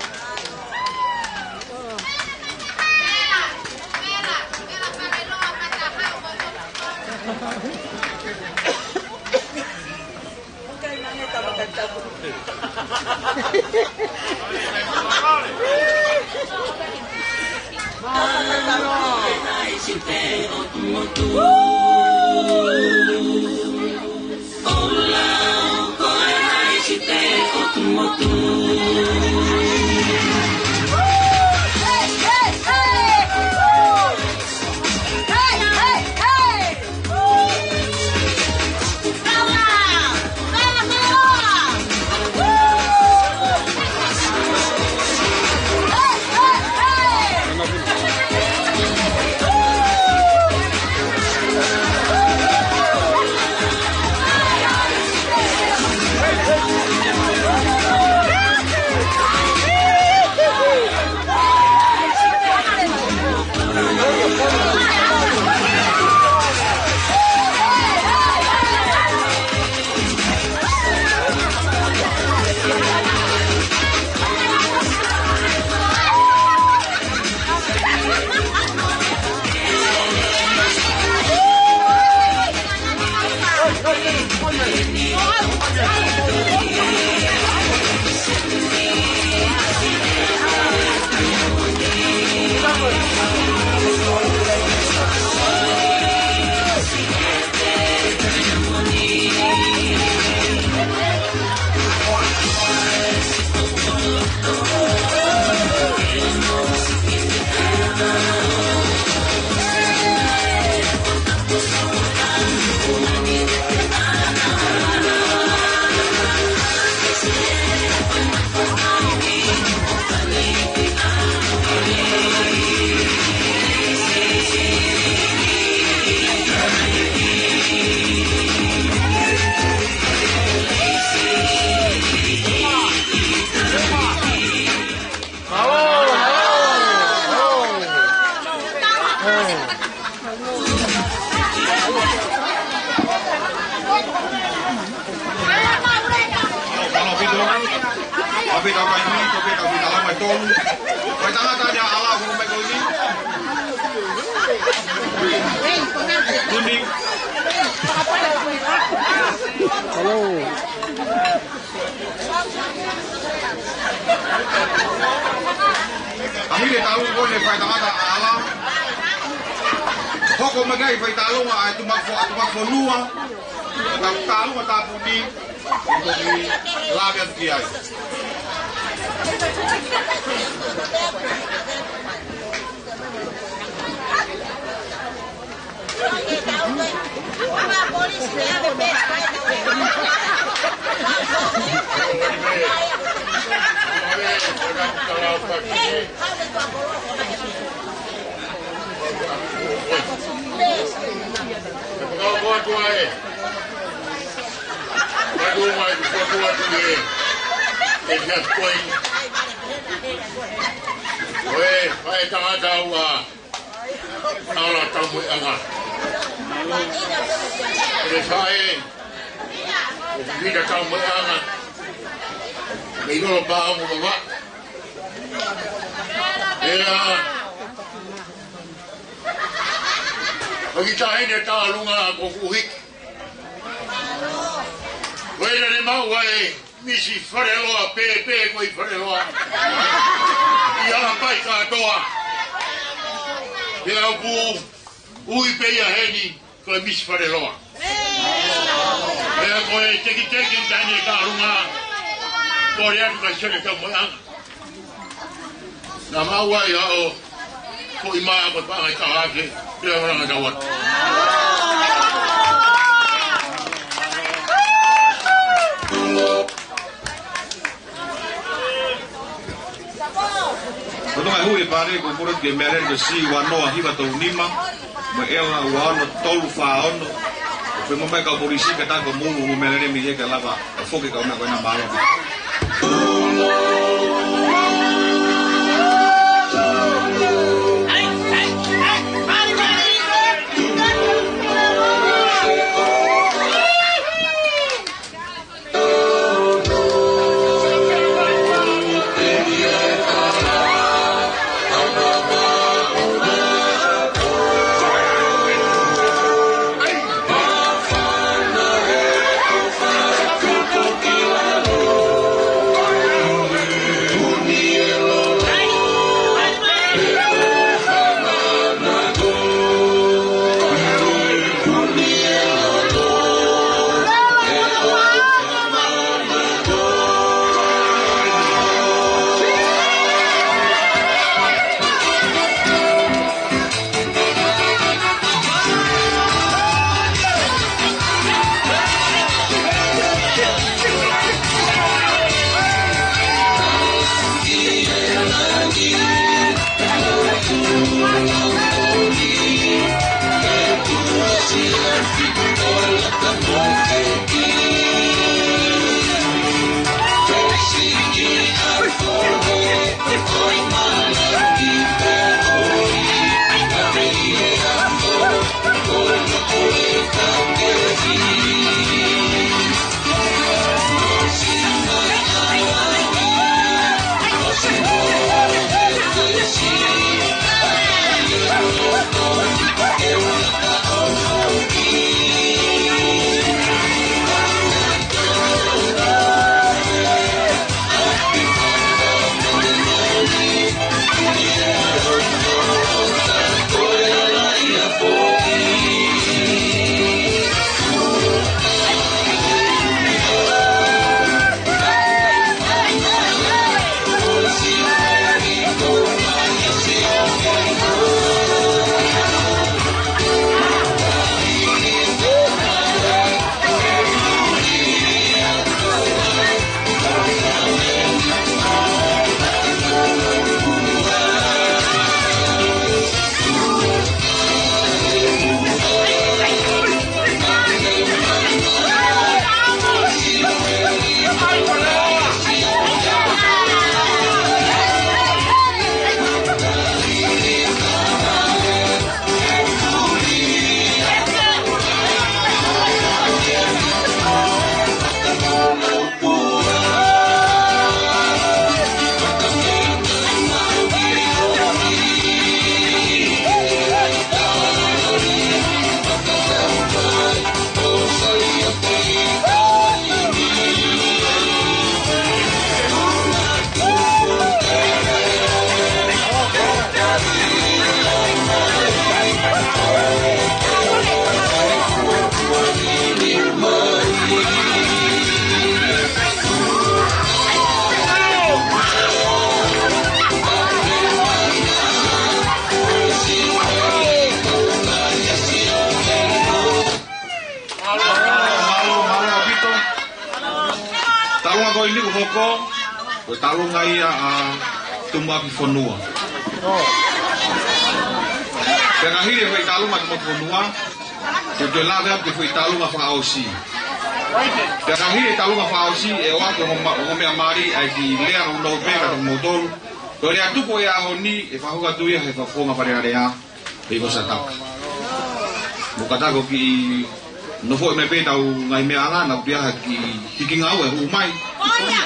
Kami dia tahu kau ni fai tangata alam. Kau magai fai tahu mah itu mak fonua. Tak tahu mah tak puni. Untuk labian kiai. Bagi cahaya dia tahu lunga aku kuhik. Koe ne mau ai misi whareloa, pē koi whareloa. I ala pai katoa. Ia upu, ui peia heni, koe misi whareloa. Ia koe teki tani ka runga, koe atu kai sere tau moe anga. Nā mau ai hao, ko i maa koe pāngai ka hake, pia waranga tawat. Kono mai hui pare ko pura ke mere ke si wanoa hiwa tau nima, ma ewa wano tolu whaono, pe mo mai ka polisi ka ta ko mungu mo mere mi he ka lava, foke ka ona ko na malo. Talunga ia tumba ki fonua. Pega hire foi talunga ki fonua. Se te lave ap foi talunga fa ausi. Pega hire talunga fa ausi e wa ko me amari ai ki lea no pega no motor. Tore atu ko ia honi e fa hoga tu ia he fa fonga para area. E ko sa tak. Bukata ko ki no foi me peta u ngai me ala na pia ki tiki ngau e u mai.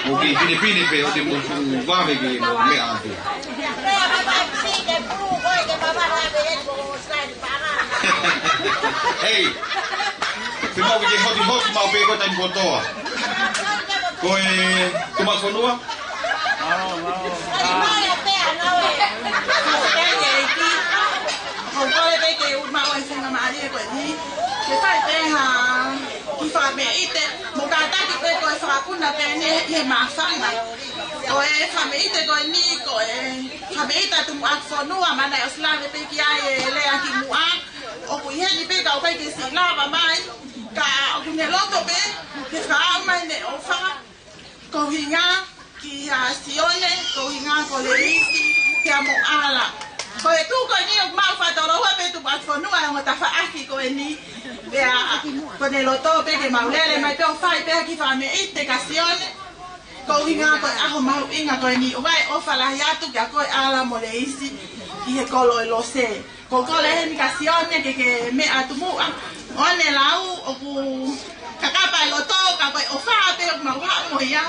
O ki pini pe o te mo va ve ke mo me ante. Hey. Se mo ke hoti mau pe ko tan botoa. Koe tuma whanua? Hầu tôi đây cái màu anh xem mà đi bởi vì cái phải đây hà cái phải mẹ ít đấy một cái ta cái đây coi phải cũng là cái này hệ mà sang này coi phải mẹ ít coi ni coi phải mẹ ít tụi ăn phở nua mà này Australia cái kia lấy ăn cái mua ông cũng hết đi bây giờ bây cái gì nào mà mai cả ông này lót tụi bé cái phải mai này ông phải cầu hình á cái siêu này cầu hình á cầu lấy cái một à là coi tu coi ni ông mau phải tao đâu phải tụi ăn phở nua ông ta phải ăn cái coi ni về coi này lót tụi bé cái màu lên mai tao phải bé cái phải mẹ ít cái siêu này cầu hình á coi à mau inga coi ni ông phải ông phải là ya tu cái coi à là một lấy gì cái coi lôi lôi xe coi lấy cái siêu này cái mẹ à tu mu à ông này lão ông kakak pai lo to kakak ofa pe ma wa mo ya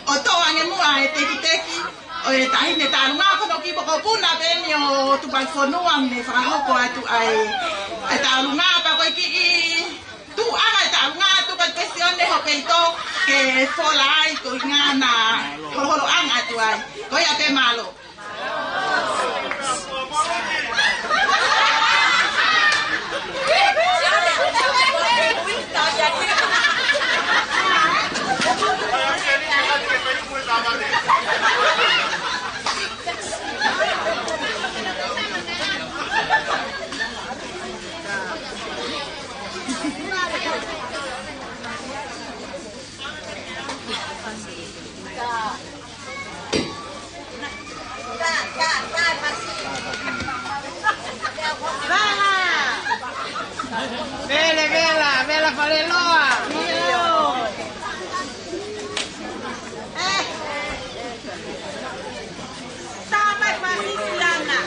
o to ange mu ai teki o e tahi ne ta nga ko no ki ko puna pe ni o tu ban fo no am ne fa ho ko atu ai e ta nga pa ko ki tu ama ta nga tu ka question ne ho pe to ke fo lai ko nga na ho ang atu ai ko ya pe malo Vela, Fareloa. Tamat masih silana.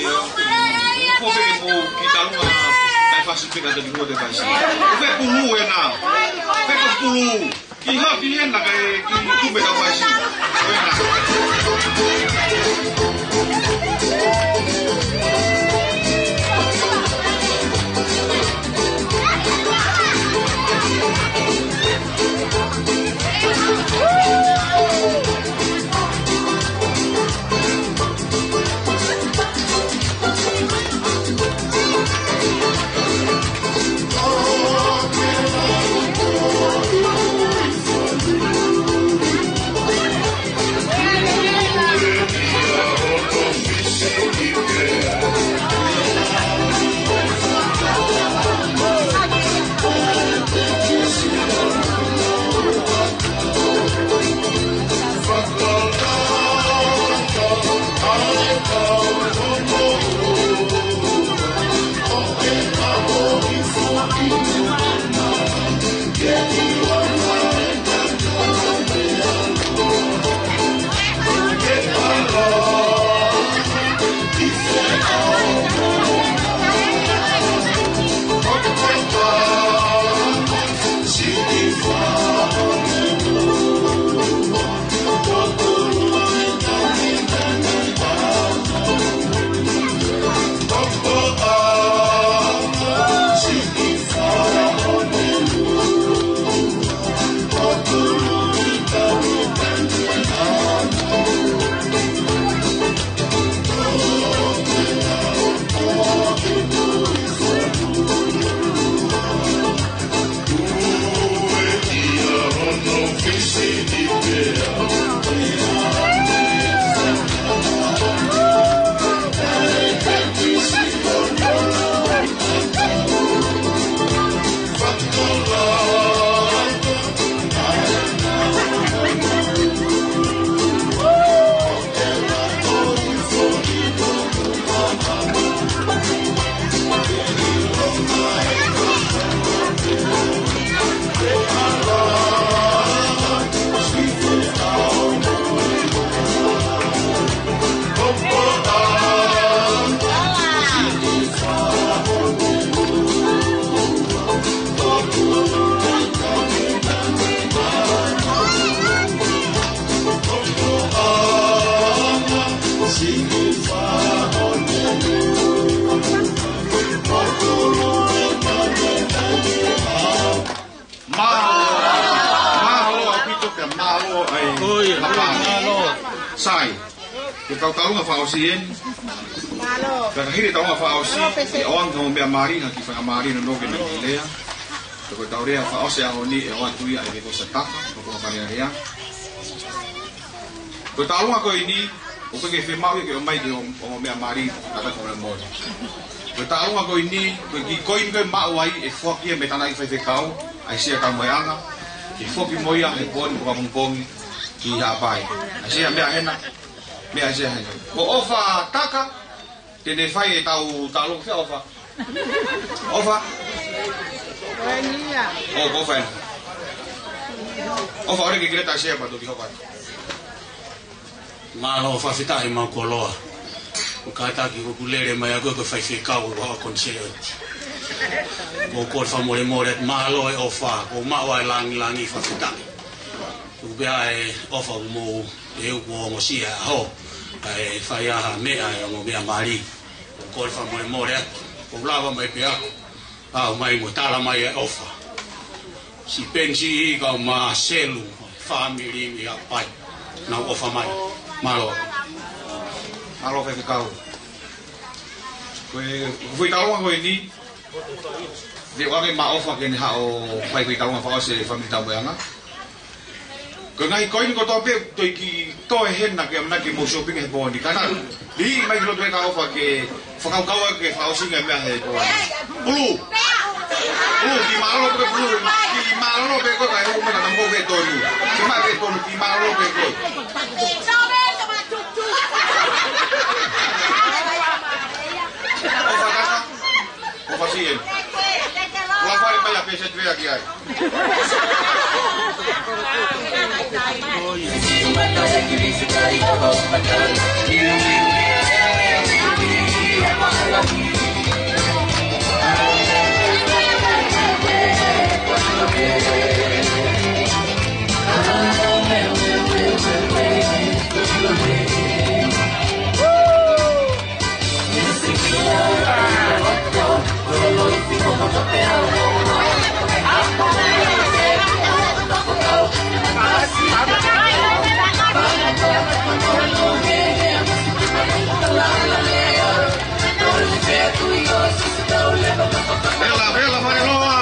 Kau pergi mau kita lu tak fasilitas ada di luar depan sini. Kau pergi pulu ena, pergi pulu. Kita pilih nak tu beda macam ni. o ai malo sai ke kau tahu ngah fausin malo ka hiri tahu ngah fausin ke orang kau be amari na ki fa amari no ke ni le ko tahu dia fausin ho ni e wa tu ya e ko setak ko fa ya ko tahu ngah ko ini o ke fe mau ke o mai de o me amari kata ko mo ko tahu ngah ko ini ko ki koin ke mau ai e fo ki me tanai fa kau ai sia ka mo anga ki fo ki mo ya e bon ko pong ki ha pai ai sia me hena me aja hena ko ofa taka tene fai e tau talo fe ofa oh ofa ore ke greta sia pa do ki hopa malo fa fita e ma koloa o kata ki ko kulere mai ko fai fe ka o konsele o ko fa more malo e ofa o ma wa langi fa fita u be ai ofa mo e o mo sia ho ai fa ya me ai mo be mari ko fa more o lava mai pe a mai mo tala mai e ofa si pensi ka ma selu family mi apai na ofa mai malo fe kau Fui tahu aku ini dia orang ma ofa ke ni hao pai fui tahu apa se family tahu yang ko ngai koin ko to pe to ki to hen na ke na ke mo shopping he bon di kana di mai lo ka ofa ke fa kau ke fa sing me he ko blu di malo pe blu di malo pe ko ka ho ma na mo ke to ni ke ma ke to di malo pe ko ofa sih la fare mai a pesa tre aqui ai Bella, Mariloa!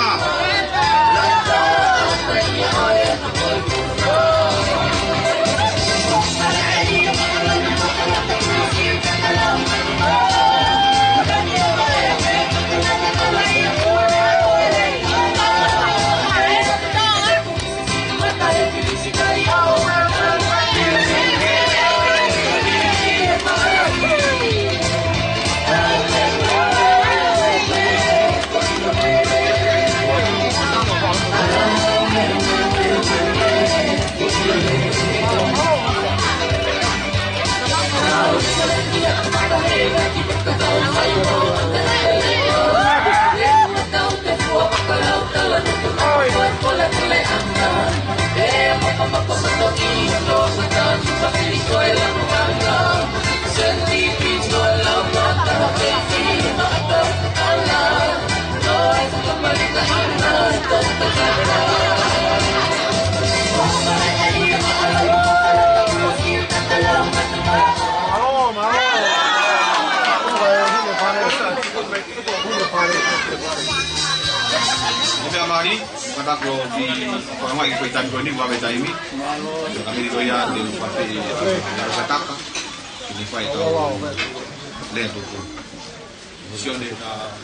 Mari, kata ko di pamai ko itan ko ni wa beta ini. Kami di ya di partai Sataka. Ini fa itu lento ko. Mission de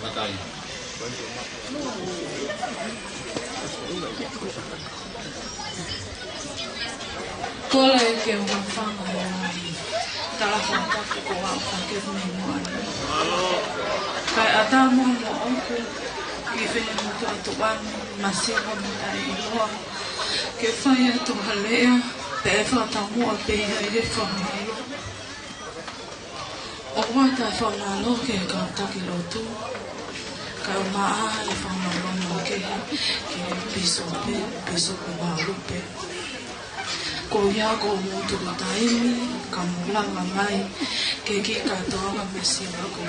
batalha. Kola ke o fanga ya. Tala fanga ko wa ke me mo. Kai atamo mo ko even to one massive loa que fai to halea pe fa ta mo pe e fa o wata fa na lo ke ka ta ki lo tu ka ma e fa na lo ke piso pe ma lo pe ko ya ko mo tu ta ini ka mo la mai ke ka to ga massive ko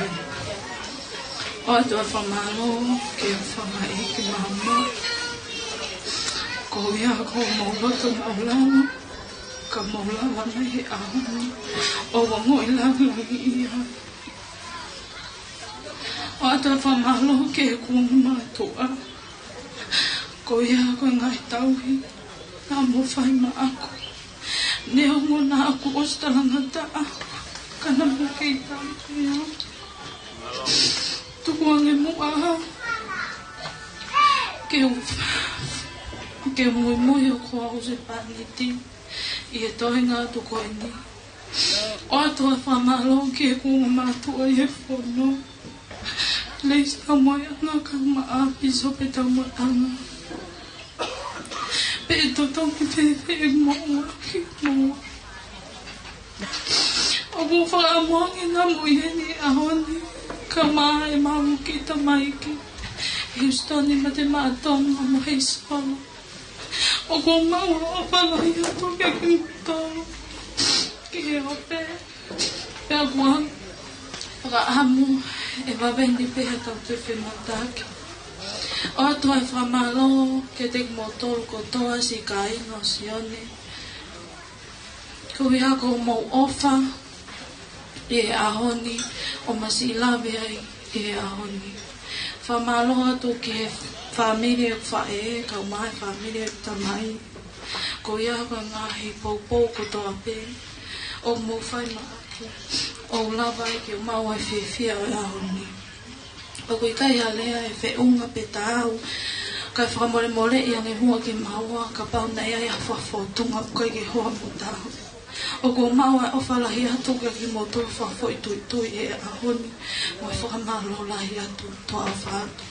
o to famalo ke famai ke mama ko ya ko mo to mo ka maula wana he ahoni o wangoi langi ia. O ata whamalo ke kunga matua. Ko ia koe ngai tauhi, nā mo whai ma ako. Neo mo nā ako o stalanga taa, kana mo kei tauhi ia. Tuku ange mo aha. Ke mui mui o kua o se paniti, I e tohinga tu koe ni. O atua whamalo ke kunga matua I e whono. Leis tau mai anga ka maapi so pe tau mai anga. Pe e totongi pepe e moa ki moa. O ku whaamoangi nga muieni ahoni. Ka maa e mamu ki ta maiki. Houstoni ma te maatonga mo hei sola. O ku maua o whalai ato kia ki mutau. Ki he ope. Pea kuang. Whaamu. E wawendi peha tau te whenataki. O atua e whamalo ke te motoro kotoa si ka ingo sione. Ko iha ko mau ofa I e ahoni o masi lawe ai I e ahoni. Whamalo atu ke whamiri o whae, ka umai whamiri o tamai. Ko iha ko ngahi poupou kotoa pe. O mo whai maaki. O lawa I ke mau ai whiwhia o ahoni. O kui kai a lea e whiunga pe tāu. Kai whamore more I ange hua ke maua. Ka pau nei ai a whawhotunga kai ke hua mo tāu. O ko mau ai ofalahi atu ke ki mo tō whawho I tui tui e ahoni. Mo e whakamalo lahi atu tō a whātu.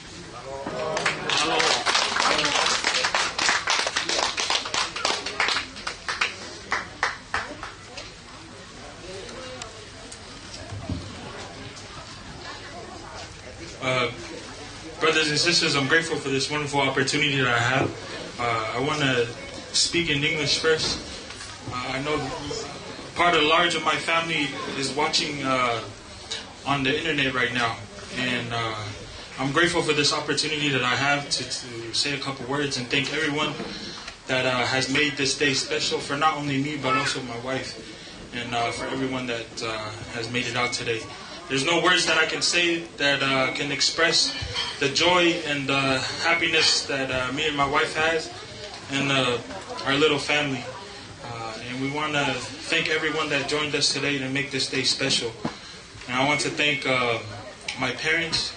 Brothers and sisters, I'm grateful for this wonderful opportunity that I have. I want to speak in English first. I know part of large of my family is watching on the internet right now. And I'm grateful for this opportunity that I have to say a couple words and thank everyone that has made this day special for not only me, but also my wife. And for everyone that has made it out today. There's no words that I can say that can express the joy and the happiness that me and my wife has and our little family. And we want to thank everyone that joined us today to make this day special. And I want to thank my parents,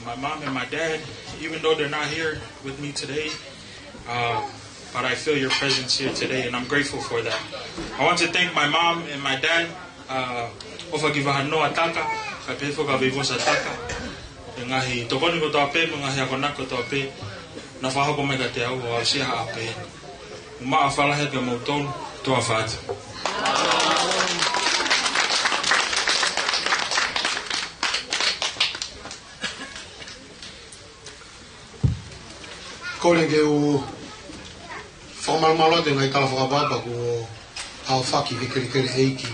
my mom and my dad, even though they're not here with me today. But I feel your presence here today, and I'm grateful for that. I want to thank my mom and my dad. Ofa ki waha noa taka, kai pefo ka vivosa taka. E ngahi tokoni ko toa pe, ngahi ako nako toa pe, na whahoko mega te au o sia haa pe. Umaa whalahe ka mautonu, toa whātu. Kore ke u whamalmalo te ngai tala whakapapa ko hao whaki ke kere eiki.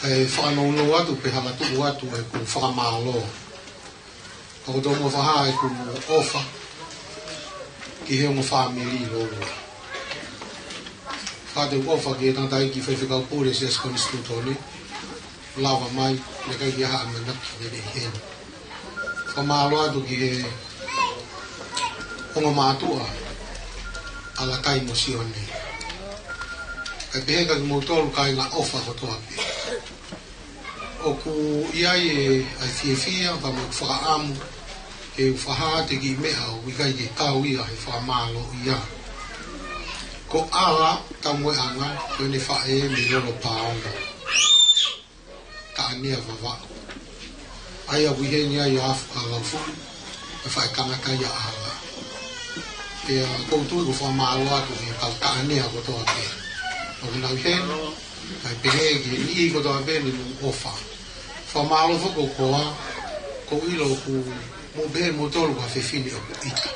E whakamauno atu pe hamatu atu e ku whakamalo. Ako tō mo whaha e ku ofa ki heo mo whamiri lolo. Whate ofa ki e tantai ki whaiwhikau pōre se askoni stutoni. Lawa mai le kai ki aha amanaki ne hen. Whamalo atu ki he onga mātua ala kai mo sione. Kai peheka ki mōtoro kai ngā ofa kotoa pe. O ku iai e ai fiefia pa mo whakaamu ke whaha te ki mea o wikai ke tau ia he whaamalo ia. Ko ala tau moe anga ko ne whae me lolo paonga. Ka anea wawa. Ai a wihenia i afu a laufu e whae kangaka ia ala. Ke koutu ko whaamalo atu he ka anea ko toa pe. O kuna wihenia ai pehe ki ni ko toa pe ni ofa. Whamalo whako koa, ko ilo ku mo be mo tolu ka whiwhini o ku ika.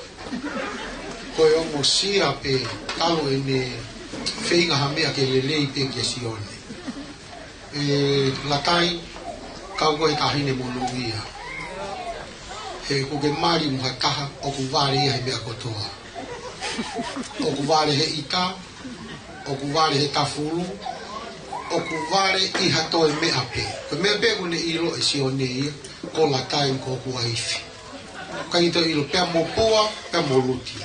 Ko e o mo sia pe talo e ne whainga hamea ke lelei pe ke sione. Latai, kau koe kahine mo luia. He ku ke mari mo kaha o ku wāre ia he mea kotoa. O ku vale he ita, o ku vale he tafulu, o ku vale I hato e mea pe. Ko mea pe kune ilo e si o nei, ko la taim ko ku aifi. Ka ito ilo pea mo pua, pea mo luti.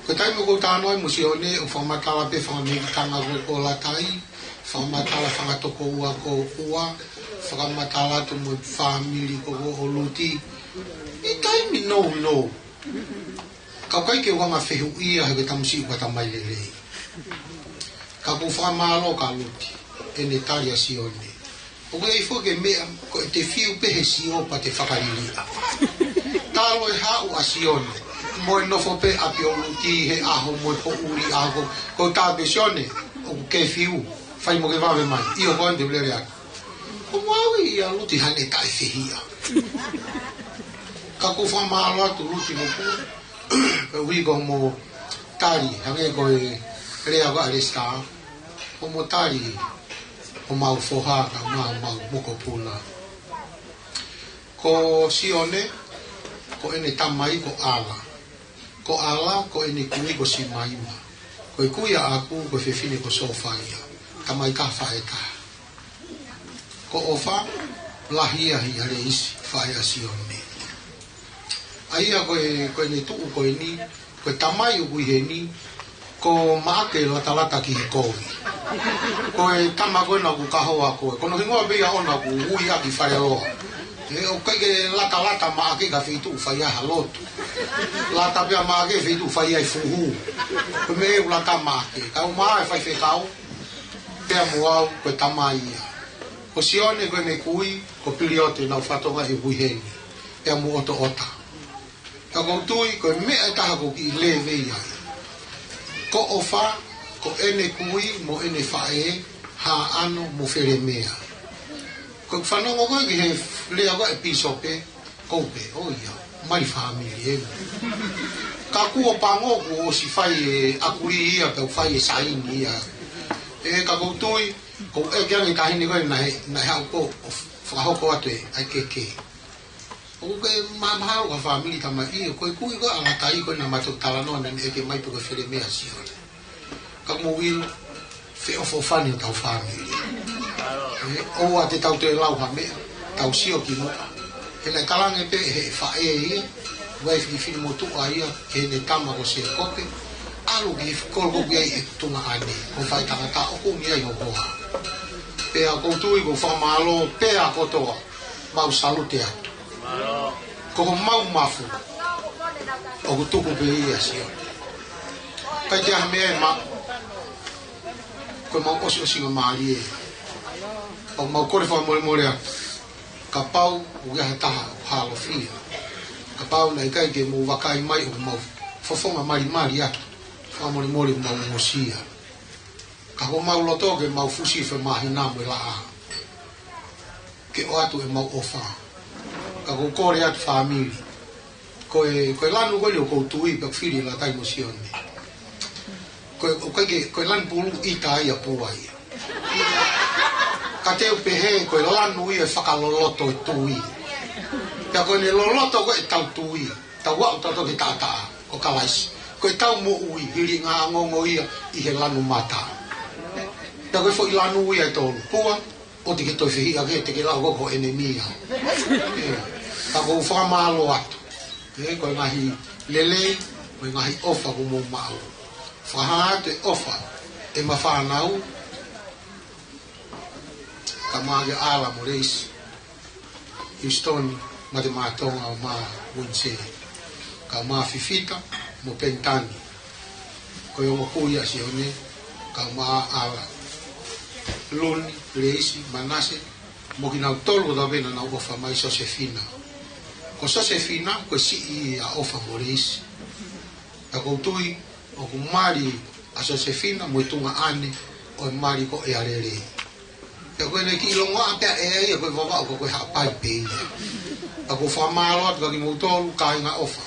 Ko taim ko tāno e mo si o nei, o whamatala pe whamamiki tanga ko la tai, whamatala whangatoko ua ko ua, whakamatala tu mo whamili ko o luti. I taimi no. Kau kai ke wanga whehu ia heke tamusi uka tamai lelei. Ka ku whamalo ka luti, e ne taria si o nei. O kei fo ke mea, ko te fiu pehe si o pa te whakariria. Talo e hau a si o nei. Moe nofo pe api o luti he aho moe po uri aho. Ko tabe si o nei, o ke fiu, whai mo ke wawe mai. Io koen te blere aki. Ko maui ia luti hane kai whihia. Ka ku whamalo atu luti mo pura. Ka hui ko mo tari, hange ko e rea ko aresta. Ko mo tari, ko mau fohaka, mau muko pula. Ko sione, ko ene tamai ko ala. Ko ala, ko ene kui ko si maima. Ko e kuia aku, ko fefine ko sofaya. Tamai ka whaeka. Ko ofa, lahia hi are isi, whaea sione. Aia ko ene tuu ko eni, ko tamai u kui heni, ko maake lata ki he kowi. Ko e tama koe na ku kahoa koe. Kono hingoa bia ona ku hui aki whare roa. O kai ke lata maake ka whitu whai aha lotu. Lata pia maake whitu whai ai fuhu. Ko me e lata maake. Kau maa e whai whekau. Pea muau koe tama ia. Ko sione koe me kui, ko piliote na whatonga he hui heni. Pea mu oto ota. Ka koutui koe mea e taha ko ki lewe iai. Ko ofa, ko ene kui, mo ene whae, ha ano mo where mea. Ko whanongo koe ki he lea koe e pisope, koupe, o ia, mari whamiri e. Ka kua pangoku o si whai e akuri ia, pau whai e saini ia. E ka koutui, ko e kiangi kahini koe na he hau ko, whakahoko atu e, ai keke. O ke mamahau ka whamiri tama ia, koe kui koe angatai koe na matuk talanoa na eke mai puka where mea si ole. Ka mo wilo, wheo fofani o tau whamiri. Oua te tau te lau ha mea, tau sio ki mua. He nei kalange pe he whae ia, wai whiki whini mo tua ia, he ne tama ko se kope, alu ki kolko ki ai e tunga ane, ko whai tangata oko mi ai o hoa. Pea koutui ko whamalo, pea kotoa, mau salute atu. Ko mau mafu, o ku tuku pe ia sio. Kai te aha mea e ma, ko mau osi o singa maari e. O mau kore wha more atu. Ka pau u gaha taha o halo fia. Ka pau na ikai ke mo wakai mai o mau fofonga mari atu. Wha more mau ngosia. Ka ho mau loto ke mau fusi fe mahi namu e la a. Ke o atu e mau ofa. Ka ko kore atu whamiri. Koe lanu koe leo koutui pa whiri la tai mosione. Koe lanu pulu ita ia pua ia. Ka teo pehe koe lanu ia whakaloloto e tui. Pea koe ne loloto koe tau tui. Tau wau tato ke tata o kalaisi. Koe tau mo ui hiri ngā ngongo ia i he lanu mata. Pea koe fo i lanu ia e tolu. Pua o te ke toi whihi a ke te ke lau koko enemia. Ka kou whamalo atu. Koe ngahi lelei, koe ngahi ofa ko mō mau. Whaha te ofa e mawhanau. Ka māge ala mo reisi. Houston, ma te mātonga o mā Winsea. Ka mā Fifita, mo Pentani. Koe o kuia si one, ka mā ala. Loni, reisi, manase, mo ki nau tolu da vena na ofa mai Josefina. Ko Josefina, koe si i a ofa mo reisi. Ka koutui, o ku mari a Josefina, mo i tunga ane, o i mari ko e arerei. Ka koe nei ki ilonga apea e ia, koe wawa o koe hapai pe ia. Ka koe whamalo atu kaki moutolu, ka inga ofa.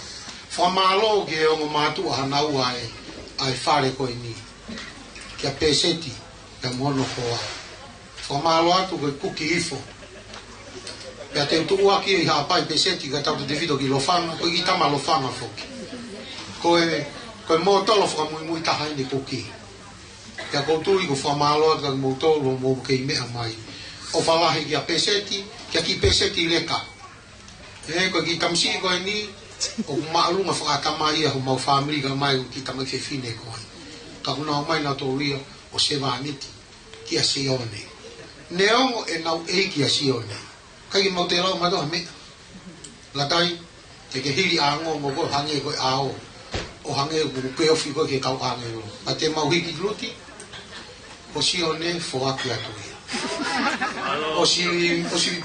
Whamalo ke o ngā mātua hanau ai whare koe ni. Kia peseti, kia mono koa. Whamalo atu koe kuki ifo. Pea te utua ki i hapai peseti ka tau te whito ki lofanga, koe ki tama lofanga foki. Koe Koe mō tolo whakamui taha ni koki. Kia koutu i ko whamaloa ka mō tolo mō kei mea mai. O whalahi kia peseti, kia ki peseti leka. Koe ki tamsi koe ni, o maalunga whakatamai a ho mau family ka mai ki tamai whewhine koe. Ka kuna o mai na tō ria o sewa aniti, kia sione. Neongo e nau e kia sione. Kai ki mau te lau matoa mea. Latai, te ke hiri ango mo koe hange koe ao. O hange ko ke ofi ko ke kau hange ro a te mau hiki luti o si one fo aki atu o si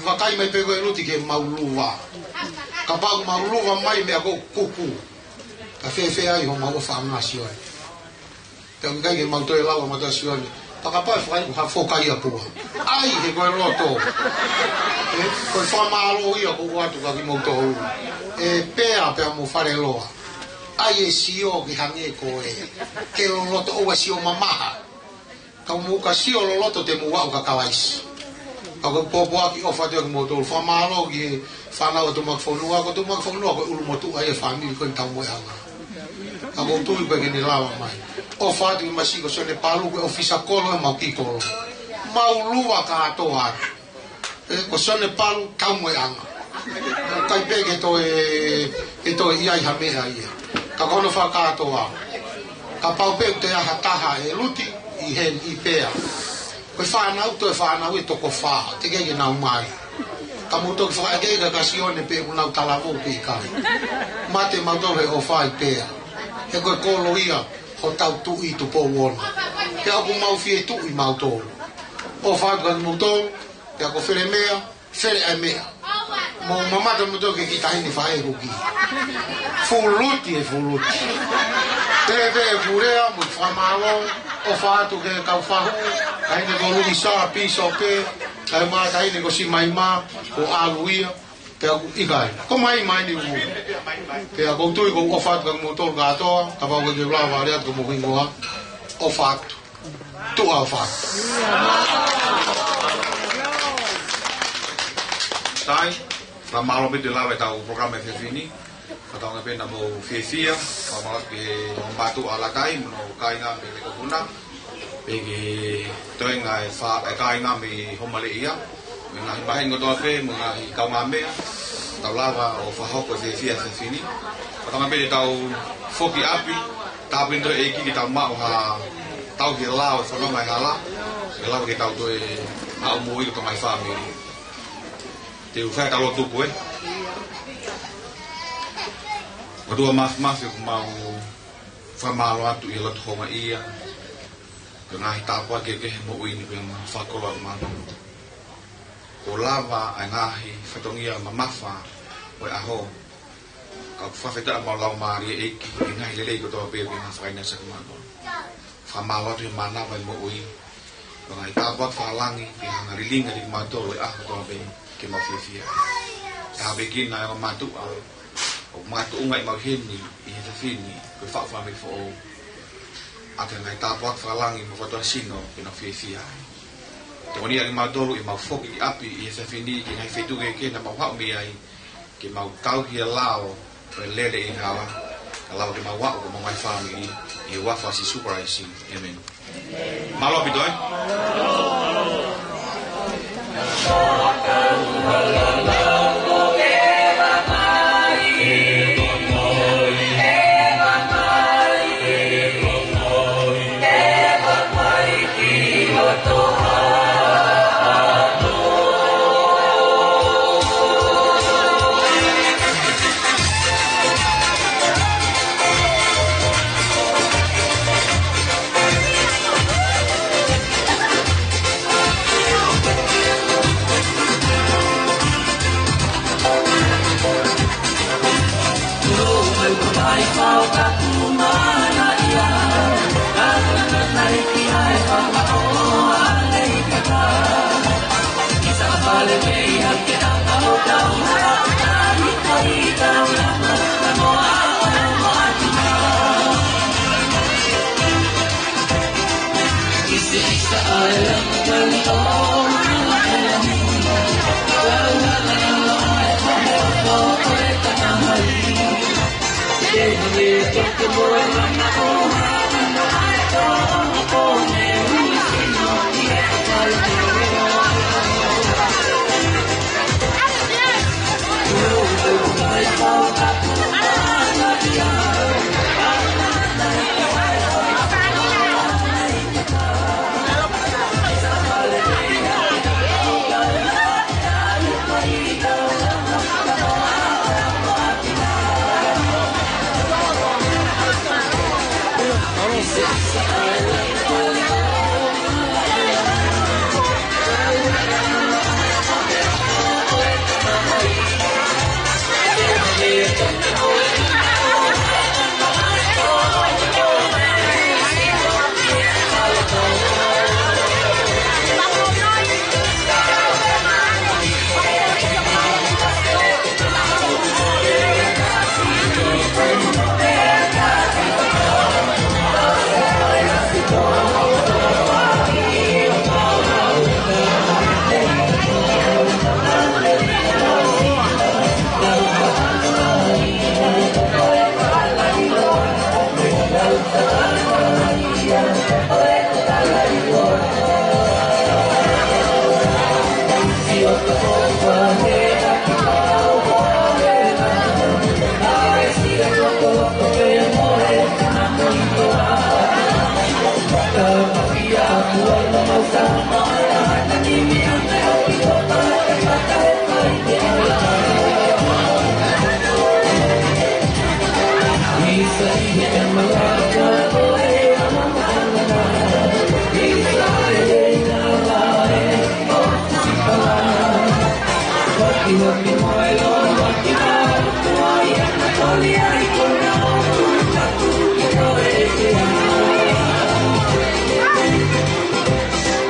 vakai mai pego luti ke mau luva ka pa mau luva mai me ko kuku ka fe ai ho mau fa na si oi te ngai ke mau to la ma ta si oi pa ka pa fa ha fo kai apu ai he ko roto ko fa malo io ko atu ka ki mo to pe mo fare loa ai e sio ki hange koe ke lo loto o sio mamaha ka mo ka sio lo loto te mo wa ka kawaisi ka ko popo aki ofa te mo to fa malo ki fa na to mak fonua ko ulu mo tu ai family ko tau mo anga ka mo tu i pe ni lava mai ofa ti masi ko sone palu ko ofisa kolo ma ki kolo mau luwa ka to ha ko sone palu tau mo anga ka pe ke to ia ha me ai ka kono whakatoa. Ka paupeu te aha taha e luti i hen i pea. Koe whanau to e whanau e toko wha, te kei nau mai. Ka muto ki whaakeiga ka sione pe unau talawo pe i kai. Mate mautohe o wha i pea. He koe kolo ia ho tau tu i tu po wona. He aku mau fie tu i mautolo. O whaatuka ni mautolo, te ako where mea, where ai mea. Mo mamata muto ke ki tahini whae huki. Fuluti e fuluti. Teve e purea, mo whamalo, o whaatu ke kau whahu, kahine ko lungi saa piso pe, kai maa kahine ko si maima, o aluia, pe aku ikai. Ko mai ni umu. Pe aku tui ko o whaatu ka motol katoa, ka pau ke ulawa areat ko mo hingoa, o whaatu. Tua o whaatu. Tai, whamalo me te lawe tau programa e whiwhini, Katong pena mo fia pamalas ke batu alakai mo kai nga me ko kuna pegi toy nga fa kai nga me homale ia nga bahin ngo tope mo nga ka nga me taulawa o fa hoko fia fini katong pena tau foki api tapi ndo eki kita mau ha tau ki lao fa nga hala ela ke tau to e au mo i to mai family te u fa talo tu ko Kedua mas eu mau famalo atu i lot homa ia. Kena hitapa ke mo ini pe ma fakola ma. Ko lava ai ngahi fatongia mamafa o aho. Ka fa feta ma la mari eki ngai lele ko to pe ma faina sa ma. Famalo atu mana ba mo ui. Kena hitapa falangi pe ngarilinga di ma to le to pe ke ma fia. Ta bekin na ma tu o matu ungai mau heni i he fini ko fa fa me fo aka ngai ta pot falangi mo foto sino ina fia to ni ali mau dolu i mau foki api i he fini ki ngai fetu ke na mau ha mi ai ki mau tau ki lao pe lele i hala kalau ki mau wa ko mau mai family i wa fa si surprise amen malo bidoi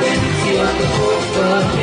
Bendición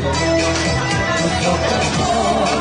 Thank you.